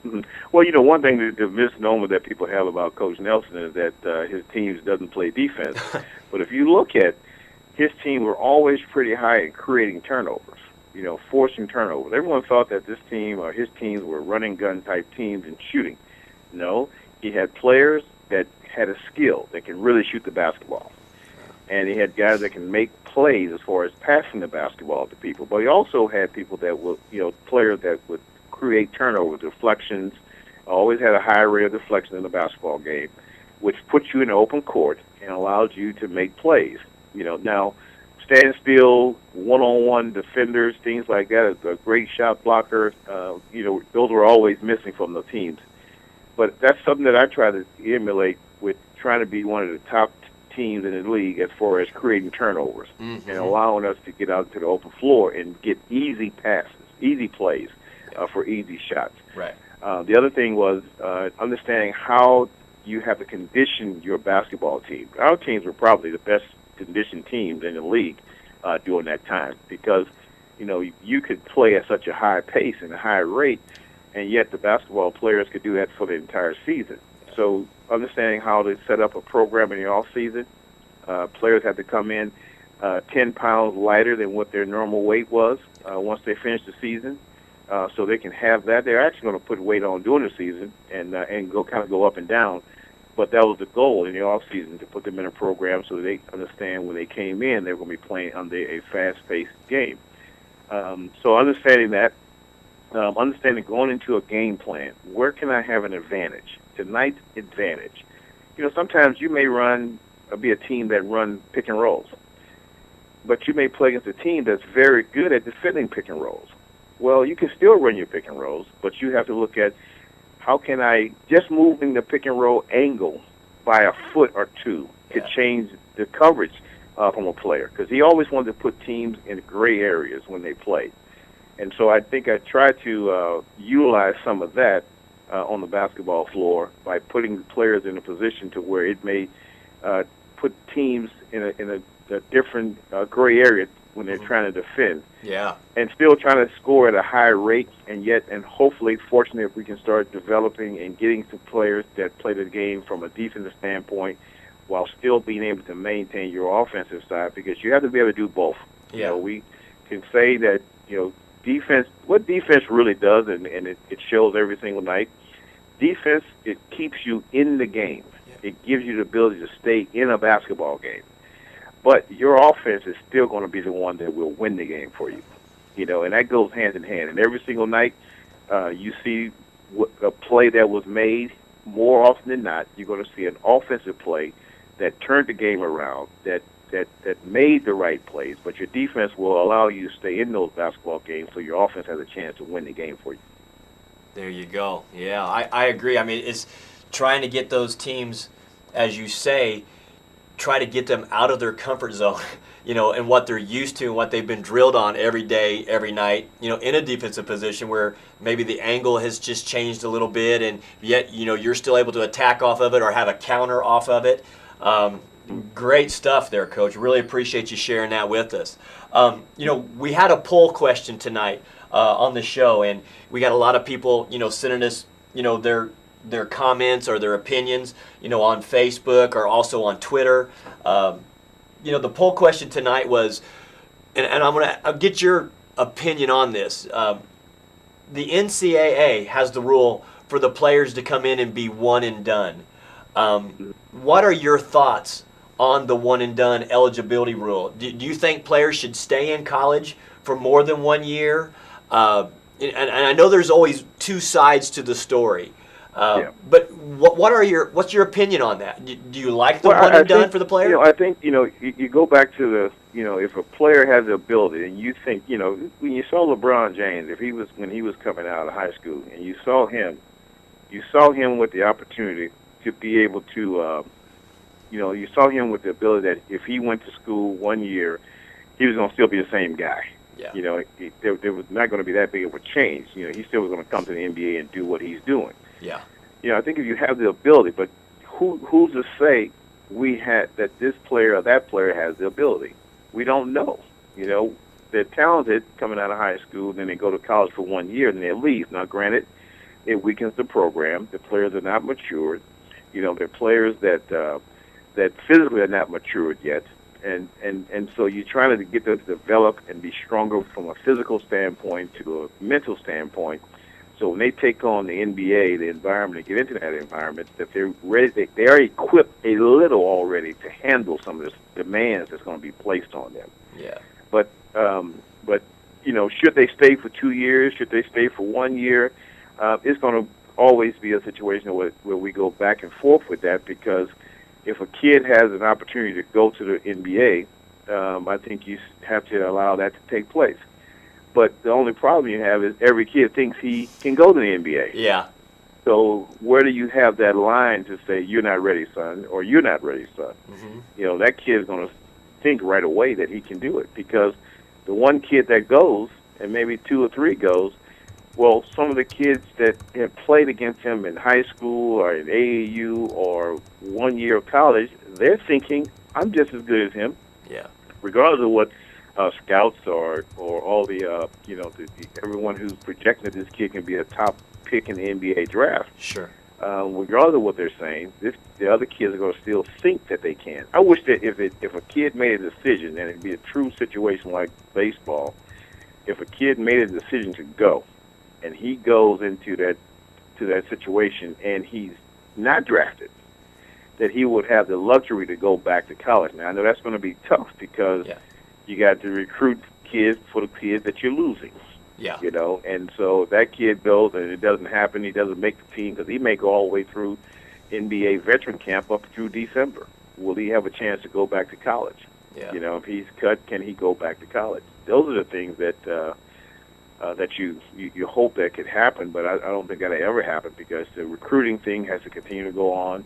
Mm-hmm. Well, one thing, the misnomer that people have about Coach Nelson is that his teams doesn't play defense. But if you look at his team, were always pretty high in creating turnovers, forcing turnovers. Everyone thought that this team or his teams were running gun type teams and shooting. No, he had players that had a skill that can really shoot the basketball. And he had guys that can make plays as far as passing the basketball to people. But he also had people that would, players that would create turnovers, deflections. Always had a high rate of deflection in the basketball game, which puts you in an open court and allows you to make plays. Now, stand still, one-on-one defenders, things like that, a great shot blocker, those were always missing from the teams. But that's something that I try to emulate with trying to be one of the top teams in the league as far as creating turnovers and allowing us to get out to the open floor and get easy passes, easy plays for easy shots. Right. The other thing was understanding how you have to condition your basketball team. Our teams were probably the best conditioned teams in the league during that time because, you could play at such a high pace and a high rate, and yet the basketball players could do that for the entire season. So understanding how to set up a program in the off season, players have to come in 10 pounds lighter than what their normal weight was once they finish the season, so they can have that. They're actually going to put weight on during the season and go up and down. But that was the goal in the off season, to put them in a program so they understand when they came in they're going to be playing under a fast-paced game. So understanding that. Understanding going into a game plan, where can I have an advantage? Tonight's advantage. Sometimes you may be a team that run pick and rolls, but you may play against a team that's very good at defending pick and rolls. Well, you can still run your pick and rolls, but you have to look at how can I, just moving the pick and roll angle by a foot or two could change the coverage from a player, because he always wanted to put teams in gray areas when they play. And so I think I tried to utilize some of that on the basketball floor by putting the players in a position to where it may put teams in a different gray area when they're trying to defend. Yeah. And still trying to score at a high rate, and hopefully, fortunately, if we can start developing and getting some players that play the game from a defensive standpoint while still being able to maintain your offensive side, because you have to be able to do both. Yeah. We can say that, defense, what defense really does, and it shows every single night, defense, it keeps you in the game. Yeah. It gives you the ability to stay in a basketball game. But your offense is still going to be the one that will win the game for you. And that goes hand in hand. And every single night, you see a play that was made, more often than not, you're going to see an offensive play that turned the game around, that made the right plays, but your defense will allow you to stay in those basketball games so your offense has a chance to win the game for you. There you go. Yeah, I agree. I mean, it's trying to get those teams, as you say, try to get them out of their comfort zone, and what they're used to and what they've been drilled on every day, every night, in a defensive position where maybe the angle has just changed a little bit, and yet, you're still able to attack off of it or have a counter off of it. Great stuff there, Coach. Really appreciate you sharing that with us. We had a poll question tonight on the show, and we got a lot of people, sending us, their comments or their opinions, on Facebook or also on Twitter. The poll question tonight was, and I'll get your opinion on this. The NCAA has the rule for the players to come in and be one and done. What are your thoughts on the one and done eligibility rule? Do you think players should stay in college for more than 1 year? And I know there's always two sides to the story. But what's your opinion on that? Do you like the one and done for the player? I think you go back to the if a player has the ability, and you think when you saw LeBron James, when he was coming out of high school, and you saw him with the opportunity to be able to you saw him with the ability that if he went to school 1 year, he was going to still be the same guy. Yeah. There was not going to be that big of a change. He still was going to come to the NBA and do what he's doing. Yeah. I think if you have the ability, but who's to say that this player or that player has the ability? We don't know. They're talented coming out of high school, then they go to college for 1 year, and they leave. Now, granted, it weakens the program. The players are not matured. They're players that physically are not matured yet, and so you're trying to get them to develop and be stronger from a physical standpoint to a mental standpoint. So when they take on the NBA, the environment, and get into that environment, that they're ready, they are equipped a little already to handle some of the demands that's going to be placed on them. Yeah. But you know, should they stay for 2 years? Should they stay for 1 year? It's going to always be a situation where we go back and forth with that, because if a kid has an opportunity to go to the NBA, I think you have to allow that to take place. But the only problem you have is every kid thinks he can go to the NBA. Yeah. So where do you have that line to say, you're not ready, son, or you're not ready, son? Mm-hmm. You know, that kid's going to think right away that he can do it, because the one kid that goes, and maybe 2 or 3 goes, well, some of the kids that have played against him in high school or in AAU or 1 year of college, they're thinking, I'm just as good as him. Yeah. Regardless of what scouts or all the, you know, everyone who's projecting that this kid can be a top pick in the NBA draft. Sure. Regardless of what they're saying, the other kids are going to still think that they can. I wish that if a kid made a decision, and it'd be a true situation like baseball, if a kid made a decision to go, and he goes into that situation, and he's not drafted, that he would have the luxury to go back to college. Now, I know that's going to be tough, because you got to recruit kids for the kids that you're losing. Yeah. You know, and so that kid goes and it doesn't happen. He doesn't make the team, because he may go all the way through NBA veteran camp up through December. Will he have a chance to go back to college? Yeah. You know, if he's cut, can he go back to college? Those are the things that that you hope that could happen, but I don't think that'll ever happen, because the recruiting thing has to continue to go on.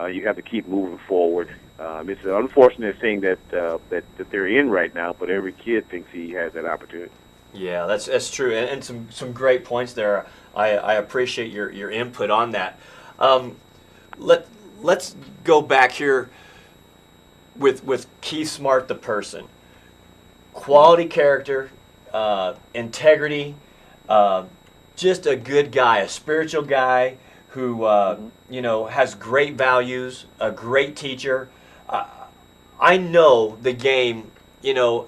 You have to keep moving forward. It's an unfortunate thing that they're in right now, but every kid thinks he has that opportunity. Yeah, that's true, and some great points there. I appreciate your input on that. Let's go back here with Keith Smart, the person. Quality character, integrity, just a good guy, a spiritual guy who you know, has great values, a great teacher. I know the game, you know,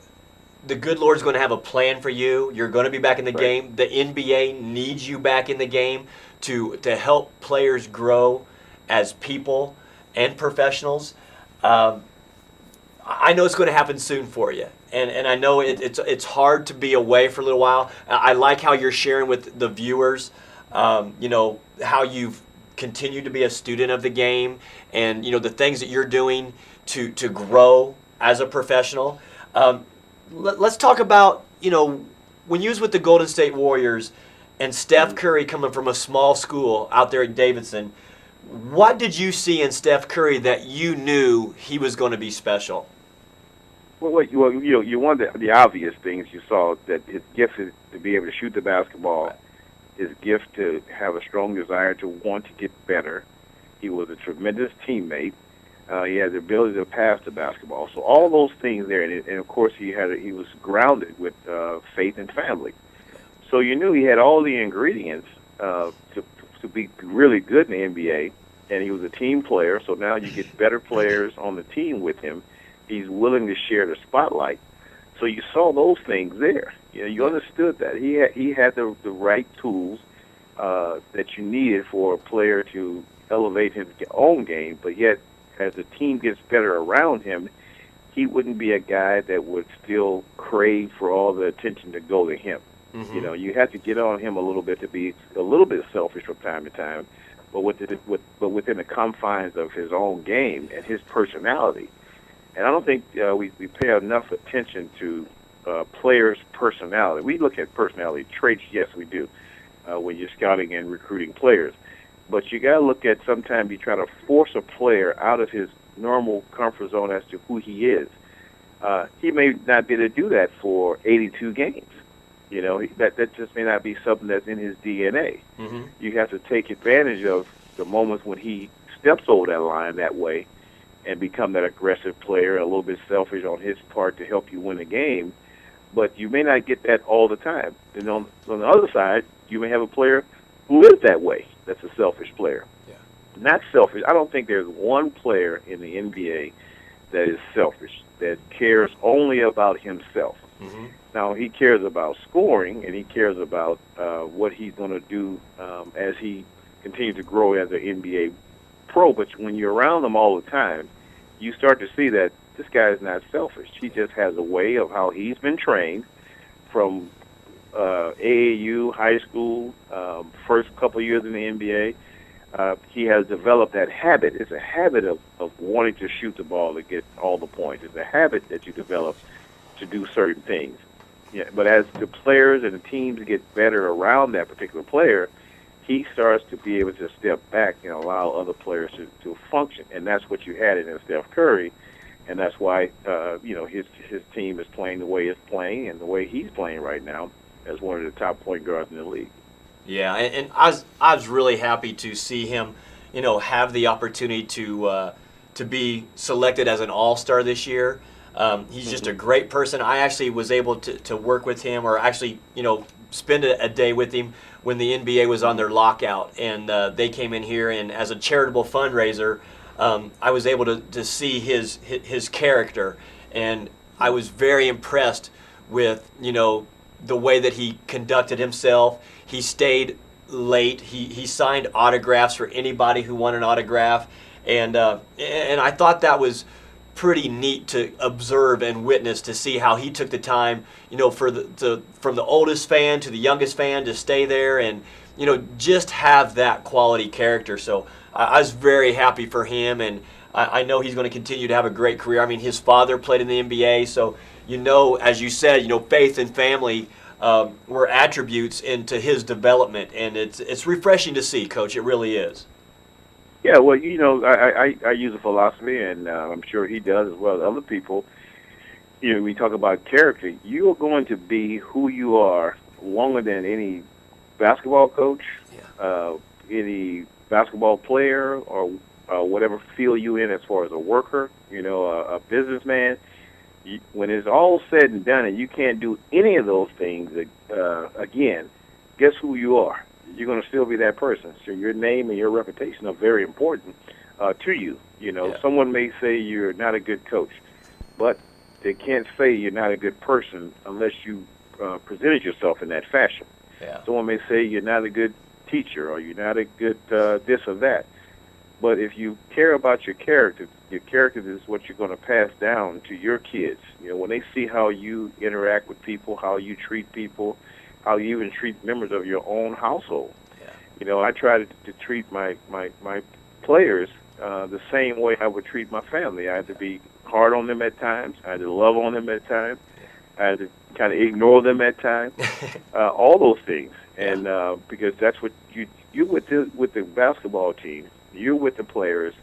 the good Lord's going to have a plan for you. You're going to be back in the game. The NBA needs you back in the game to help players grow as people and professionals. I know it's going to happen soon for you, and I know it's hard to be away for a little while. I like how you're sharing with the viewers, you know, how you've continued to be a student of the game, and you know the things that you're doing to grow as a professional. Let's talk about, you know, when you was with the Golden State Warriors and Steph Curry coming from a small school out there at Davidson, what did you see in Steph Curry that you knew he was going to be special? Well, you know, you one of the obvious things you saw, that his gift is to be able to shoot the basketball, his gift to have a strong desire to want to get better. He was a tremendous teammate. He had the ability to pass the basketball. So all those things there, and of course he was grounded with faith and family. So you knew he had all the ingredients to be really good in the NBA, and he was a team player. So now you get better players on the team with him. He's willing to share the spotlight. So you saw those things there. You know, you understood that he had the right tools that you needed for a player to elevate his own game, but yet, as the team gets better around him, he wouldn't be a guy that would still crave for all the attention to go to him. Mm-hmm. You know, you have to get on him a little bit to be a little bit selfish from time to time, but within the confines of his own game and his personality. And I don't think we pay enough attention to players' personality. We look at personality traits, yes, we do, when you're scouting and recruiting players. But you got to look at, sometimes you try to force a player out of his normal comfort zone as to who he is. He may not be able to do that for 82 games. You know, that just may not be something that's in his DNA. Mm-hmm. You have to take advantage of the moments when he steps over that line that way and become that aggressive player, a little bit selfish on his part to help you win a game. But you may not get that all the time. And on the other side, you may have a player who is that way. That's a selfish player. Yeah. Not selfish. I don't think there's one player in the NBA that is selfish, that cares only about himself. Mm-hmm. Now, he cares about scoring, and he cares about what he's going to do as he continues to grow as an NBA pro. But when you're around him all the time, you start to see that this guy is not selfish. He just has a way of how he's been trained from AAU, high school, first couple years in the NBA. He has developed that habit. It's a habit of wanting to shoot the ball to get all the points. It's a habit that you develop to do certain things. Yeah, but as the players and the teams get better around that particular player, he starts to be able to step back and allow other players to function. And that's what you had in Steph Curry. And that's why, his team is playing the way it's playing and the way he's playing right now as one of the top point guards in the league. Yeah, and I was really happy to see him, have the opportunity to be selected as an All-Star this year. He's just a great person. I actually was able to work with him, or actually, spend a day with him when the NBA was on their lockout, and they came in here, and as a charitable fundraiser, I was able to see his character, and I was very impressed with the way that he conducted himself. He stayed late. He signed autographs for anybody who wanted an autograph, and I thought that was pretty neat to observe and witness, to see how he took the time, from the oldest fan to the youngest fan, to stay there and just have that quality character. So I was very happy for him, and I know he's going to continue to have a great career. I mean, his father played in the NBA, so as you said, faith and family were attributes into his development, and it's refreshing to see, Coach. It really is. Yeah, well, I use a philosophy, and I'm sure he does as well as other people. We talk about character. You are going to be who you are longer than any basketball coach, any basketball player, or whatever field you in as far as a worker, a businessman. When it's all said and done and you can't do any of those things again, guess who you are? You're going to still be that person. So your name and your reputation are very important to you. Someone may say you're not a good coach, but they can't say you're not a good person unless you presented yourself in that fashion. Yeah. Someone may say you're not a good teacher or you're not a good this or that. But if you care about your character is what you're going to pass down to your kids. When they see how you interact with people, how you treat people, how you even treat members of your own household. Yeah. I try to treat my players the same way I would treat my family. I had to be hard on them at times. I had to love on them at times. I had to kind of ignore them at times. All those things. And because that's what you with the basketball team, you're with the players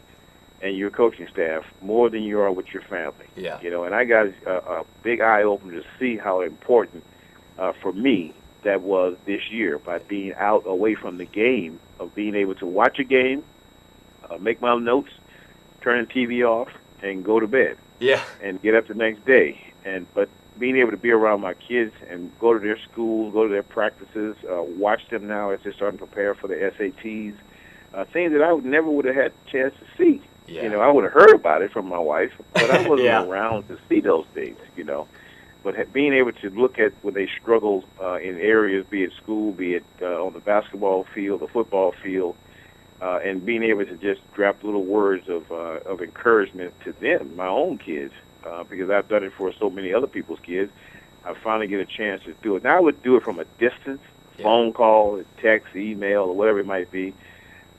and your coaching staff more than you are with your family. Yeah. And I got a big eye open to see how important for me that was this year, by being out away from the game, of being able to watch a game, make my notes, turn the TV off, and go to bed. Yeah. And get up the next day. But being able to be around my kids and go to their schools, go to their practices, watch them now as they're starting to prepare for the SATs, things that I never would have had a chance to see. Yeah. I would have heard about it from my wife, but I wasn't around to see those things, But being able to look at when they struggle in areas, be it school, be it on the basketball field, the football field, and being able to just drop little words of encouragement to them, my own kids, because I've done it for so many other people's kids, I finally get a chance to do it. Now I would do it from a distance, phone call, text, email, or whatever it might be.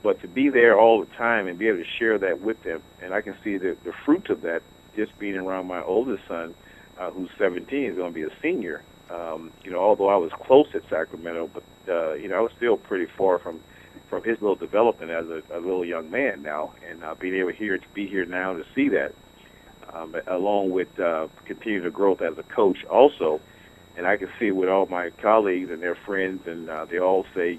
But to be there all the time and be able to share that with them, and I can see the fruits of that just being around my oldest son, who's 17, is going to be a senior. Although I was close at Sacramento, but I was still pretty far from his little development as a little young man now, and being able to be here now to see that, along with continuing to growth as a coach also. And I can see with all my colleagues and their friends, and they all say,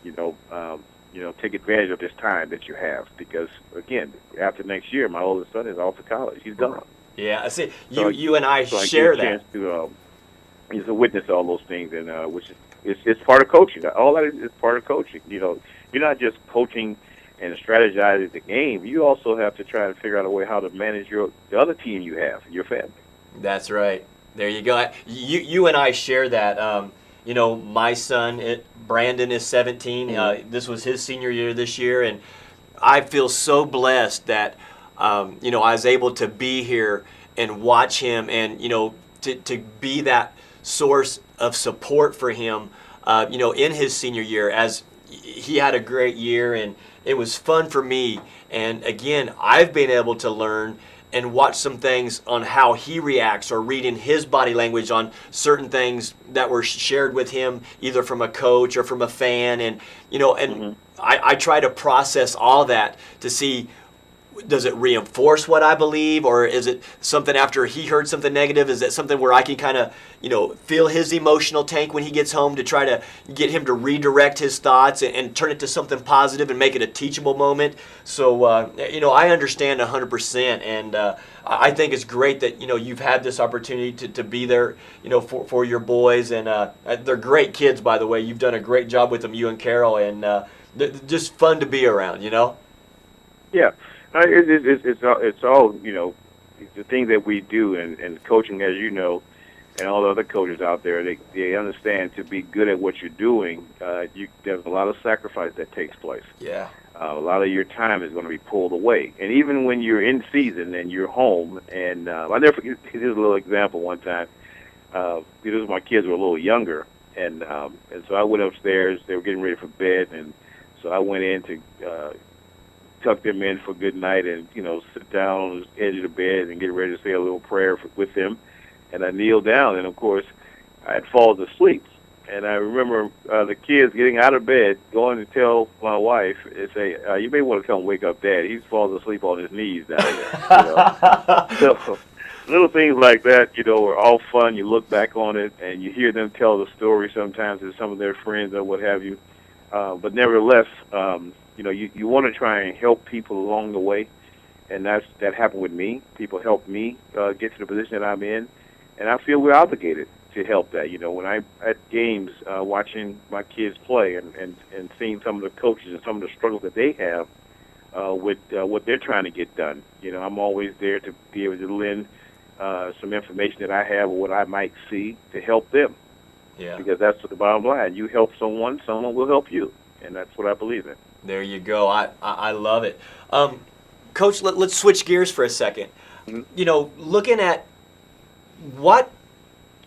take advantage of this time that you have, because again, after next year, my oldest son is off to college. He's gone. Yeah, I see. You and I share that. He's a witness to all those things, and which is it's part of coaching. All that is part of coaching. You're not just coaching and strategizing the game. You also have to try to figure out a way how to manage the other team you have, your family. That's right. There you go. You and I share that. My son, Brandon, is 17. This was his senior year this year, and I feel so blessed that I was able to be here and watch him, and to be that source of support for him, in his senior year, as he had a great year, and it was fun for me. And again, I've been able to learn and watch some things on how he reacts, or reading his body language on certain things that were shared with him, either from a coach or from a fan. And, I try to process all that to see, does it reinforce what I believe, or is it something after he heard something negative? Is it something where I can kind of, feel his emotional tank when he gets home, to try to get him to redirect his thoughts and turn it to something positive and make it a teachable moment? So, I understand 100%, and I think it's great that, you've had this opportunity to be there, for your boys, and they're great kids, by the way. You've done a great job with them, you and Carol, and they're just fun to be around, Yeah. It's all, the things that we do, and coaching, as you know, and all the other coaches out there, they understand to be good at what you're doing, there's a lot of sacrifice that takes place. Yeah. A lot of your time is going to be pulled away. And even when you're in season and you're home, and I'll never forget, here's a little example one time. Because my kids were a little younger, and so I went upstairs. They were getting ready for bed, and so I went in to tuck them in for good night, and sit down on the edge of the bed and get ready to say a little prayer with them. And I kneeled down, and of course I had fallen asleep. And I remember the kids getting out of bed, going to tell my wife, and say, "You may want to come wake up Dad. He's falling asleep on his knees down there." So little things like that, are all fun. You look back on it, and you hear them tell the story sometimes to some of their friends or what have you. But nevertheless, you want to try and help people along the way, and that happened with me. People helped me get to the position that I'm in, and I feel we're obligated to help that. When I'm at games, watching my kids play, and seeing some of the coaches and some of the struggles that they have with what they're trying to get done, I'm always there to be able to lend some information that I have or what I might see to help them. Yeah. Because that's the bottom line. You help someone will help you, and that's what I believe in. There you go. I love it. Coach, let's switch gears for a second. Mm-hmm. Looking at what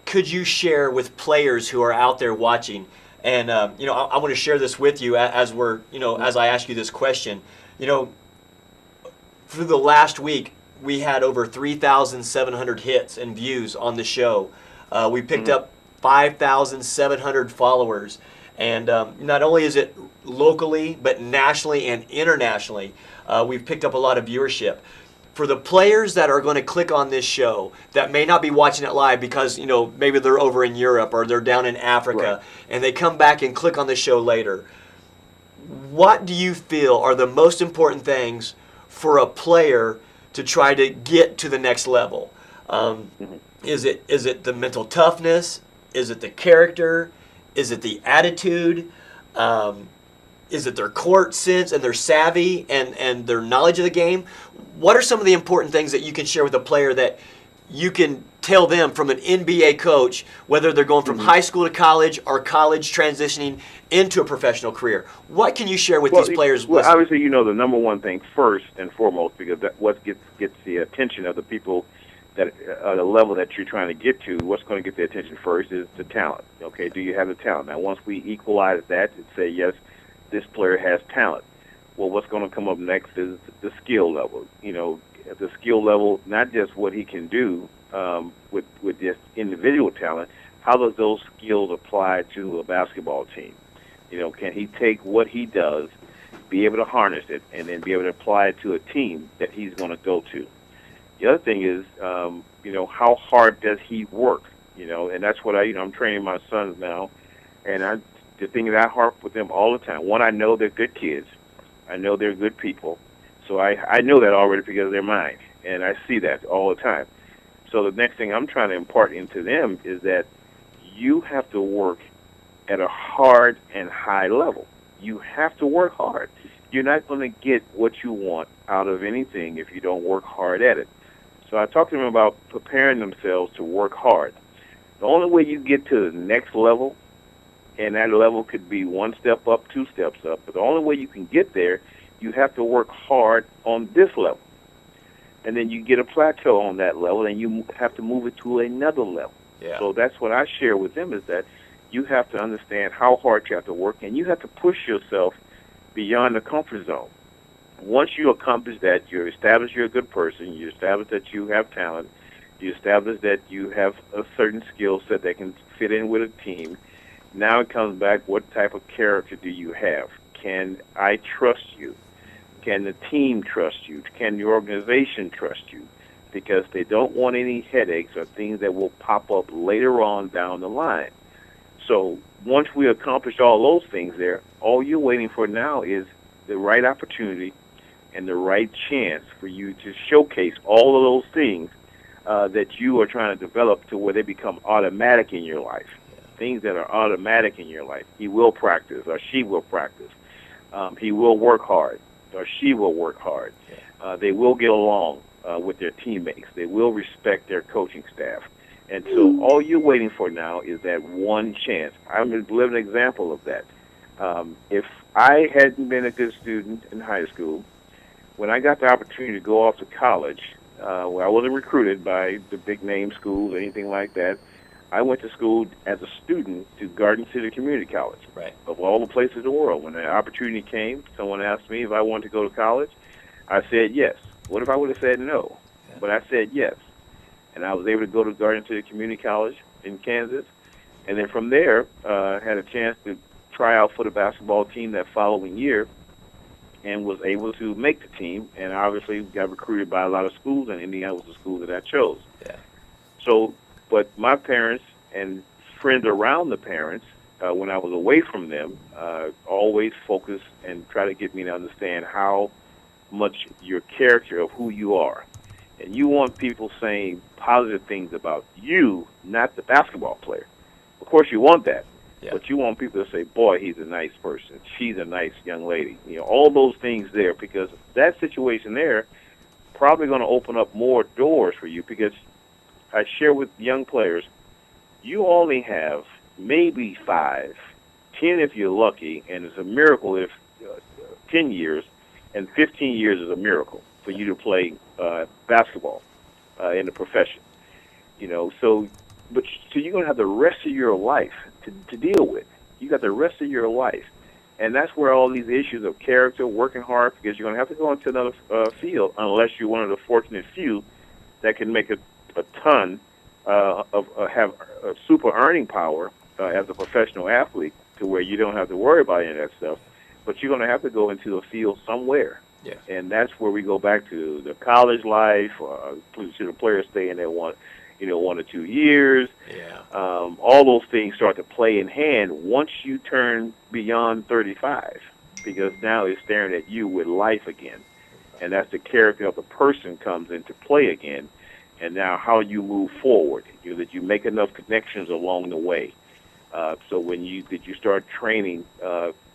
could you share with players who are out there watching, and I want to share this with you as we're, as I ask you this question. Through the last week, we had over 3,700 hits and views on the show. We picked up 5,700 followers. And not only is it locally, but nationally and internationally, we've picked up a lot of viewership. For the players that are going to click on this show that may not be watching it live because, maybe they're over in Europe or they're down in Africa, right, and they come back and click on the show later, what do you feel are the most important things for a player to try to get to the next level? Is it the mental toughness? Is it the character? Is it the attitude? Is it their court sense and their savvy and their knowledge of the game? What are some of the important things that you can share with a player that you can tell them from an NBA coach, whether they're going from high school to college or college transitioning into a professional career? What can you share with these players? Well, obviously, the number one thing first and foremost, because that what gets the attention of the people that the level that you're trying to get to, what's going to get their attention first is the talent. Okay, do you have the talent? Now, once we equalize that and say, yes, this player has talent, well, what's going to come up next is the skill level. The skill level, not just what he can do with just individual talent, how does those skills apply to a basketball team? Can he take what he does, be able to harness it, and then be able to apply it to a team that he's going to go to? The other thing is, how hard does he work? And that's what I'm training my sons now, and the thing that I harp with them all the time. One, I know they're good kids. I know they're good people. So I know that already because they're mine, and I see that all the time. So the next thing I'm trying to impart into them is that you have to work at a hard and high level. You have to work hard. You're not going to get what you want out of anything if you don't work hard at it. So I talk to them about preparing themselves to work hard. The only way you get to the next level, and that level could be one step up, two steps up, but the only way you can get there, you have to work hard on this level. and then you get a plateau on that level, and you have to move it to another level. Yeah. So that's what I share with them, is that you have to understand how hard you have to work, and you have to push yourself beyond the comfort zone. Once you accomplish that, you establish you're a good person, you establish that you have talent, you establish that you have a certain skill set that can fit in with a team. Now it comes back, what type of character do you have? Can I trust you? Can the team trust you? Can the organization trust you? Because they don't want any headaches or things that will pop up later on down the line. So once we accomplish all those things there, all you're waiting for now is the right opportunity and the right chance for you to showcase all of those things that you are trying to develop to where they become automatic in your life. Things that are automatic in your life. He will practice, or she will practice. He will work hard, or she will work hard. They will get along with their teammates. They will respect their coaching staff. And so all you're waiting for now is that one chance. I'm a living example of that. If I hadn't been a good student in high school, when I got the opportunity to go off to college, where I wasn't recruited by the big name schools or anything like that, I went to school as a student to Garden City Community College. Right. Of all the places in the world. When the opportunity came, someone asked me if I wanted to go to college. I said yes. What if I would have said no? Yeah. But I said yes. And I was able to go to Garden City Community College in Kansas. And then from there, had a chance to try out for the basketball team that following year and was able to make the team. And obviously got recruited by a lot of schools, and Indiana was the school that I chose. Yeah. So, but my parents and friends around the parents, when I was away from them, always focused and try to get me to understand how much your character of who you are. And you want people saying positive things about you, not the basketball player. Of course you want that. Yeah. But you want people to say, boy, he's a nice person. She's a nice young lady. You know, all those things there, because that situation there probably going to open up more doors for you, because I share with young players, you only have maybe 5, 10 if you're lucky, and it's a miracle if 10 years, and 15 years is a miracle for you to play basketball in the profession. You know, so you're going to have the rest of your life to deal with. You got the rest of your life. And that's where all these issues of character, working hard, because you're going to have to go into another field unless you're one of the fortunate few that can make a ton have a super earning power as a professional athlete, to where you don't have to worry about any of that stuff. But you're going to have to go into a field somewhere. Yeah. And that's where we go back to the college life, to the players stay in there 1 or 2 years. Yeah. All those things start to play in hand once you turn beyond 35, because now it's staring at you with life again. And that's the character of the person comes into play again. And now how you move forward, that you make enough connections along the way. So when you start training,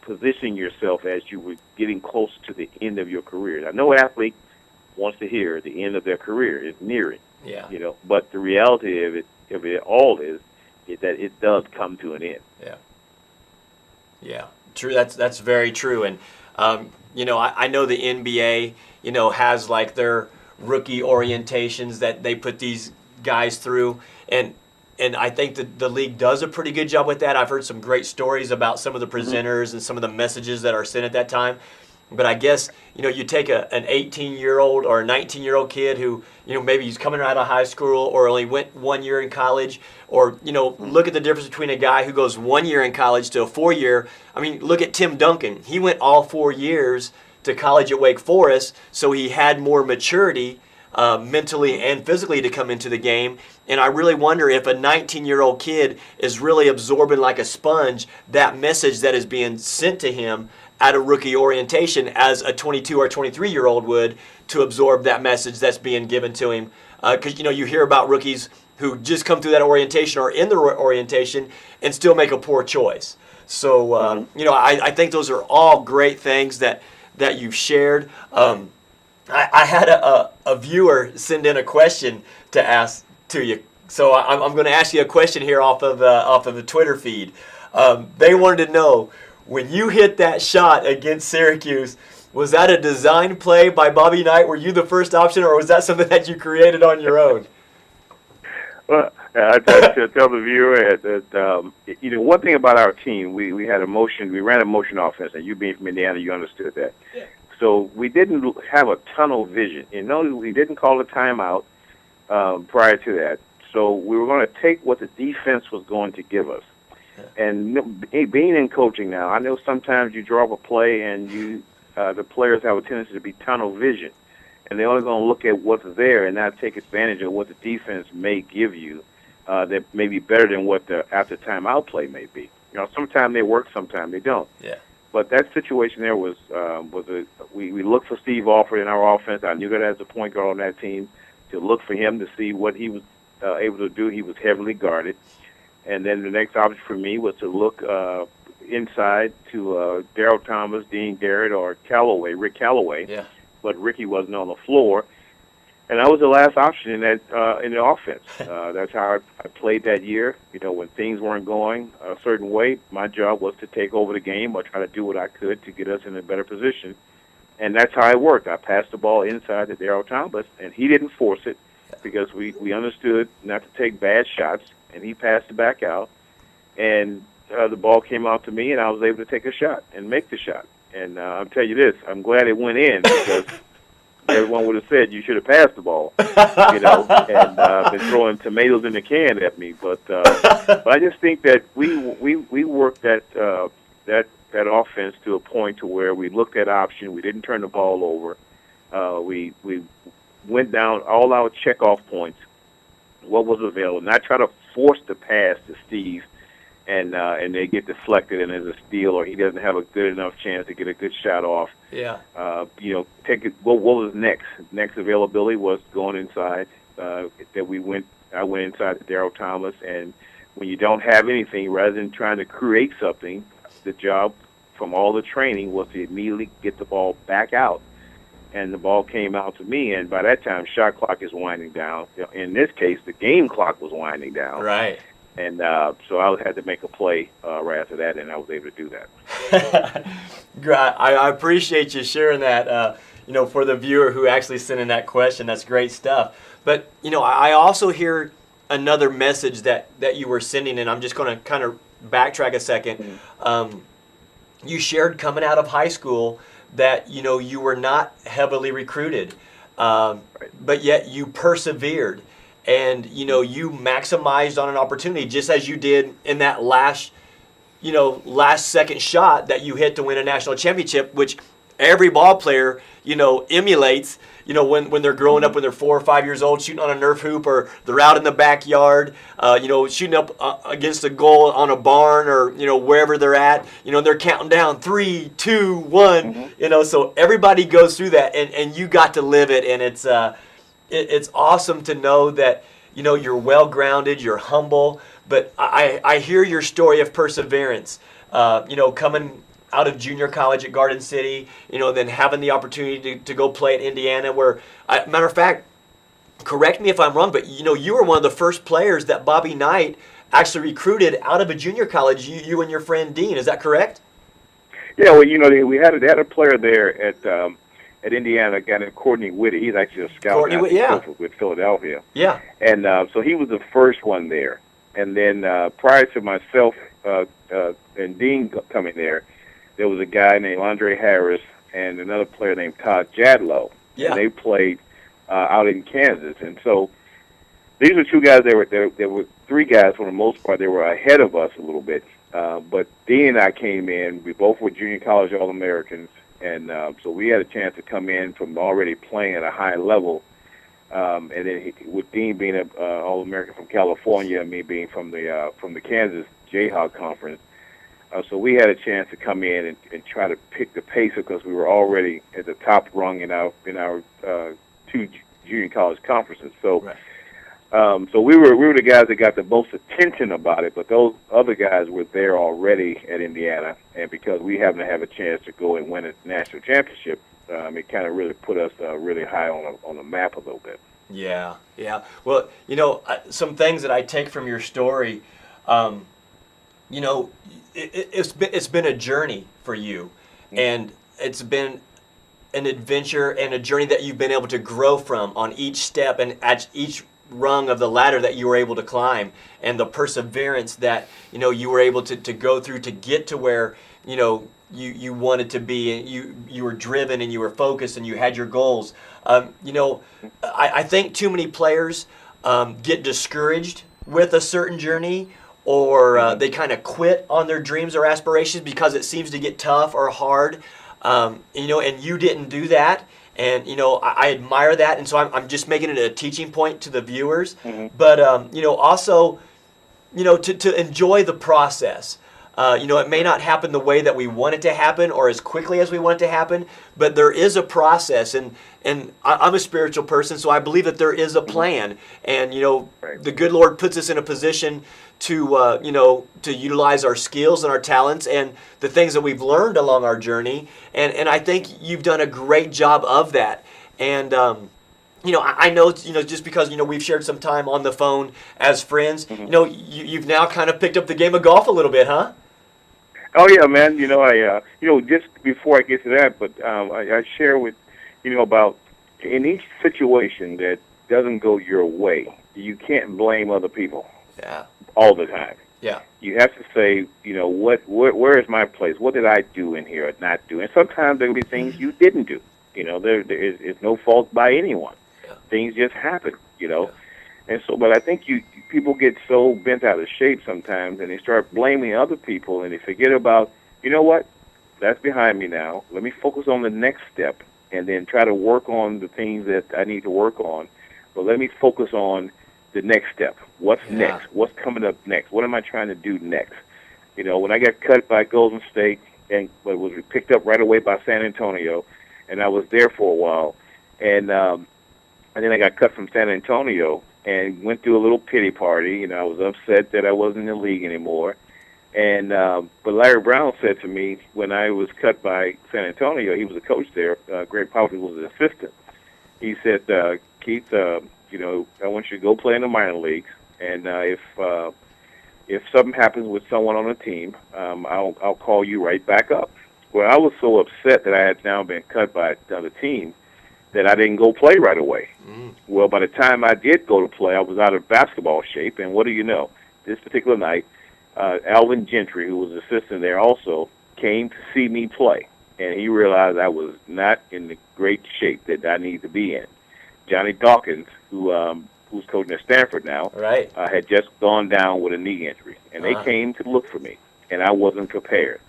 positioning yourself as you were getting close to the end of your career. Now, no athlete wants to hear the end of their career is nearing. Yeah. But the reality of it all is that it does come to an end. Yeah. Yeah. True. That's very true. And I know the NBA, has like their rookie orientations that they put these guys through, and I think that the league does a pretty good job with that. I've heard some great stories about some of the presenters and some of the messages that are sent at that time. But I guess, you take an 18-year-old or a 19-year-old kid who, maybe he's coming out of high school or only went 1 year in college, or, look at the difference between a guy who goes 1 year in college to a 4-year. I mean, look at Tim Duncan. He went all 4 years to college at Wake Forest, so he had more maturity mentally and physically to come into the game. And I really wonder if a 19-year-old kid is really absorbing like a sponge that message that is being sent to him at a rookie orientation as a 22 or 23-year-old would, to absorb that message that's being given to him. Because, you hear about rookies who just come through that orientation or in the orientation and still make a poor choice. So, I think those are all great things that you've shared. I had a viewer send in a question to ask to you. So I'm going to ask you a question here off of the Twitter feed. They wanted to know, when you hit that shot against Syracuse, Was that a design play by Bobby Knight? Were you the first option, or was that something that you created on your own? Well, I tell the viewer that one thing about our team, we had we ran a motion offense, and you being from Indiana, you understood that. Yeah. So we didn't have a tunnel vision. We didn't call a timeout prior to that. So we were going to take what the defense was going to give us. Yeah. And being in coaching now, I know sometimes you draw up a play and the players have a tendency to be tunnel vision. And they're only going to look at what's there and not take advantage of what the defense may give you that may be better than what the after timeout play may be. Sometimes they work, sometimes they don't. Yeah. But that situation there was we looked for Steve Alford in our offense. I knew that as a point guard on that team to look for him to see what he was able to do. He was heavily guarded. And then the next option for me was to look inside to Darryl Thomas, Dean Garrett, or Rick Calloway. Yeah. But Ricky wasn't on the floor, and I was the last option in the offense. That's how I played that year. When things weren't going a certain way, my job was to take over the game or try to do what I could to get us in a better position, and that's how it worked. I passed the ball inside to Darryl Thomas, and he didn't force it because we understood not to take bad shots, and he passed it back out, and the ball came out to me, and I was able to take a shot and make the shot. And I'll tell you this, I'm glad it went in because everyone would have said you should have passed the ball, and been throwing tomatoes in the can at me. But I just think that we worked that offense to a point to where we looked at option. We didn't turn the ball over. We went down all our checkoff points, what was available, not try to force the pass to Steve. And they get deflected and there's a steal, or he doesn't have a good enough chance to get a good shot off. Yeah. Take it. What was next? Next availability was going inside. I went inside to Darryl Thomas, and when you don't have anything, rather than trying to create something, the job from all the training was to immediately get the ball back out. And the ball came out to me, and by that time, shot clock is winding down. In this case, the game clock was winding down. Right. And so I had to make a play right after that, and I was able to do that. I appreciate you sharing that, for the viewer who actually sent in that question. That's great stuff. But, I also hear another message that you were sending, and I'm just going to kind of backtrack a second. You shared coming out of high school that, you were not heavily recruited, but yet you persevered. And, you maximized on an opportunity just as you did in that last second shot that you hit to win a national championship, which every ball player, emulates, when they're growing up, when they're 4 or 5 years old, shooting on a Nerf hoop, or they're out in the backyard, shooting up against a goal on a barn, or, wherever they're at, they're counting down 3, 2, 1, so everybody goes through that, and you got to live it, and it's awesome to know that, you're well-grounded, you're humble, but I hear your story of perseverance, coming out of junior college at Garden City, then having the opportunity to go play at Indiana where, matter of fact, correct me if I'm wrong, but, you were one of the first players that Bobby Knight actually recruited out of a junior college, you and your friend Dean, is that correct? Yeah, well, they had a player there at Indiana, a guy named Courtney Whitty. He's actually a scout with Philadelphia. Yeah. And so he was the first one there. And then prior to myself and Dean coming there was a guy named Andre Harris and another player named Todd Jadlow. Yeah. And they played out in Kansas. And so these were two guys. There were three guys for the most part. They were ahead of us a little bit. But Dean and I came in. We both were junior college All-Americans. And so we had a chance to come in from already playing at a high level. And then with Dean being an All-American from California and me being from the Kansas Jayhawk Conference, so we had a chance to come in and try to pick the pace because we were already at the top rung in our two junior college conferences. So. Right. So we were the guys that got the most attention about it, but those other guys were there already at Indiana, and because we happened to have a chance to go and win a national championship, it kind of really put us really high on the map a little bit. Yeah. Well, some things that I take from your story, it's been a journey for you, and it's been an adventure and a journey that you've been able to grow from on each step and at each rung of the ladder that you were able to climb, and the perseverance that you were able to go through to get to where you wanted to be, and you were driven and you were focused and you had your goals. I think too many players get discouraged with a certain journey, or they kind of quit on their dreams or aspirations because it seems to get tough or hard. And you didn't do that. And, I admire that. And so I'm just making it a teaching point to the viewers. But, also, to enjoy the process. It may not happen the way that we want it to happen or as quickly as we want it to happen, but there is a process. And I'm a spiritual person, so I believe that there is a plan. And, the good Lord puts us in a position to, to utilize our skills and our talents and the things that we've learned along our journey. And I think you've done a great job of that. And, I know, just because, we've shared some time on the phone as friends, you've now kind of picked up the game of golf a little bit, huh? Oh yeah, man. Just before I get to that, but I share with, about in each situation that doesn't go your way, you can't blame other people. Yeah. All the time. Yeah. You have to say, where is my place? What did I do in here or not do? And sometimes there will be things you didn't do. There is no fault by anyone. Yeah. Things just happen, Yeah. And so, but I think people get so bent out of shape sometimes, and they start blaming other people, and they forget about, what? That's behind me now. Let me focus on the next step, and then try to work on the things that I need to work on. But let me focus on the next step. What's next? What's coming up next? What am I trying to do next? When I got cut by Golden State and was picked up right away by San Antonio, and I was there for a while, and then I got cut from San Antonio and went through a little pity party. I was upset that I wasn't in the league anymore. And but Larry Brown said to me when I was cut by San Antonio, he was a coach there. Greg Powers was an assistant. He said, Keith, I want you to go play in the minor leagues, and if something happens with someone on the team, I'll call you right back up. Well, I was so upset that I had now been cut by another team that I didn't go play right away. Well, by the time I did go to play, I was out of basketball shape, and what do you know? This particular night, Alvin Gentry, who was assistant there also, came to see me play, and he realized I was not in the great shape that I need to be in. Johnny Dawkins, who's coaching at Stanford now, had just gone down with a knee injury, and they came to look for me, and I wasn't prepared.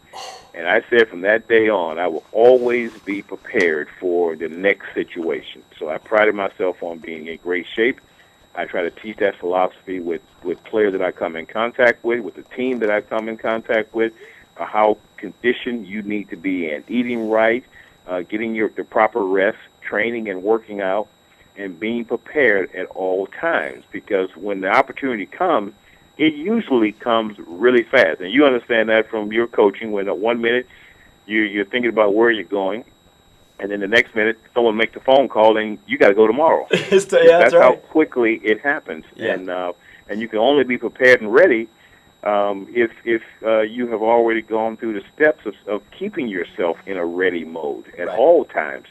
And I said from that day on, I will always be prepared for the next situation. So I prided myself on being in great shape. I try to teach that philosophy with players that I come in contact with the team that I come in contact with, how conditioned you need to be in, eating right, getting the proper rest, training and working out, and being prepared at all times. Because when the opportunity comes, it usually comes really fast. And you understand that from your coaching, when at 1 minute you're thinking about where you're going, and then the next minute someone makes a phone call and you got to go tomorrow. That's right. How quickly it happens. Yeah. And you can only be prepared and ready if you have already gone through the steps of keeping yourself in a ready mode at all times.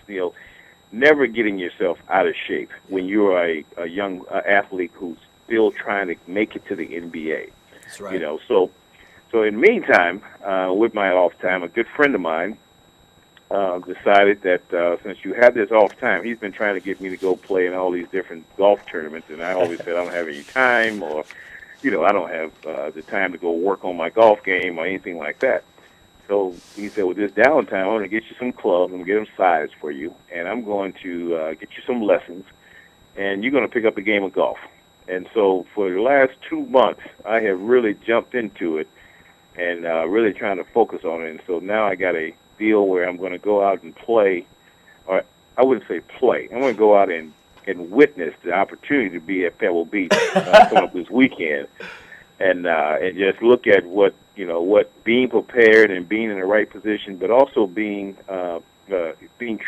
Never getting yourself out of shape when you're a young athlete who's still trying to make it to the NBA. That's right. So in the meantime, with my off time, a good friend of mine decided that since you have this off time, he's been trying to get me to go play in all these different golf tournaments, and I always said I don't have any time, or I don't have the time to go work on my golf game or anything like that. So he said, with this downtime, I'm going to get you some clubs, I'm going to get them sized for you, and I'm going to get you some lessons, and you're going to pick up a game of golf. And so for the last 2 months, I have really jumped into it and really trying to focus on it. And so now I got a deal where I'm going to go out and play, or I wouldn't say play. I'm going to go out and witness the opportunity to be at Pebble Beach coming up this weekend, and just look at what being prepared and being in the right position, but also being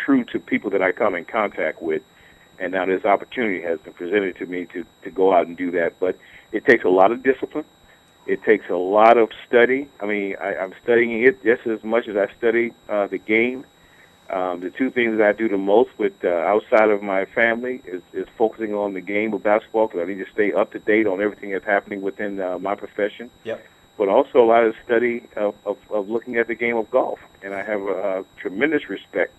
true to people that I come in contact with. And now this opportunity has been presented to me to go out and do that. But it takes a lot of discipline. It takes a lot of study. I mean, I'm studying it just as much as I study the game. The two things that I do the most with outside of my family is focusing on the game of basketball, because I need to stay up to date on everything that's happening within my profession. Yep. But also a lot of study of looking at the game of golf. And I have a tremendous respect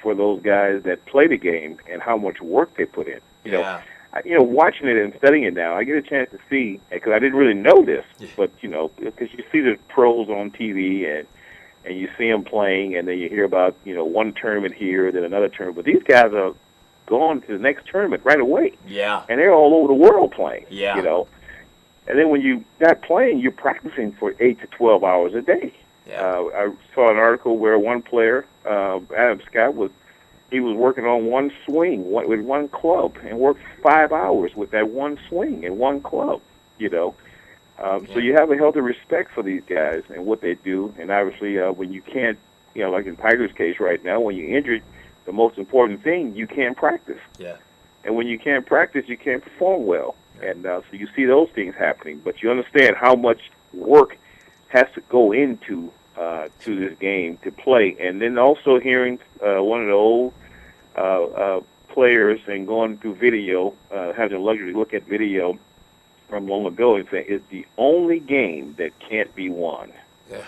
for those guys that play the game and how much work they put in. You know, watching it and studying it now, I get a chance to see, because I didn't really know this, but, you know, because you see the pros on TV and you see them playing, and then you hear about, you know, one tournament here, then another tournament. But these guys are going to the next tournament right away. Yeah. And they're all over the world playing. Yeah. You know. And then when you're not playing, you're practicing for 8 to 12 hours a day. Yeah. I saw an article where one player, Adam Scott, was working on one swing with one club and worked 5 hours with that one swing and one club, you know. So you have a healthy respect for these guys and what they do. And obviously when you can't, you know, like in Tiger's case right now, when you're injured, the most important thing, you can't practice. Yeah. And when you can't practice, you can't perform well. And so you see those things happening, but you understand how much work has to go into to this game to play. And then also hearing one of the old players and going through video, having the luxury to look at video from long ago and say it's the only game that can't be won. Yeah.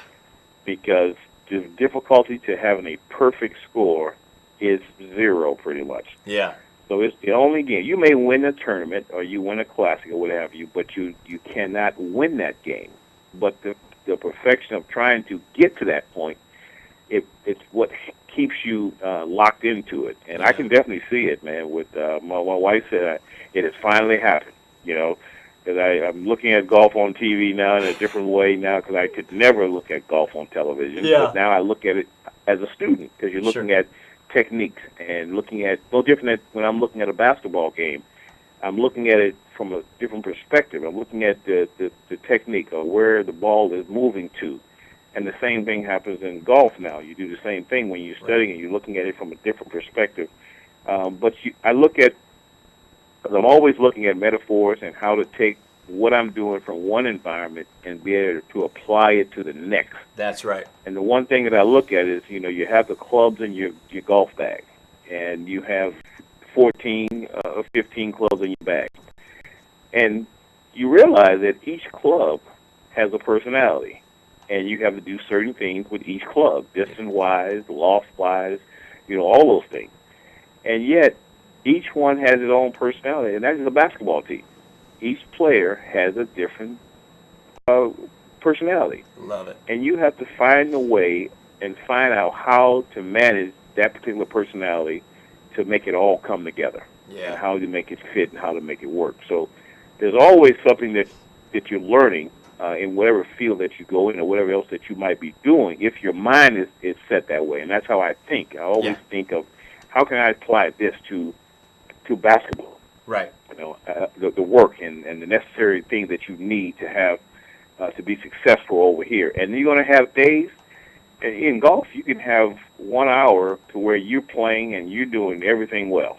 Because the difficulty to having a perfect score is 0 pretty much. Yeah. So it's the only game. You may win a tournament or you win a classic or what have you, but you cannot win that game. But the perfection of trying to get to that point, it's what keeps you locked into it. And I can definitely see it, man. With my wife said it has finally happened. You know, because I'm looking at golf on TV now in a different way now, because I could never look at golf on television. Yeah. But now I look at it as a student, because you're looking at techniques and looking at no different than when I'm looking at a basketball game. I'm looking at it from a different perspective. I'm looking at the technique of where the ball is moving to. And the same thing happens in golf now. You do the same thing when you're studying and you're looking at it from a different perspective. But I look at, because I'm always looking at metaphors and how to take what I'm doing from one environment and be able to apply it to the next. That's right. And the one thing that I look at is, you know, you have the clubs in your golf bag, and you have 14 or 15 clubs in your bag. And you realize that each club has a personality, and you have to do certain things with each club, distance-wise, loft-wise, you know, all those things. And yet, each one has its own personality, and that is a basketball team. Each player has a different personality. Love it. And you have to find a way and find out how to manage that particular personality to make it all come together. Yeah. And how to make it fit and how to make it work. So there's always something that you're learning in whatever field that you go in or whatever else that you might be doing, if your mind is set that way. And that's how I think. I always think of, how can I apply this to basketball? Right. You know, the work and the necessary things that you need to have to be successful over here. And you're going to have days, in golf, you can have 1 hour to where you're playing and you're doing everything well.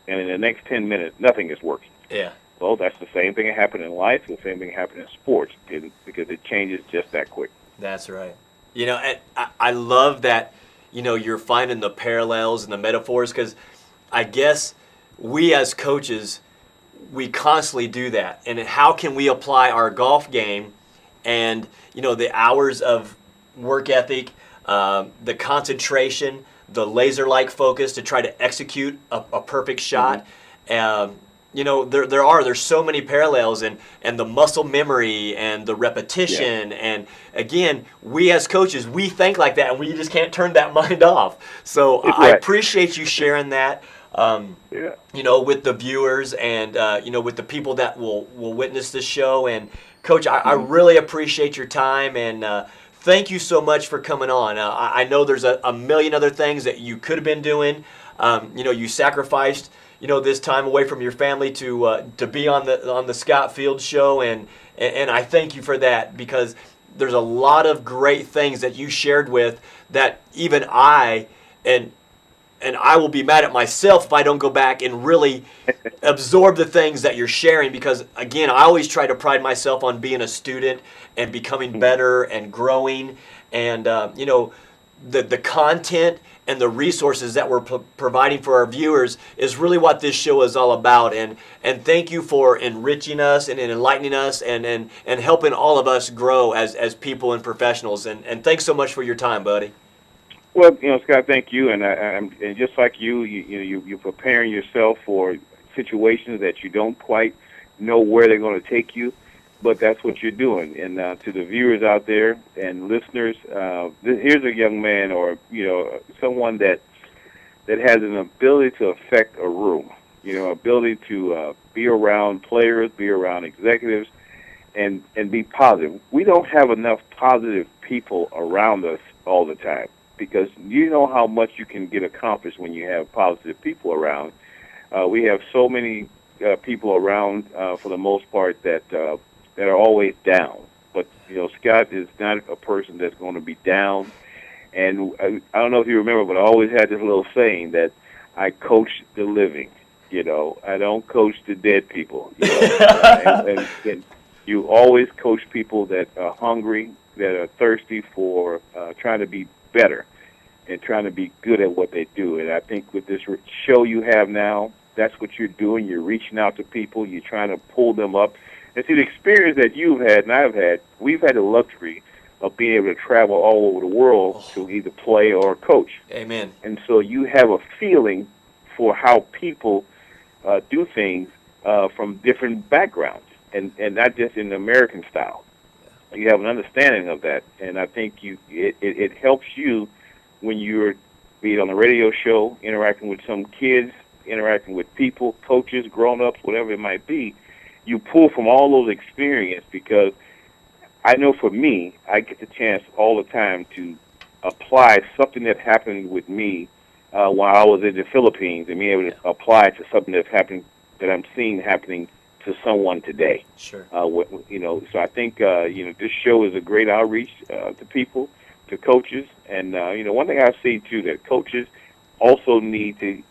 And in the next 10 minutes, nothing is working. Yeah. Well, that's the same thing that happened in life, and the same thing that happened in sports, because it changes just that quick. That's right. You know, and I love that, you know, you're finding the parallels and the metaphors, because I guess we as coaches, we constantly do that. And how can we apply our golf game and, you know, the hours of work ethic, the concentration, the laser-like focus to try to execute a perfect shot. You know, there's so many parallels, and the muscle memory and the repetition. And again, we as coaches, we think like that, and we just can't turn that mind off. So I appreciate you sharing that. You know, with the viewers and you know, with the people that will witness this show. And Coach, I really appreciate your time, and thank you so much for coming on. I know there's a million other things that you could have been doing. You know, you sacrificed, you know, this time away from your family to be on the Scott Field show, and I thank you for that, because there's a lot of great things that you shared with that even I I will be mad at myself if I don't go back and really absorb the things that you're sharing, because, again, I always try to pride myself on being a student and becoming better and growing. And, you know, the content and the resources that we're providing for our viewers is really what this show is all about. And thank you for enriching us and enlightening us and helping all of us grow as people and professionals. And thanks so much for your time, buddy. Well, Scott, thank you. And just like you're preparing yourself for situations that you don't quite know where they're going to take you, but that's what you're doing. And to the viewers out there and listeners, here's a young man, or someone that has an ability to affect a room. Ability to be around players, be around executives, and be positive. We don't have enough positive people around us all the time, because you know how much you can get accomplished when you have positive people around. We have so many people around, for the most part, that are always down. But Scott is not a person that's going to be down. And I don't know if you remember, but I always had this little saying that I coach the living. I don't coach the dead people. And you always coach people that are hungry, that are thirsty for trying to be better and trying to be good at what they do. And I think with this show you have now, that's what you're doing. You're reaching out to people. You're trying to pull them up. And see, the experience that you've had and I've had, we've had the luxury of being able to travel all over the world to either play or coach. Amen. And so you have a feeling for how people do things from different backgrounds, and not just in the American style. You have an understanding of that, and I think it helps you when you're, be it on a radio show, interacting with some kids, interacting with people, coaches, grown-ups, whatever it might be. You pull from all those experiences, because I know for me, I get the chance all the time to apply something that happened with me while I was in the Philippines, and be able to apply it to something that's happening, that I'm seeing happening to someone today. Sure. So I think this show is a great outreach to people, to coaches, and one thing I see too, that coaches also need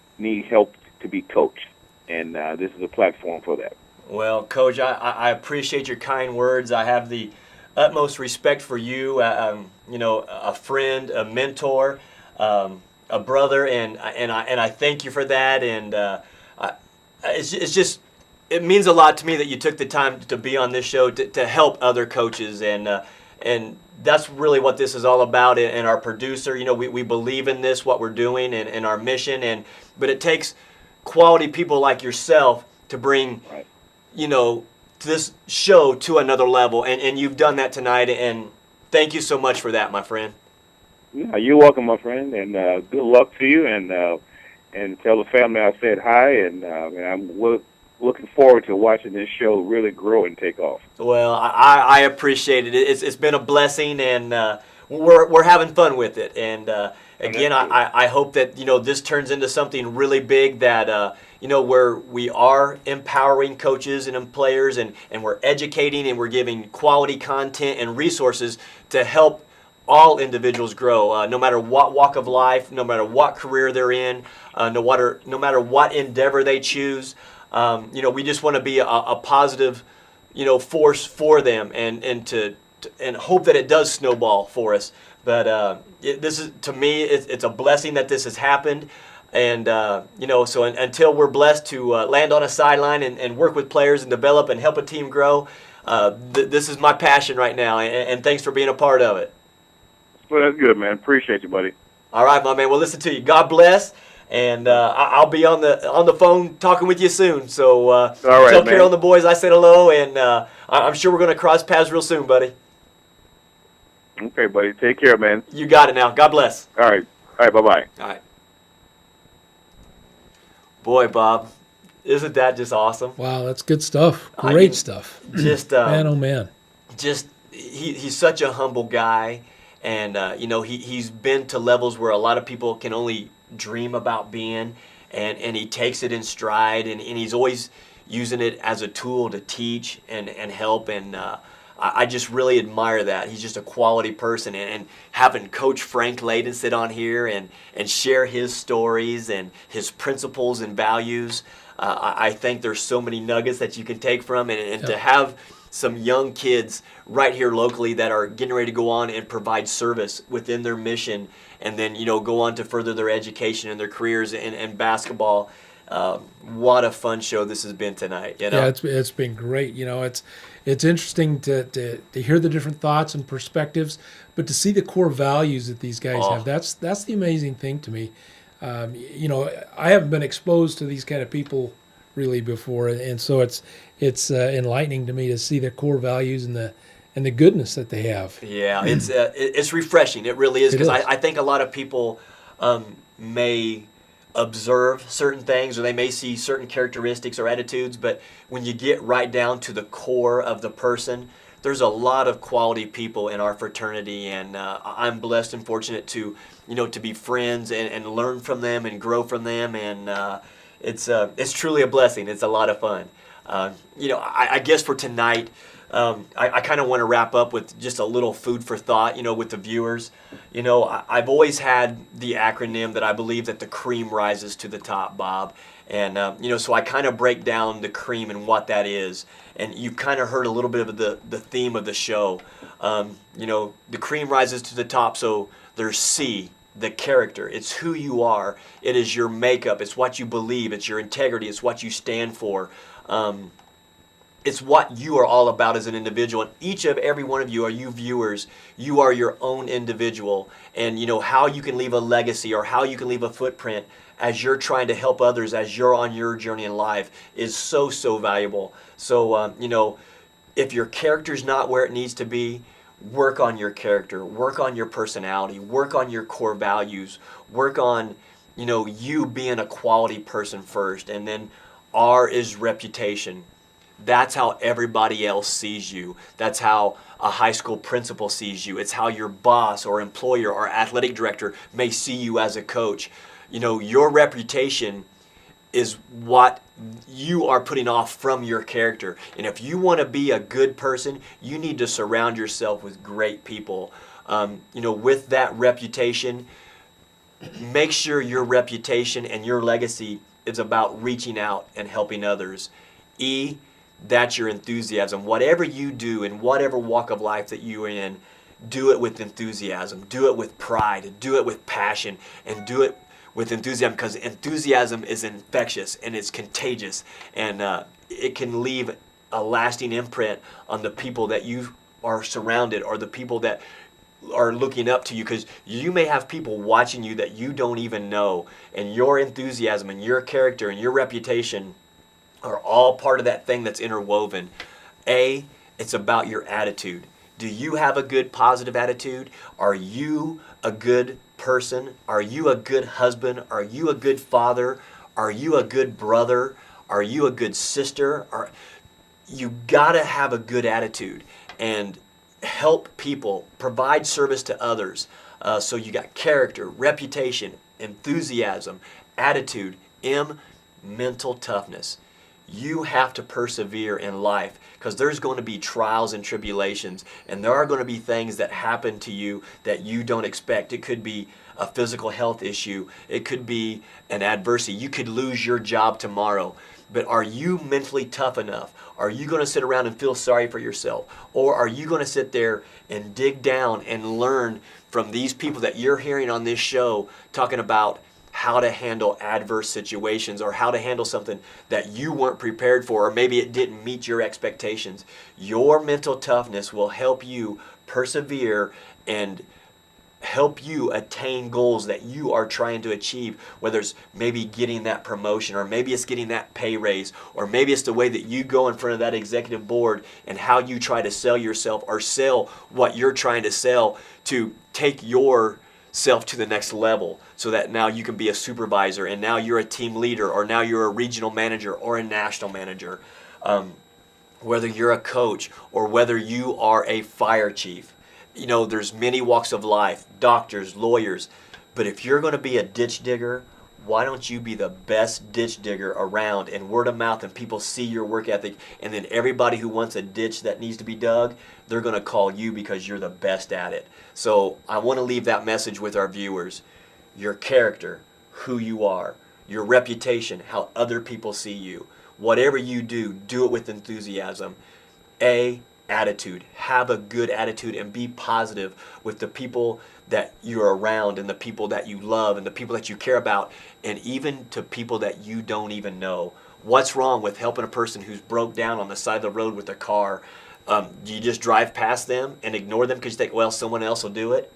help to be coached, and this is a platform for that. Well, Coach, I appreciate your kind words. I have the utmost respect for you. A friend, a mentor, a brother, and I thank you for that. And it means a lot to me that you took the time to be on this show to help other coaches, and that's really what this is all about. And our producer, we believe in this, what we're doing, and our mission, but it takes quality people like yourself to bring, this show to another level, and you've done that tonight, and thank you so much for that, my friend. Yeah, you're welcome, my friend, and good luck to you, and tell the family I said hi, and I'm looking forward to watching this show really grow and take off. Well, I appreciate it. It's been a blessing, and we're having fun with it. And again, I hope that this turns into something really big, that where we are empowering coaches and players, and we're educating, and we're giving quality content and resources to help all individuals grow, no matter what walk of life, no matter what career they're in, no matter what endeavor they choose. We just want to be a positive, force for them, and hope that it does snowball for us. But this is, to me, it's a blessing that this has happened. And so until we're blessed to land on a sideline and work with players and develop and help a team grow, this is my passion right now. And thanks for being a part of it. Well, that's good, man. Appreciate you, buddy. All right, my man. Well, listen to you. God bless. And I'll be on the phone talking with you soon. So all right, tell Carol and the boys I said hello, and I'm sure we're going to cross paths real soon, buddy. Okay, buddy. Take care, man. You got it now. God bless. All right. All right, bye-bye. All right. Boy, Bob, isn't that just awesome? Wow, that's good stuff. Great stuff. Just man, oh man. Just he's such a humble guy, and he's been to levels where a lot of people can only dream about being, and he takes it in stride, and he's always using it as a tool to teach and help, and I just really admire that. He's just a quality person, and having Coach Frank Layden sit on here and share his stories and his principles and values, I think there's so many nuggets that you can take from, and to have some young kids right here locally that are getting ready to go on and provide service within their mission, and then go on to further their education and their careers in basketball. What a fun show this has been tonight. Yeah, it's been great. It's interesting to hear the different thoughts and perspectives, but to see the core values that these guys have. That's the amazing thing to me. I haven't been exposed to these kind of people really before, and so it's enlightening to me to see the core values and the goodness that they have. Yeah, it's refreshing. It really is, because I think a lot of people may observe certain things, or they may see certain characteristics or attitudes, but when you get right down to the core of the person, there's a lot of quality people in our fraternity, and I'm blessed and fortunate to be friends and learn from them and grow from them, and it's truly a blessing. It's a lot of fun. I guess for tonight, I kind of want to wrap up with just a little food for thought, with the viewers. I've always had the acronym that I believe that the cream rises to the top, Bob. And, so I kind of break down the cream and what that is. And you've kind of heard a little bit of the theme of the show. The cream rises to the top, so there's C, the character. It's who you are. It is your makeup. It's what you believe. It's your integrity. It's what you stand for. It's what you are all about as an individual. And every one of you, are you viewers, you are your own individual. And how you can leave a legacy or how you can leave a footprint as you're trying to help others, as you're on your journey in life, is so, so valuable. So, if your character's not where it needs to be, work on your character, work on your personality, work on your core values, work on, you being a quality person first. And then R is reputation. That's how everybody else sees you. That's how a high school principal sees you. It's how your boss or employer or athletic director may see you as a coach. Your reputation is what you are putting off from your character. And if you want to be a good person, you need to surround yourself with great people. With that reputation, make sure your reputation and your legacy is about reaching out and helping others. E, that's your enthusiasm. Whatever you do in whatever walk of life that you're in, do it with enthusiasm. Do it with pride. Do it with passion. And do it with enthusiasm, because enthusiasm is infectious and it's contagious. And it can leave a lasting imprint on the people that you are surrounded, or the people that are looking up to you, because you may have people watching you that you don't even know. And your enthusiasm and your character and your reputation are all part of that thing that's interwoven. A, it's about your attitude. Do you have a good positive attitude? Are you a good person? Are you a good husband? Are you a good father? Are you a good brother? Are you a good sister? You gotta have a good attitude and help people, provide service to others. So you got character, reputation, enthusiasm, attitude, M, mental toughness. You have to persevere in life, because there's going to be trials and tribulations, and there are going to be things that happen to you that you don't expect. It could be a physical health issue. It could be an adversity. You could lose your job tomorrow. But are you mentally tough enough? Are you going to sit around and feel sorry for yourself? Or are you going to sit there and dig down and learn from these people that you're hearing on this show talking about how to handle adverse situations, or how to handle something that you weren't prepared for, or maybe it didn't meet your expectations? Your mental toughness will help you persevere and help you attain goals that you are trying to achieve, whether it's maybe getting that promotion, or maybe it's getting that pay raise, or maybe it's the way that you go in front of that executive board and how you try to sell yourself, or sell what you're trying to sell to take yourself to the next level, so that now you can be a supervisor, and now you're a team leader, or now you're a regional manager or a national manager. Whether you're a coach or whether you are a fire chief, there's many walks of life, doctors, lawyers. But if you're going to be a ditch digger, why don't you be the best ditch digger around, and word of mouth, and people see your work ethic, and then everybody who wants a ditch that needs to be dug, they're going to call you because you're the best at it. So I want to leave that message with our viewers. Your character, who you are, your reputation, how other people see you. Whatever you do, do it with enthusiasm. attitude. Have a good attitude and be positive with the people that you're around and the people that you love and the people that you care about, and even to people that you don't even know. What's wrong with helping a person who's broke down on the side of the road with a car? Do you just drive past them and ignore them because you think, well, someone else will do it?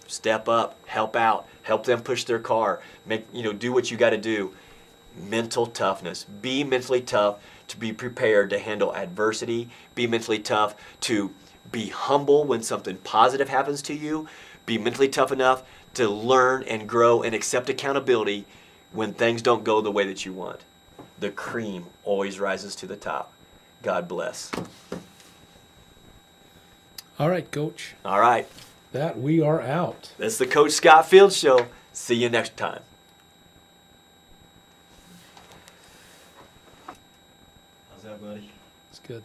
Step up, help out, help them push their car. Do what you got to do. Mental toughness. Be mentally tough to be prepared to handle adversity. Be mentally tough to be humble when something positive happens to you. Be mentally tough enough to learn and grow and accept accountability when things don't go the way that you want. The cream always rises to the top. God bless. All right, Coach. All right. That we are out. That's the Coach Scott Fields Show. See you next time. How's that, buddy? It's good.